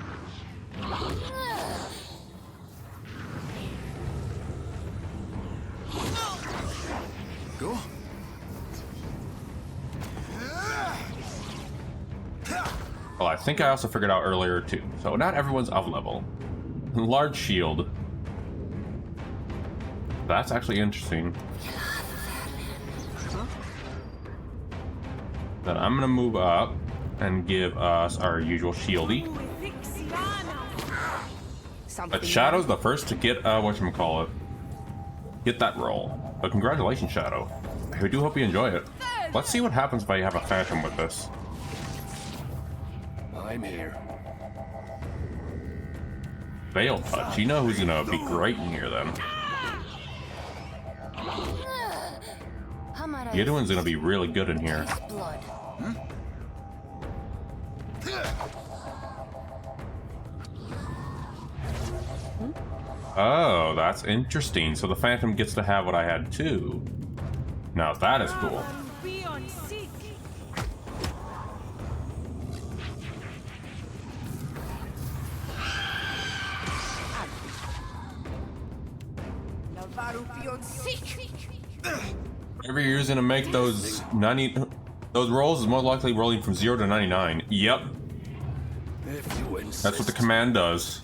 Go. Well, I think I also figured out earlier too. So not everyone's of level. Large shield. That's actually interesting. Then I'm gonna move up and give us our usual shieldy. But Shadow's the first to get whatchamacallit. Get that roll. But congratulations, Shadow. I do hope you enjoy it. Let's see what happens if I have a Phantom with this. I'm here. Veil Touch. You know who's gonna be great in here then. The other one's gonna be really good in here. Oh, that's interesting. So the Phantom gets to have what I had too. Now that is cool. Every year's gonna make those 90. Those rolls is most likely rolling from 0 to 99. Yep. That's what the command does.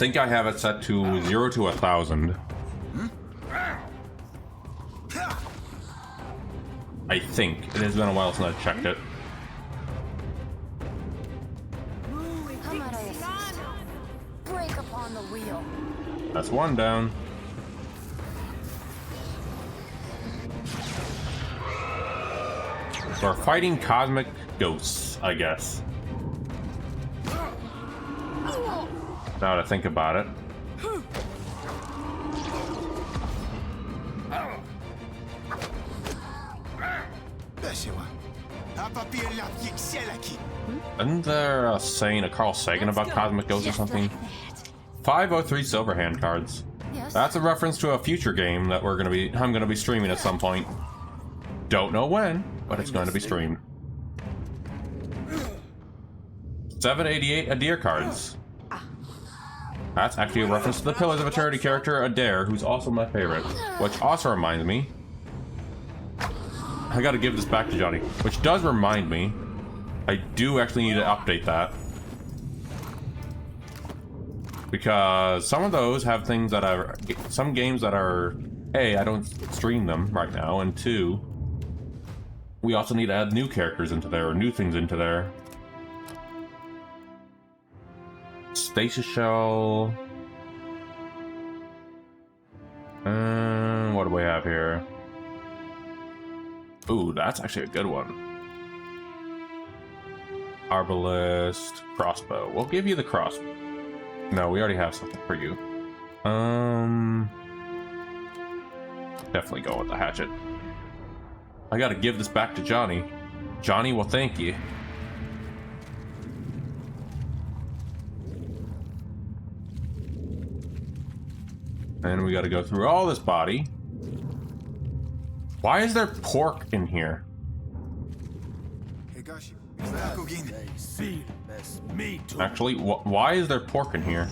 think I have it set to 0 to 1,000. I think. It has been a while since I checked it. Break upon the wheel. That's one down. We're fighting cosmic ghosts, I guess. Now to think about it. Isn't there a saying, a Carl Sagan about cosmic ghosts or something? 503 Silverhand cards. That's a reference to a future game that I'm gonna be streaming at some point. Don't know when, but it's going to be streamed. 788 Adair cards. That's actually a reference to the Pillars of Eternity character Adair, who's also my favorite. Which also reminds me, I gotta give this back to Johnny. Which does remind me, I do actually need to update that. Because some of those have things that are, some games that are, A, I don't stream them right now, and 2, we also need to add new characters into there, or new things into there. Stasis Shell. What do we have here? Ooh, that's actually a good one. Arbalist, crossbow. We'll give you the crossbow. No, we already have something for you. Definitely go with the hatchet. I gotta give this back to Johnny. Johnny will thank you. And we gotta go through all this body. Why is there pork in here? Actually, why is there pork in here?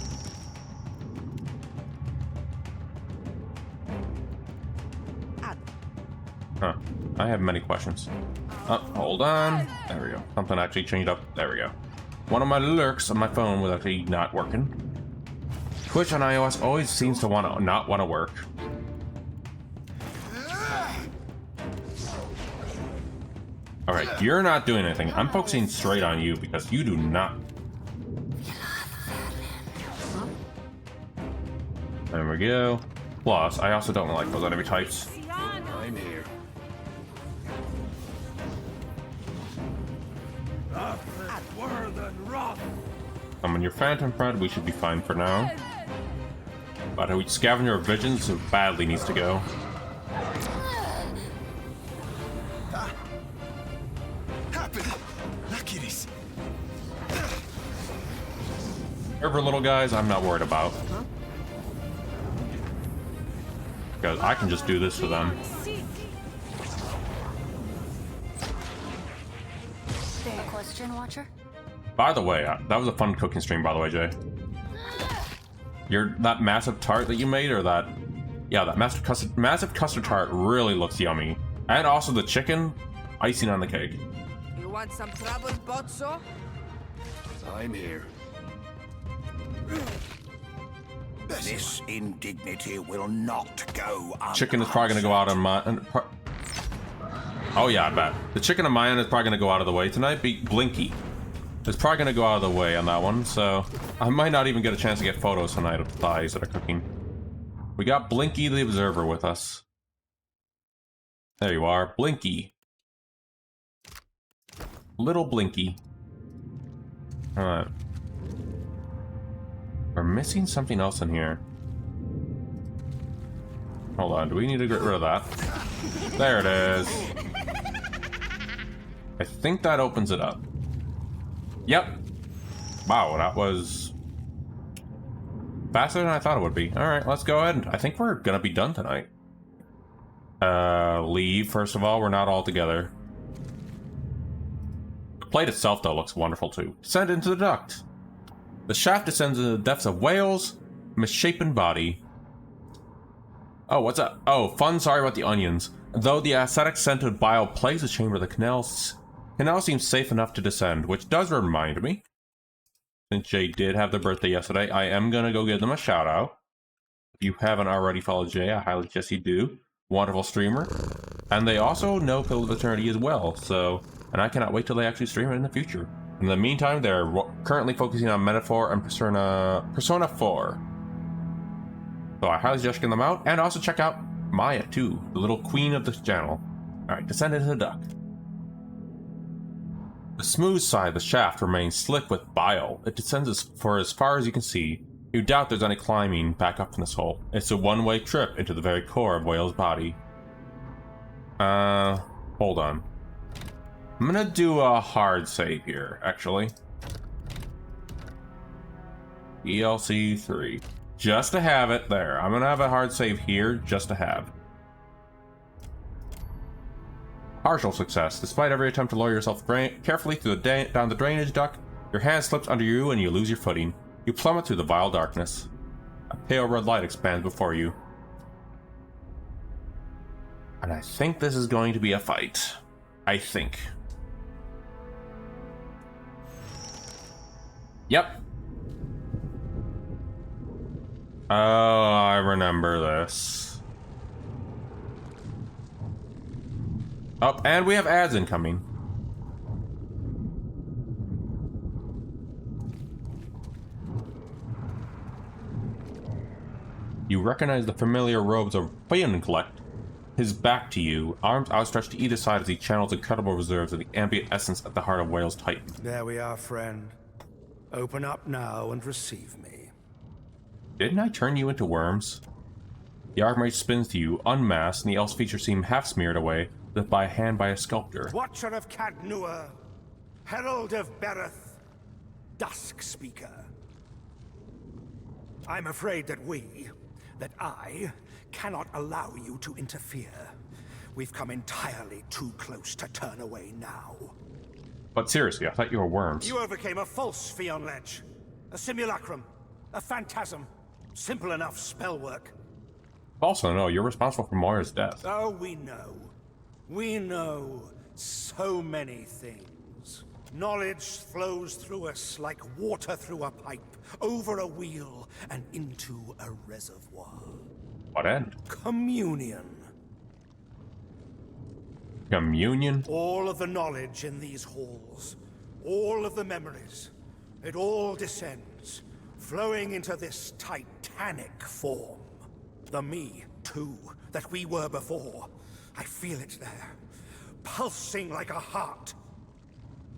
Huh. I have many questions. Oh, hold on. There we go. Something actually changed up. There we go. One of my lurks on my phone was actually not working. Twitch on iOS always seems to not want to work. Alright, you're not doing anything. I'm focusing straight on you because you do not. There we go. Plus, I also don't like those enemy types. I'm here. Summon your phantom friend, we should be fine for now. But we scavenger of visions so badly needs to go. Whatever little guys, I'm not worried about. Because I can just do this for them. Question, Watcher? By the way, that was a fun cooking stream, by the way, Jay. That massive tart that you made, or that... Yeah, that massive custard tart really looks yummy. And also the chicken, icing on the cake. You want some trouble, Botso? I'm here. This indignity will not go on. Chicken is probably going to go out on my... Oh yeah, I bet. The chicken on my end is probably going to go out of the way tonight. Blinky. It's probably going to go out of the way on that one, so... I might not even get a chance to get photos tonight of the thighs that are cooking. We got Blinky the Observer with us. There you are, Blinky. Little Blinky. Alright. We're missing something else in here. Hold on, do we need to get rid of that? There it is. I think that opens it up. Yep. Wow, that was faster than I thought it would be. Alright, let's go ahead. I think we're gonna be done tonight. Leave, first of all. We're not all together. The plate itself, though, looks wonderful, too. Descend into the duct. The shaft descends into the depths of Whale's misshapen body. Oh, what's up? Oh, fun, sorry about the onions. Though the acidic scent of bile plagues the chamber, the canal seems safe enough to descend, which does remind me. since Jay did have their birthday yesterday, I am going to go give them a shout out. If you haven't already followed Jay, I highly suggest you do. Wonderful streamer. And they also know Pillars of Eternity as well, so... And I cannot wait till they actually stream it in the future. In the meantime, they're currently focusing on Metaphor and Persona 4. So I highly suggest checking them out, and also check out Maya too, the little queen of this channel. Alright, descend into the duct. The smooth side of the shaft remains slick with bile. It descends for as far as you can see. You doubt there's any climbing back up from this hole. It's a one-way trip into the very core of Whale's body. Hold on. I'm gonna do a hard save here, actually. DLC3. Just to have it there. I'm gonna have a hard save here, just to have. Partial success. Despite every attempt to lower yourself carefully through down the drainage duct, your hand slips under you and you lose your footing. You plummet through the vile darkness. A pale red light expands before you. And I think this is going to be a fight. I think. Yep. Oh, I remember this. Oh, and we have ads incoming. You recognize the familiar robes of Feonglect. His back to you, arms outstretched to either side as he channels incredible reserves of the ambient essence at the heart of Whale's Titan. There we are, friend. Open up now and receive me. Didn't I turn you into worms? The Archmage spins to you, unmasked, and the elf's features seem half smeared away, as if by hand by a sculptor. Watcher of Cadnua, Herald of Bereth, Dusk Speaker. I'm afraid that I, cannot allow you to interfere. We've come entirely too close to turn away now. But seriously, I thought you were worms. You overcame a false Feonledge, a simulacrum, a phantasm. Simple enough spell work. Also, no, you're responsible for Moira's death. Oh, we know. We know so many things. Knowledge flows through us like water through a pipe, over a wheel, and into a reservoir. What end? Communion. Communion? All of the knowledge in these halls, all of the memories, it all descends, flowing into this titanic form. The me, too, that we were before. I feel it there, pulsing like a heart.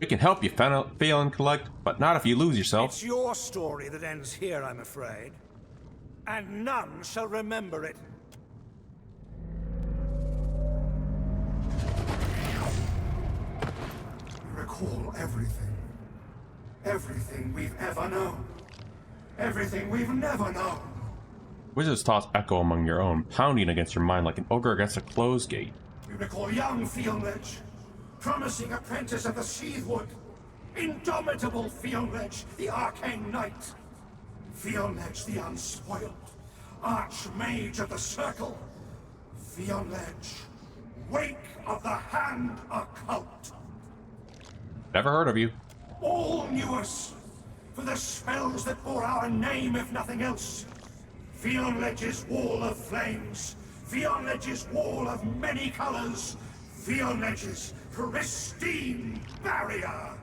We can help you fail and collect, but not if you lose yourself. It's your story that ends here, I'm afraid. And none shall remember it. Recall everything. Everything we've ever known. Everything we've never known. Wizard's thoughts echo among your own, pounding against your mind like an ogre against a closed gate. We recall young Feonledge, promising apprentice of the Sheathwood. Indomitable Feonledge, the Arcane Knight. Feonledge the Unspoiled, Archmage of the Circle. Feonledge, Wake of the Hand Occult. Never heard of you. All knew us for the spells that bore our name, if nothing else. Feonledge's Wall of Flames, Feonledge's Wall of Many Colors, Feonledge's Pristine Barrier.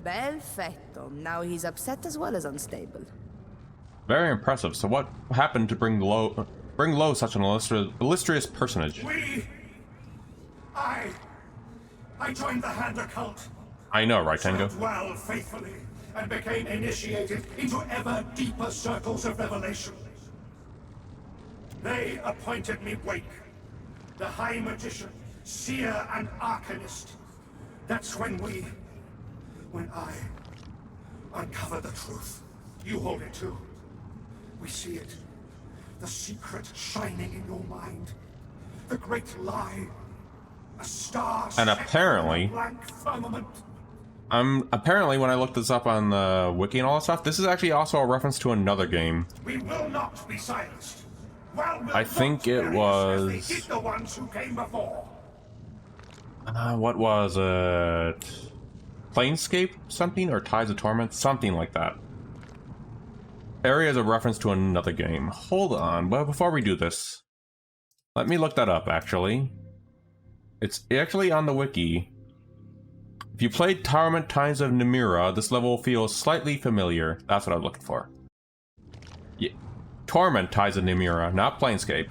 Perfetto. Now he's upset as well as unstable. Very impressive. So what happened to bring low such an illustrious personage? I joined the Hand Occult. I know, right, Tango? Served well faithfully, and became initiated into ever deeper circles of revelation. They appointed me Wake, the High Magician, Seer and Arcanist. That's when I uncovered the truth. You hold it too. We see it. The secret shining in your mind. The great lie. A star And set apparently, in a blank firmament. apparently when I looked this up on the wiki and all that stuff, this is actually also a reference to another game. We will not be silenced. Well, we'll I think it as was... they did the ones who came before. What was it? Planescape something? Or Tides of Torment? Something like that. area is a reference to another game. Hold on, but before we do this, let me look that up, actually. It's actually on the wiki. If you played Torment Times of Nemura, this level feels slightly familiar. That's what I was looking for. Yeah. Torment Times of Nemura, not Planescape.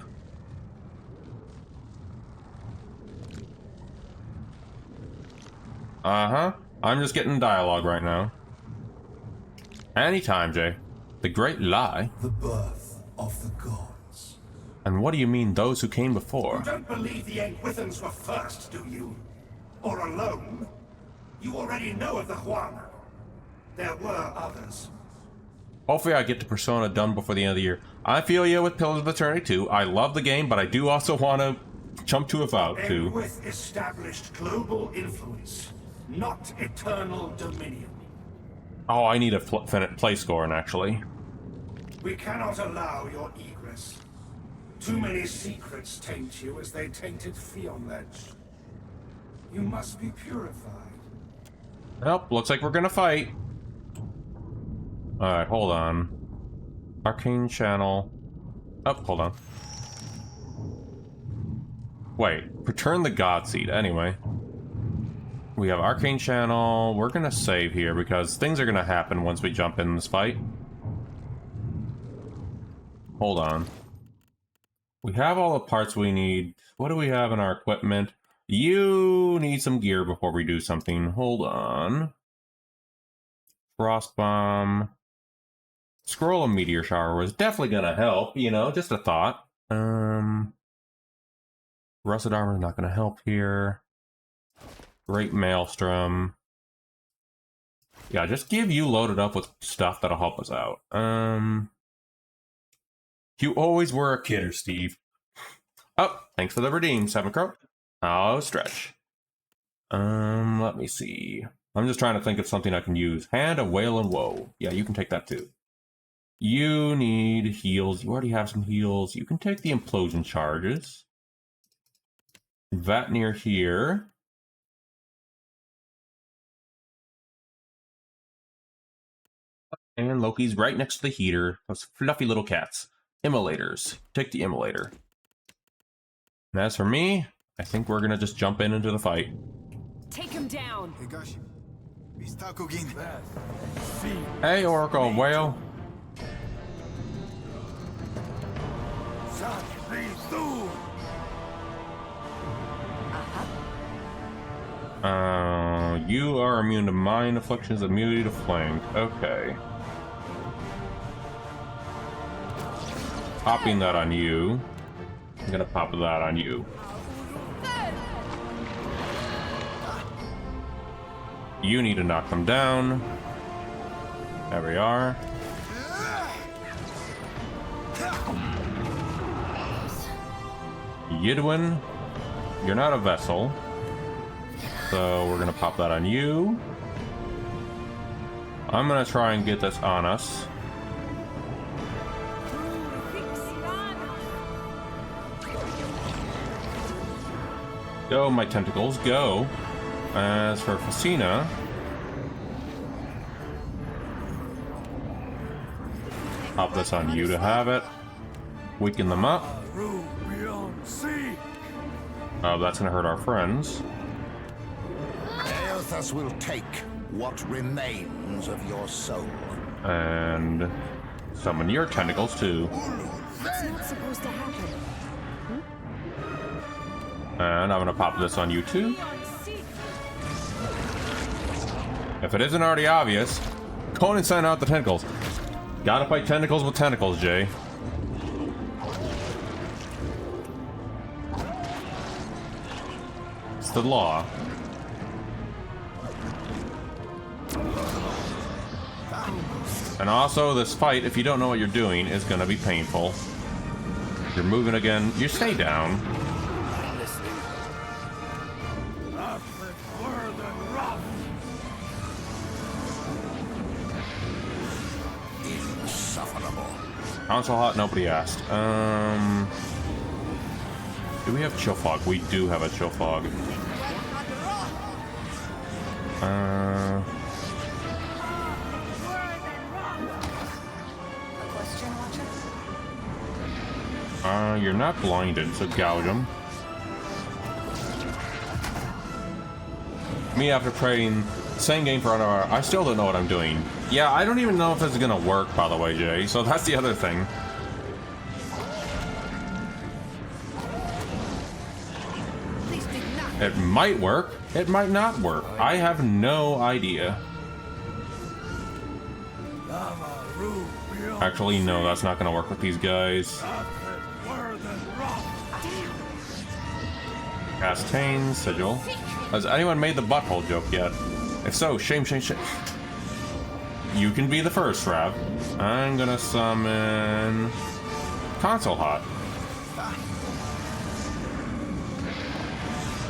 Uh-huh. I'm just getting dialogue right now. Anytime, Jay. The Great Lie? The birth of the gods. And what do you mean those who came before? You don't believe the Aegwithans were first, do you? Or alone? You already know of the Huana. There were others. Hopefully I get the Persona done before the end of the year. I feel you with Pillars of Eternity 2. I love the game, but I do also want to jump to a vow too. Aegwith established global influence, not eternal dominion. Oh, I need a play scoring, actually. We cannot allow your egress. Too many secrets taint you as they tainted Fionledge. You must be purified. Well, looks like we're gonna fight. Alright, hold on. Arcane Channel. Oh, hold on. Wait, return the God Seed. Anyway. We have Arcane Channel. We're gonna save here because things are gonna happen once we jump in this fight. Hold on. We have all the parts we need. What do we have in our equipment? You need some gear before we do something. Hold on. Frost Bomb. Scroll of Meteor Shower was definitely gonna help, you know, just a thought. Rusted Armor is not gonna help here. Great Maelstrom. Yeah, just give you loaded up with stuff that'll help us out. You always were a kidder, Steve. Oh, thanks for the redeem, Seven Crow. Oh, stretch. Let me see. I'm just trying to think of something I can use. Hand of Wail and Woe. Yeah, you can take that too. You need heals. You already have some heals. You can take the implosion charges. Vatnir here. And Loki's right next to the heater. Those fluffy little cats. Immolators. Take the immolator. And as for me, I think we're gonna just jump into the fight. Take him down. Hey, Oracle Whale. You are immune to mind afflictions, immunity to flank. Okay. Popping that on you. I'm gonna pop that on you. You need to knock them down. There we are. Yidwin, you're not a vessel. So we're gonna pop that on you. I'm gonna try and get this on us. Go, my tentacles, go. As for Facina, pop this on you to have it. Weaken them up. Oh, that's gonna hurt our friends. Eothas will take what remains of your soul. And summon your tentacles too. It's not supposed to happen. And I'm gonna pop this on you too. If it isn't already obvious, Conan sent out the tentacles. Gotta fight tentacles with tentacles, Jay. It's the law. And also, this fight, if you don't know what you're doing, is gonna be painful. If you're moving again, you stay down. Console hot, nobody asked. Do we have chill fog? We do have a chill fog. You're not blinded, so gouge him. Me after playing same game for an hour, I still don't know what I'm doing. Yeah, I don't even know if this is gonna work, by the way, Jay, so that's the other thing. It might work, it might not work. I have no idea. Actually, no, that's not gonna work with these guys. Castain, Sigil. Has anyone made the butthole joke yet? If so, shame, shame, shame. You can be the first, Rav. I'm gonna summon Console Hot.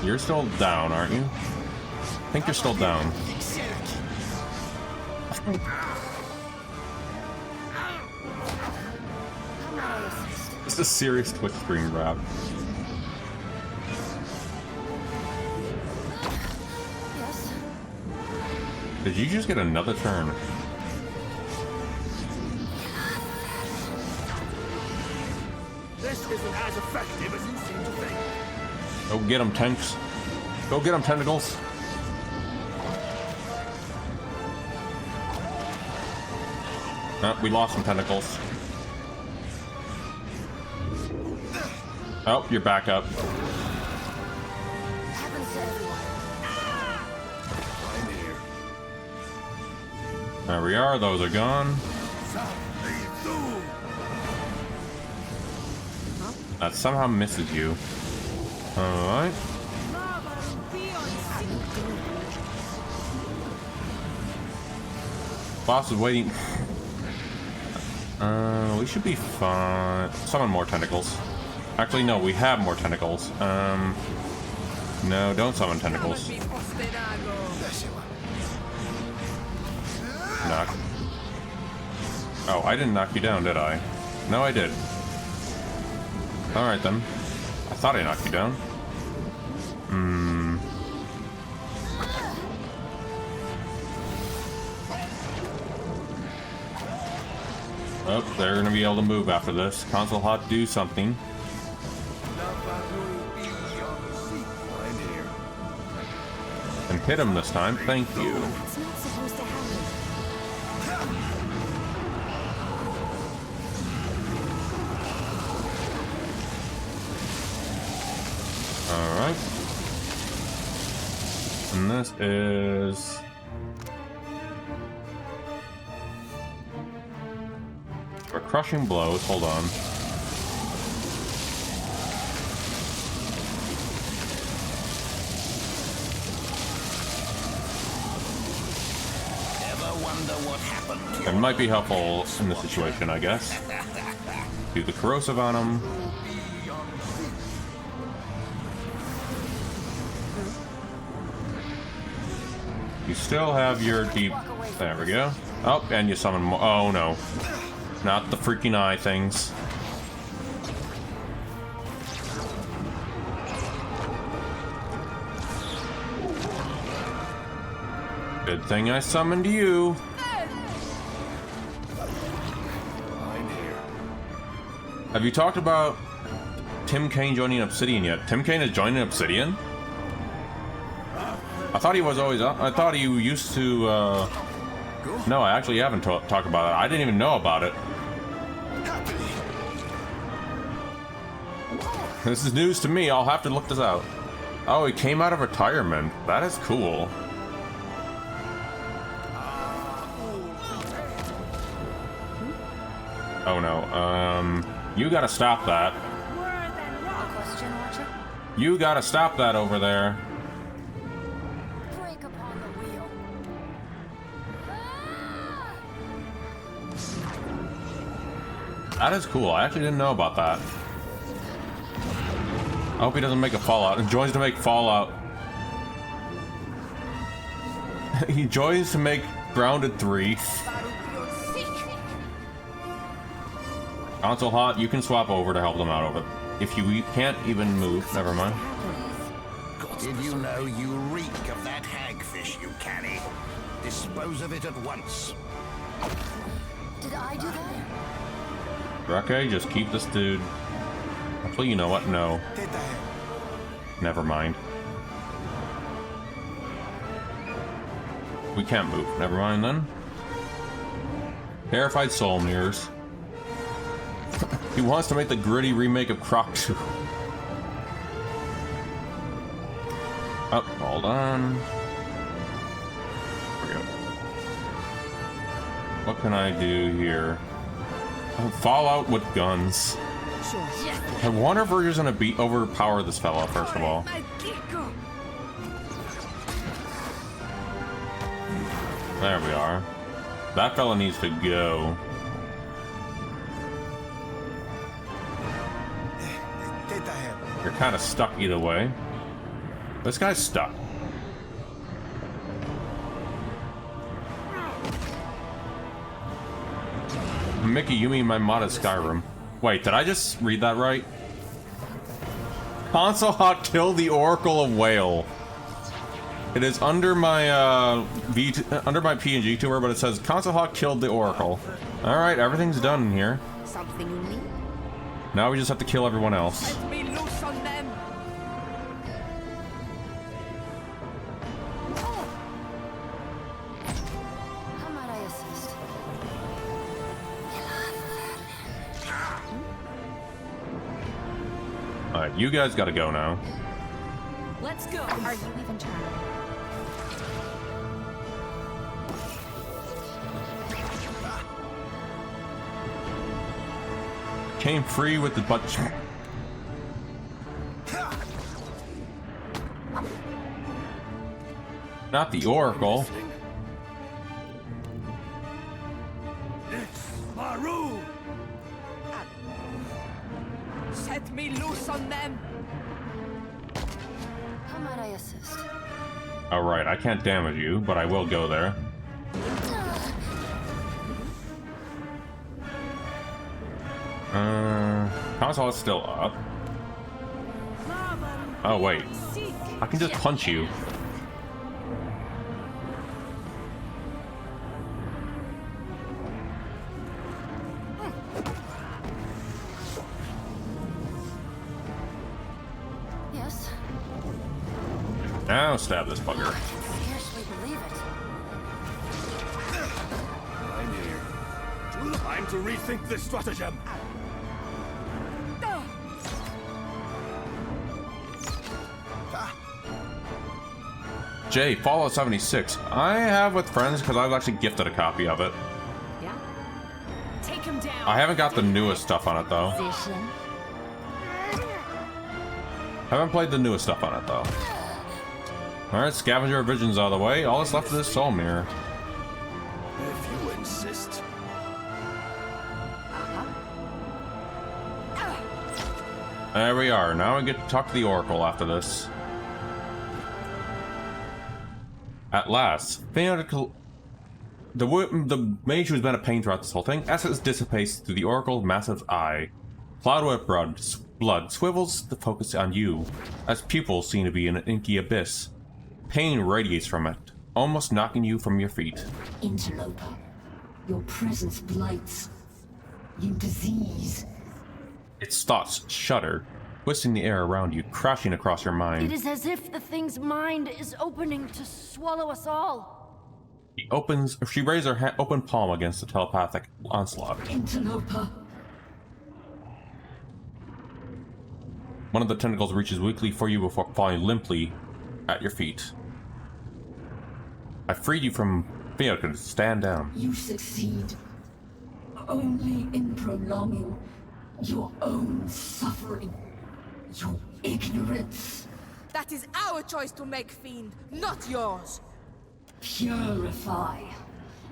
You're still down, aren't you? I think you're still down. This is a serious Twitch stream, Rav. Did you just get another turn? This isn't as effective as you seem to think. Go get them, tanks. Go get them, tentacles. We lost some tentacles. Oh, you're back up. There we are, those are gone. That somehow misses you. Alright. Boss is waiting. We should be fine. Summon more tentacles. Actually, no, we have more tentacles. No, don't summon tentacles. Knock. Oh, I didn't knock you down, did I? No, I did. Alright then. I thought I knocked you down. Oh, they're gonna be able to move after this. Console Hot, do something. And hit him this time, thank you. Alright. And this is... for crushing blows, hold on. Ever wonder what happened? It might be helpful in this situation, I guess. Do the corrosive on him. You still have your deep... There we go. Oh, and you summon more... Oh, no. Not the freaking eye things. Good thing I summoned you. Have you talked about Tim Kaine joining Obsidian yet? Tim Kaine is joining Obsidian? I thought he was always... I thought he used to... No, I actually haven't talked about it. I didn't even know about it. This is news to me. I'll have to look this out. Oh, he came out of retirement. That is cool. Oh no. You gotta stop that. You gotta stop that over there. That is cool. I actually didn't know about that. I hope he doesn't make a Fallout. He joins to make Fallout. He joins to make Grounded 3. Console Hot, you can swap over to help them out over. If you can't even move, never mind. Did you know you reek of that hagfish you carry? Dispose of it at once. Did I do that? Okay, just keep this dude. Actually, you know what? No. Never mind. We can't move. Never mind then. Terrified soul mirrors. He wants to make the gritty remake of Croc 2. Oh, hold on. There we go. What can I do here? Oh, Fallout with guns. Sure. I wonder if we're just gonna overpower this fella first of all. There we are. That fella needs to go. You're kind of stuck either way. This guy's stuck. Mickey, you mean my mod is Skyrim. Wait, did I just read that right? Console Hot killed the Oracle of Whale. It is under my under my PNG tour, but it says Console Hawk killed the Oracle. Alright, everything's done in here. Something you need? Now we just have to kill everyone else. Let me loose on them. How might I assist? Alright, you guys gotta go now. Let's go. Are you even trying? Came free with the butt. Not the Oracle. Maru! Set me loose on them. How might I assist? Alright, I can't damage you, but I will go there. Console is still up. Oh wait, I can just punch you. Yes. Now stab this bugger. Scarcely believe it. I'm here. Time to rethink this stratagem. Jay, Fallout 76. I have with friends because I've actually gifted a copy of it. Yeah. Take him down. I haven't got the newest stuff on it though. Haven't played the newest stuff on it though. Alright, scavenger visions out of the way. All that's left is this soul mirror. If you insist. There we are. Now we get to talk to the Oracle after this. At last, the mage who's been a pain throughout this whole thing, essence dissipates through the Oracle's massive eye. Cloud with blood swivels the focus on you, as pupils seem to be in an inky abyss. Pain radiates from it, almost knocking you from your feet. Interloper, your presence blights. You disease. Its thoughts shudder, twisting the air around you, crashing across your mind. It is as if the thing's mind is opening to swallow us all. She raises her open palm against the telepathic onslaught. Interloper. One of the tentacles reaches weakly for you before falling limply at your feet. I freed you from Theoden. Stand down. You succeed only in prolonging your own suffering. Your ignorance. That is our choice to make, Fiend, not yours. Purify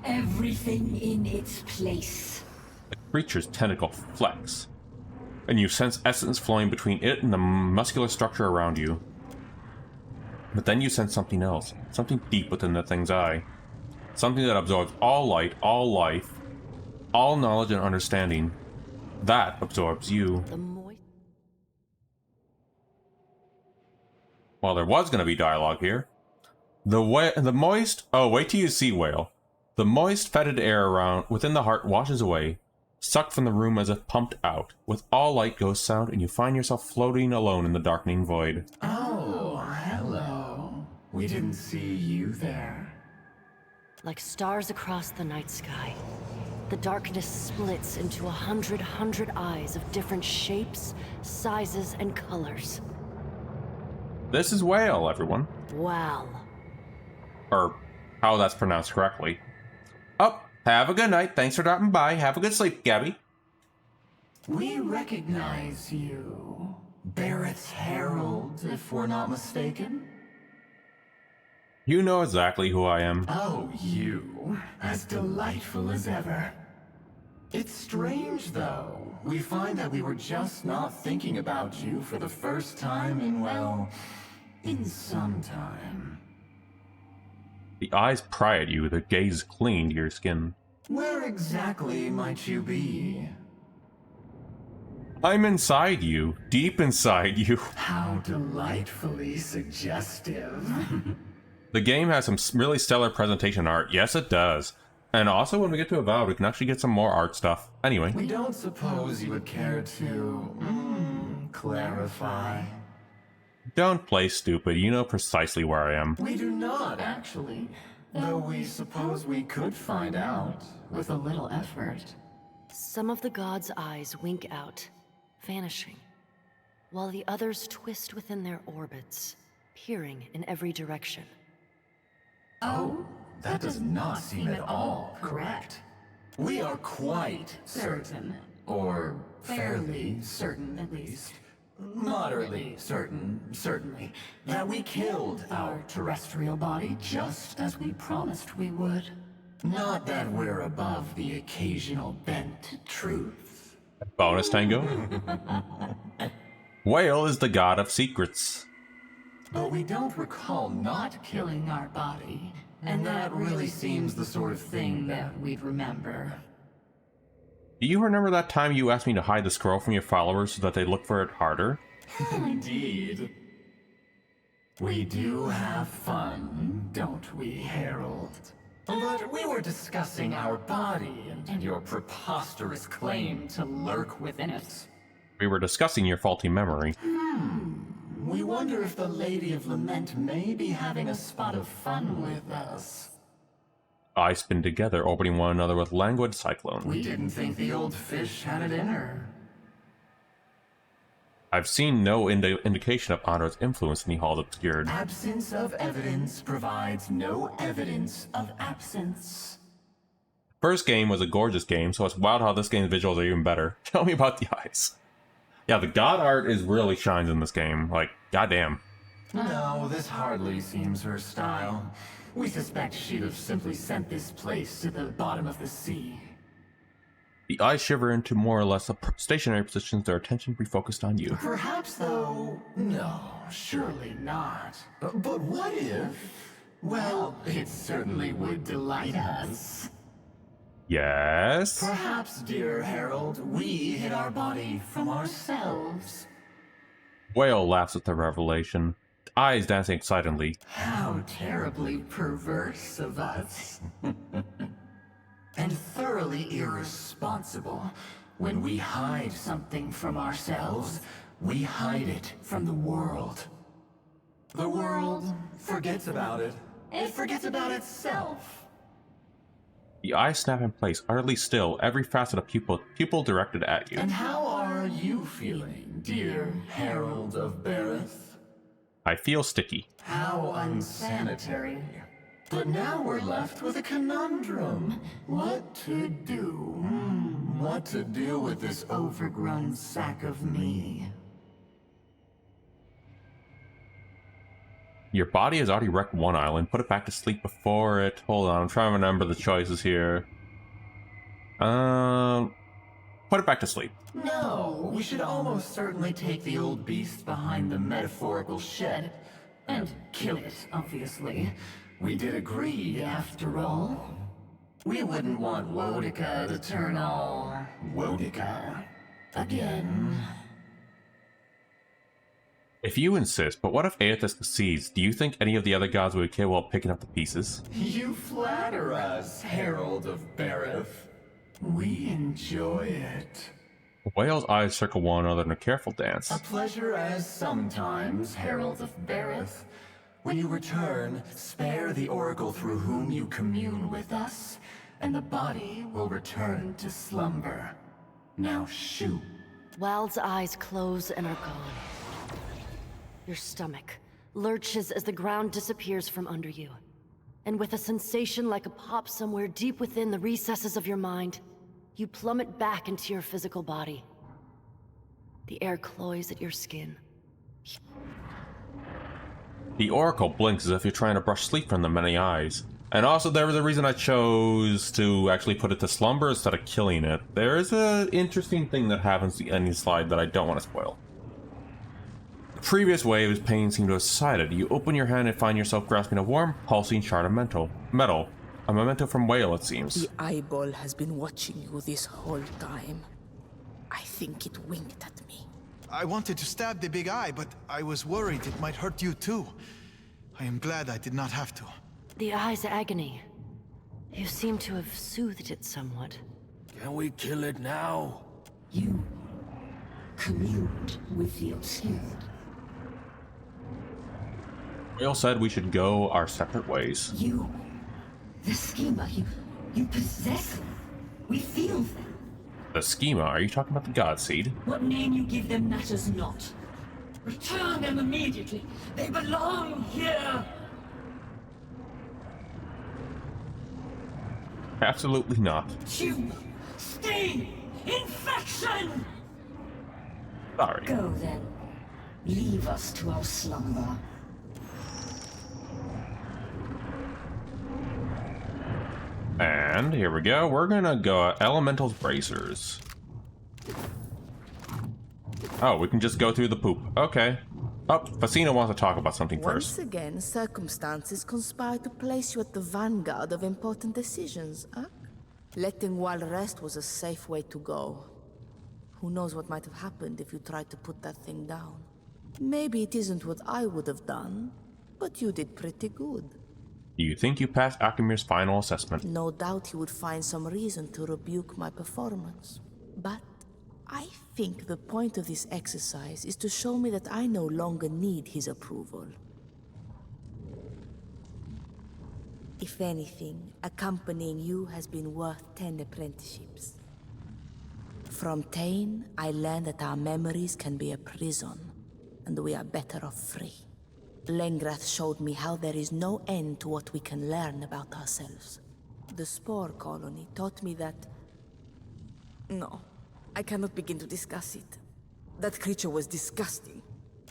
everything in its place. The creature's tentacle flex, and you sense essence flowing between it and the muscular structure around you. But then you sense something else, something deep within the thing's eye. Something that absorbs all light, all life, all knowledge and understanding. That absorbs you. Well, there was going to be dialogue here. The moist... Oh, wait till you see Whale. The moist, fetid air around within the heart washes away. sucked from the room as if pumped out. With all light goes sound, and you find yourself floating alone in the darkening void. Oh, hello. We didn't see you there. Like stars across the night sky, the darkness splits into 100 eyes of different shapes, sizes, and colors. This is Whale, everyone. Wow. Or how that's pronounced correctly. Oh, have a good night. Thanks for dropping by. Have a good sleep, Gabby. We recognize you. Barrett's Herald, if we're not mistaken. You know exactly who I am. Oh, you. As delightful as ever. It's strange, though. We find that we were just not thinking about you for the first time in, well, in some time. The eyes pry at you, the gaze cling to your skin. Where exactly might you be? I'm inside you, deep inside you. How delightfully suggestive. The game has some really stellar presentation art. Yes, it does. And also, when we get to Avowed, we can actually get some more art stuff. Anyway. We don't suppose you would care to, clarify. Don't play stupid. You know precisely where I am. We do not, actually. Though we suppose we could find out, with a little effort. Some of the gods' eyes wink out, vanishing, while the others twist within their orbits, peering in every direction. Oh, that does not seem at all correct. We are quite certain, or fairly certain at least, moderately certain, certainly, that we killed our terrestrial body just as we promised we would. Not that we're above the occasional bent truth. Bonus Tango. Whale is the god of secrets. But we don't recall not killing our body, and that really seems the sort of thing that we'd remember. Do you remember that time you asked me to hide the scroll from your followers so that they look for it harder? Indeed. We do have fun, don't we, Harold? But we were discussing our body and your preposterous claim to lurk within it. We were discussing your faulty memory. We wonder if the Lady of Lament may be having a spot of fun with us. I spin together, orbiting one another with languid cyclone. We didn't think the old fish had it in her. I've seen no indication of Honor's influence in the Halls Obscured. Absence of evidence provides no evidence of absence. First game was a gorgeous game, so it's wild how this game's visuals are even better. Tell me about the eyes. Yeah, the god art is really shines in this game. Like, goddamn. No, this hardly seems her style. We suspect she'd have simply sent this place to the bottom of the sea. The eyes shiver into more or less stationary positions, their attention refocused on you. Perhaps, though, no, surely not. But what if? Well, it certainly would delight us. Yes? Perhaps, dear Harold, we hid our body from ourselves. Whale laughs at the revelation, eyes dancing excitedly. How terribly perverse of us. And thoroughly irresponsible. When we hide something from ourselves, we hide it from the world. The world forgets about it. It forgets about itself. The eyes snap in place, utterly still, every facet of pupil directed at you. And how are you feeling, dear Herald of Barreth? I feel sticky. How unsanitary. But now we're left with a conundrum. What to do? What to do with this overgrown sack of me? Your body has already wrecked one island. Put it back to sleep before it. Hold on, I'm trying to remember the choices here. Put it back to sleep. No, we should almost certainly take the old beast behind the metaphorical shed. And kill it, obviously. We did agree, after all. We wouldn't want Wodica to turn all Wodica again. If you insist, but what if Aethys succeeds? Do you think any of the other gods would kill while picking up the pieces? You flatter us, Herald of Barreth. We enjoy it. Whale's eyes circle one another in a careful dance. A pleasure as sometimes, Herald of Bereth. When you return, spare the oracle through whom you commune with us, and the body will return to slumber. Now shoot. Wild's eyes close and are gone. Your stomach lurches as the ground disappears from under you. And with a sensation like a pop somewhere deep within the recesses of your mind, you plummet back into your physical body. The air cloys at your skin. The Oracle blinks as if you're trying to brush sleep from the many eyes. And also there was a reason I chose to actually put it to slumber instead of killing it. There is an interesting thing that happens to the ending slide that I don't want to spoil. The previous wave's pain seemed to have subsided. You open your hand and find yourself grasping a warm, pulsing shard of metal. A memento from Whale, it seems. The eyeball has been watching you this whole time. I think it winked at me. I wanted to stab the big eye, but I was worried it might hurt you too. I am glad I did not have to. The eye's agony. You seem to have soothed it somewhat. Can we kill it now? You communed with the obscured. Whale said we should go our separate ways. You, the schema, you possess them. We feel them. The schema? Are you talking about the God Seed? What name you give them matters not. Return them immediately. They belong here. Absolutely not. Tumor, stain, infection! Sorry. Go then. Leave us to our slumber. And here we go. We're gonna go Elemental's Bracers. Oh, we can just go through the poop. Okay. Oh, Facina wants to talk about something first. Once again, circumstances conspire to place you at the vanguard of important decisions, huh? Letting Wild rest was a safe way to go. Who knows what might have happened if you tried to put that thing down. Maybe it isn't what I would have done, but you did pretty good. Do you think you passed Akimir's final assessment? No doubt he would find some reason to rebuke my performance. But I think the point of this exercise is to show me that I no longer need his approval. If anything, accompanying you has been worth 10 apprenticeships. From Tain, I learned that our memories can be a prison, and we are better off free. Lengrath showed me how there is no end to what we can learn about ourselves. The Spore Colony taught me that... No, I cannot begin to discuss it. That creature was disgusting.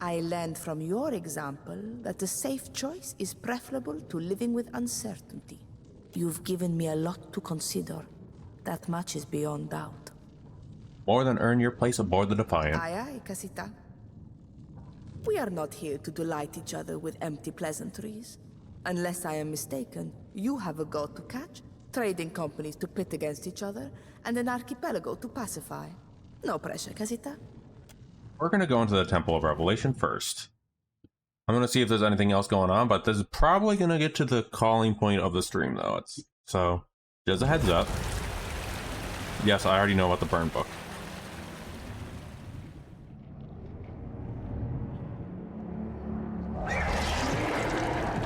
I learned from your example that a safe choice is preferable to living with uncertainty. You've given me a lot to consider. That much is beyond doubt. More than earn your place aboard the Defiant. Aye, aye, Casita. We are not here to delight each other with empty pleasantries. Unless I am mistaken, you have a goat to catch, trading companies to pit against each other, and an archipelago to pacify. No pressure, Casita. We're gonna go into the Temple of Revelation first. I'm gonna see if there's anything else going on, but this is probably gonna get to the calling point of the stream, though. So, just a heads up. Yes, I already know about the burn book.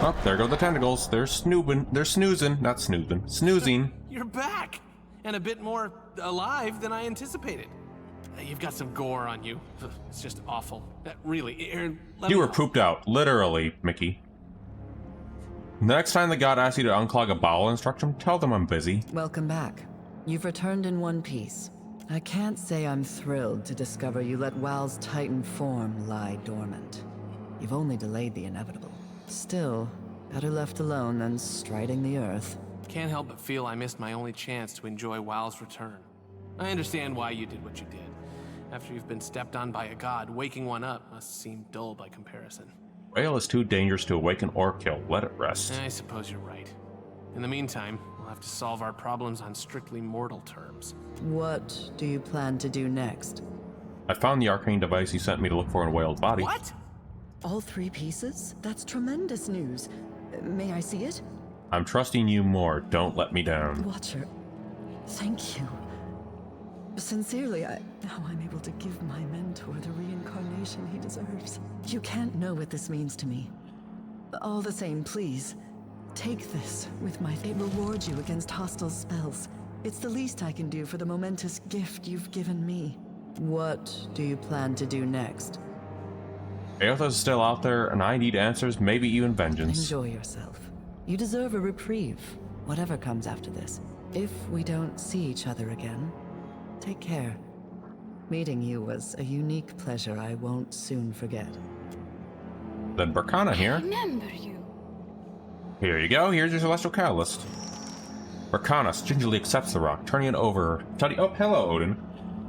Oh, there go the tentacles. They're snooping. They're snoozing. Not snoozing. Snoozing. You're back! And a bit more alive than I anticipated. You've got some gore on you. It's just awful. Really, Aaron, You were pooped out. Literally, Mickey. The next time the god asks you to unclog a bowel instruction, tell them I'm busy. Welcome back. You've returned in one piece. I can't say I'm thrilled to discover you let Wal's Titan form lie dormant. You've only delayed the inevitable. Still, better left alone than striding the earth. Can't help but feel I missed my only chance to enjoy WoW's return. I understand why you did what you did. After you've been stepped on by a god, waking one up must seem dull by comparison. Whale is too dangerous to awaken or kill. Let it rest. I suppose you're right. In the meantime, we'll have to solve our problems on strictly mortal terms. What do you plan to do next? I found the arcane device you sent me to look for in Whale's body. What? All 3 pieces? That's tremendous news. May I see it? I'm trusting you more. Don't let me down. Watcher, thank you. Sincerely, now I'm able to give my mentor the reincarnation he deserves. You can't know what this means to me. All the same, please, take this with my... It rewards you against hostile spells. It's the least I can do for the momentous gift you've given me. What do you plan to do next? Aether's still out there, and I need answers, maybe even vengeance. Enjoy yourself. You deserve a reprieve, whatever comes after this. If we don't see each other again, take care. Meeting you was a unique pleasure I won't soon forget. Then Berkana here. Remember you. Here you go, here's your Celestial Catalyst. Berkana gingerly accepts the rock, turning it over. Oh, hello, Odin.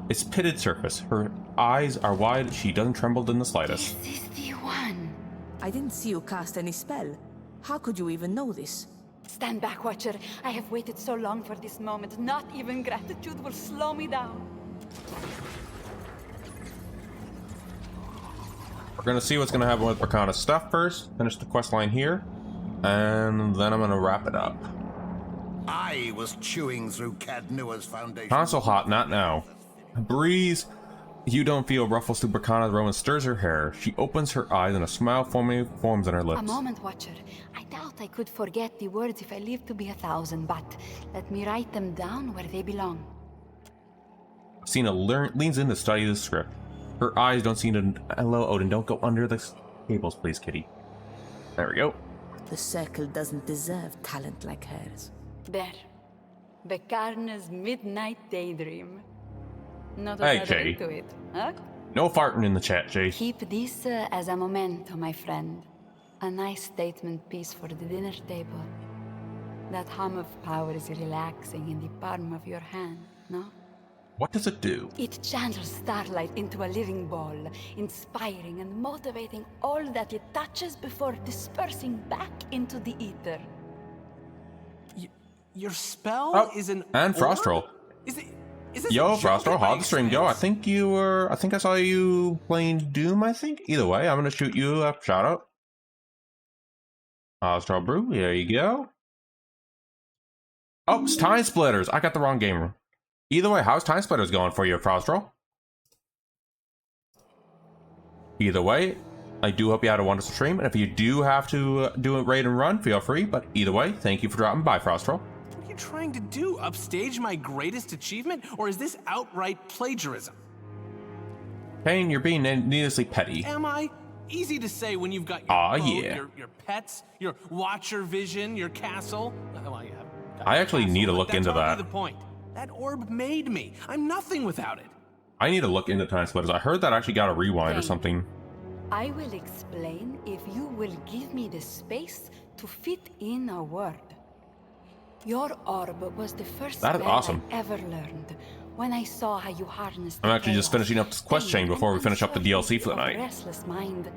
Its pitted surface. Her eyes are wide, she doesn't tremble in the slightest. This is the one. I didn't see you cast any spell. How could you even know this? Stand back, Watcher. I have waited so long for this moment. Not even gratitude will slow me down. We're gonna see what's gonna happen with Berkana's stuff first, finish the quest line here, and then I'm gonna wrap it up. I was chewing through Cadnua's foundation. Console hot, not now. A breeze you don't feel ruffles through Berkana's robe and stirs her hair. She opens her eyes and a smile forms on her lips. A moment, Watcher. I doubt I could forget the words if I lived to be 1,000, but let me write them down where they belong. Cena leans in to study the script. Her eyes don't seem to... Hello, Odin, don't go under the cables, please, kitty. There we go. The circle doesn't deserve talent like hers. There. Bekarna's midnight daydream. Not Hey, another Jay. into it, huh? No farting in the chat, Jay. Keep this as a memento, my friend. A nice statement piece for the dinner table. That hum of power is relaxing in the palm of your hand, no? What does it do? It channels starlight into a living ball, inspiring and motivating all that it touches before dispersing back into the ether. Your spell is an And orb? Frostroll. Is this Yo, a joke Frostroll, at my how'd the stream go? I expense? think I saw you playing Doom, I think? Either way, I'm gonna shoot you a shout out. Frostroll Brew, there you go. Oh, it's Time Splitters. I got the wrong gamer. Either way, how's Time Splitters going for you, Frostroll? Either way, I do hope you had a wonderful stream, and if you do have to do a raid and run, feel free, but either way, thank you for dropping by, Frostroll. What are you trying to do? Upstage my greatest achievement? Or is this outright plagiarism? Kane, you're being needlessly petty. Am I? Easy to say when you've got your Aw, boat, yeah. your pets, your watcher vision, your castle. Well, yeah, I actually need to look that's into hardly that. the point. That orb made me. I'm nothing without it. I need to look into Time Splitters. I heard that actually got a rewind or Kane. something. I will explain if you will give me the space to fit in a word. Your orb was the first That is spell awesome. I ever learned. When I saw how you harnessed I'm the actually just chaos, finishing up this quest chain pain, before we and finish up the DLC for the of night. restless mind,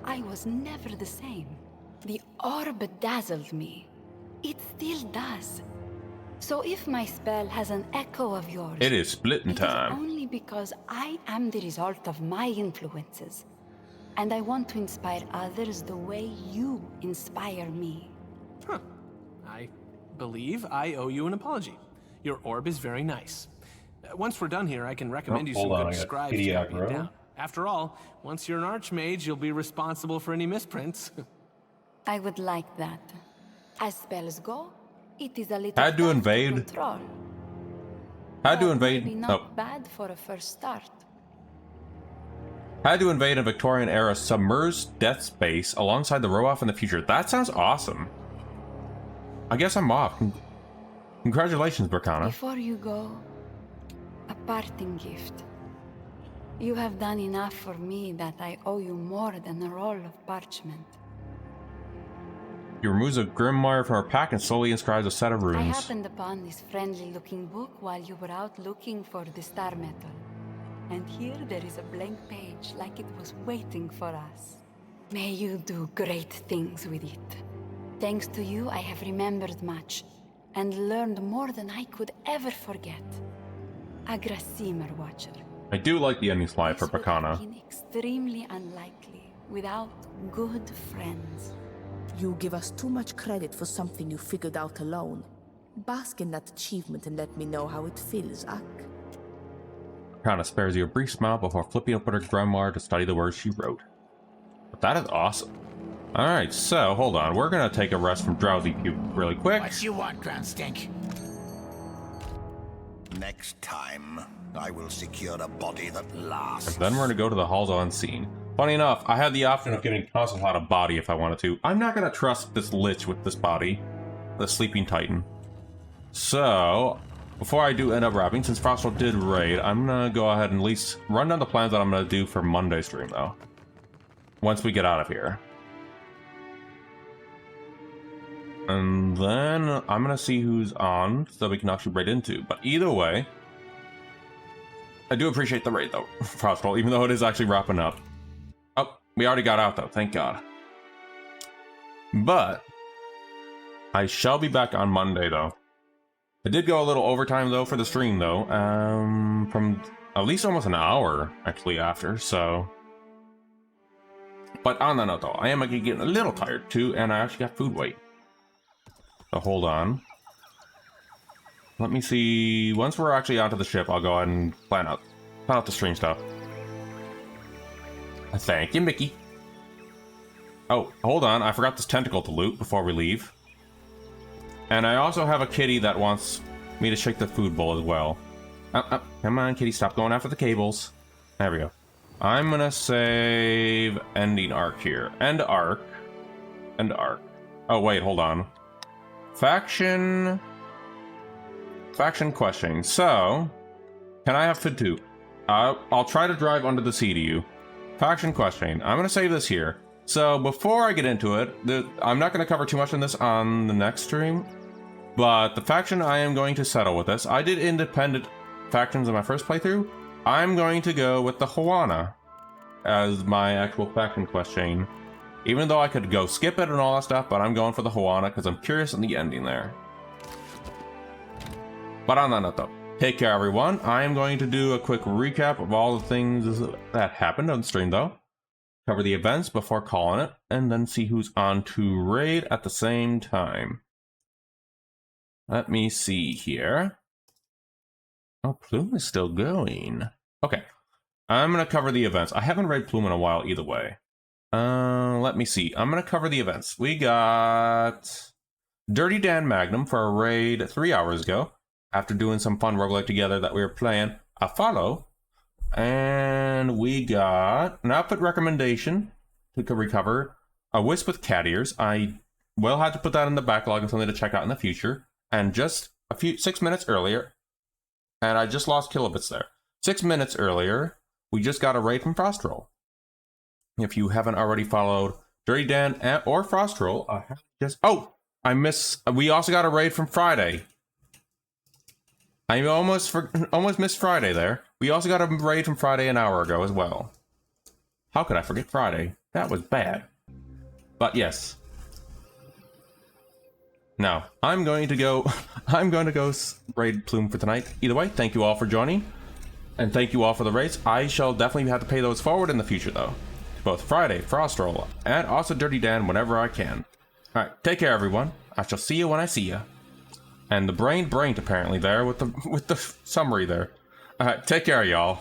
I was never the same. The orb dazzled me. It still does. So if my spell has an echo of yours, It is splitting it is time. only because I am the result of my influences. And I want to inspire others the way you inspire me. Huh. I believe I owe you an apology. Your orb is very nice. Once we're done here, I can recommend you some hold on, good I got scribes to kitty copy it aggro. down. After all, once you're an archmage, you'll be responsible for any misprints. I would like that. As spells go, it is a little Had to tough invade. control. Had to But invade. maybe Oh, not bad for a first start. had to invade a Victorian era submerged death space alongside the Rowoff in the future. That sounds awesome. I guess I'm off. Congratulations, Berkana. Before you go, a parting gift. You have done enough for me that I owe you more than a roll of parchment. He removes a grimoire from her pack and slowly inscribes a set of I runes. happened upon this friendly-looking book while you were out looking for the star metal. And here there is a blank page, like it was waiting for us. May you do great things with it. Thanks to you, I have remembered much, and learned more than I could ever forget. A Grassimer Watcher. I do like the ending slide for This would have Berkana. been extremely unlikely without good friends. You give us too much credit for something you figured out alone. Bask in that achievement and let me know how it feels, Ak. Kind of spares you a brief smile before flipping open her grimoire to study the words she wrote. But that is awesome. Alright, so, hold on. We're gonna take a rest from Drowsy Puke really quick. What you want, Ground Stink? Next time, I will secure a body that lasts. And then we're gonna go to the Halls Unseen. Funny enough, I had the option of getting Consul out of body if I wanted to. I'm not gonna trust this Lich with this body. The Sleeping Titan. So, before I do end up wrapping, since Frostral did raid, I'm gonna go ahead and at least run down the plans that I'm gonna do for Monday's stream, though. Once we get out of here. And then I'm gonna see who's on, so we can actually raid into. But either way, I do appreciate the raid, though, Frostral, even though it is actually wrapping up. Oh, we already got out, though, thank God. But I shall be back on Monday, though. I did go a little overtime, though, for the stream, though. From at least almost an hour, actually, after, so... But on that note, though, I am getting a little tired, too, and I actually got food weight. So hold on. Let me see... Once we're actually onto the ship, I'll go ahead and plan out the stream stuff. Thank you, Mickey. Oh, hold on. I forgot this tentacle to loot before we leave. And I also have a kitty that wants me to shake the food bowl as well. Come on, kitty, stop going after the cables. There we go. I'm gonna save ending arc here. End arc. End arc. Oh, wait, hold on. Faction questioning. So, can I have food too? I'll try to drive under the sea to you. Faction questioning. I'm gonna save this here. So before I get into it, I'm not gonna cover too much on this on the next stream, but the faction I am going to settle with this. I did independent factions in my first playthrough. I'm going to go with the Huana as my actual faction questioning. Even though I could go skip it and all that stuff, but I'm going for the Huana because I'm curious on the ending there. But on that note, though, take care, everyone. I am going to do a quick recap of all the things that happened on the stream, though. Cover the events before calling it, and then see who's on to raid at the same time. Let me see here. Oh, Plume is still going. Okay. I'm going to cover the events. I haven't read Plume in a while either way. Let me see. I'm going to cover the events. We got Dirty Dan Magnum for a raid 3 hours ago. After doing some fun roguelike together that we were playing. A follow. And we got an outfit recommendation to recover. A Wisp with cat ears. I will have to put that in the backlog and something to check out in the future. And just 6 minutes earlier, and I just lost kilobits there. 6 minutes earlier, we just got a raid from Frostral. If you haven't already followed Dirty Dan or Frostral, we also got a raid from Friday. I almost missed Friday there. We also got a raid from Friday an hour ago as well. How could I forget Friday? That was bad. But yes. Now, I'm going to go raid Plume for tonight. Either way, thank you all for joining. And thank you all for the raids. I shall definitely have to pay those forward in the future, though. Both Friday, Frostral, and also Dirty Dan whenever I can. Alright, take care, everyone. I shall see you when I see you. And the brain brained apparently there with the summary there. Alright, take care, y'all.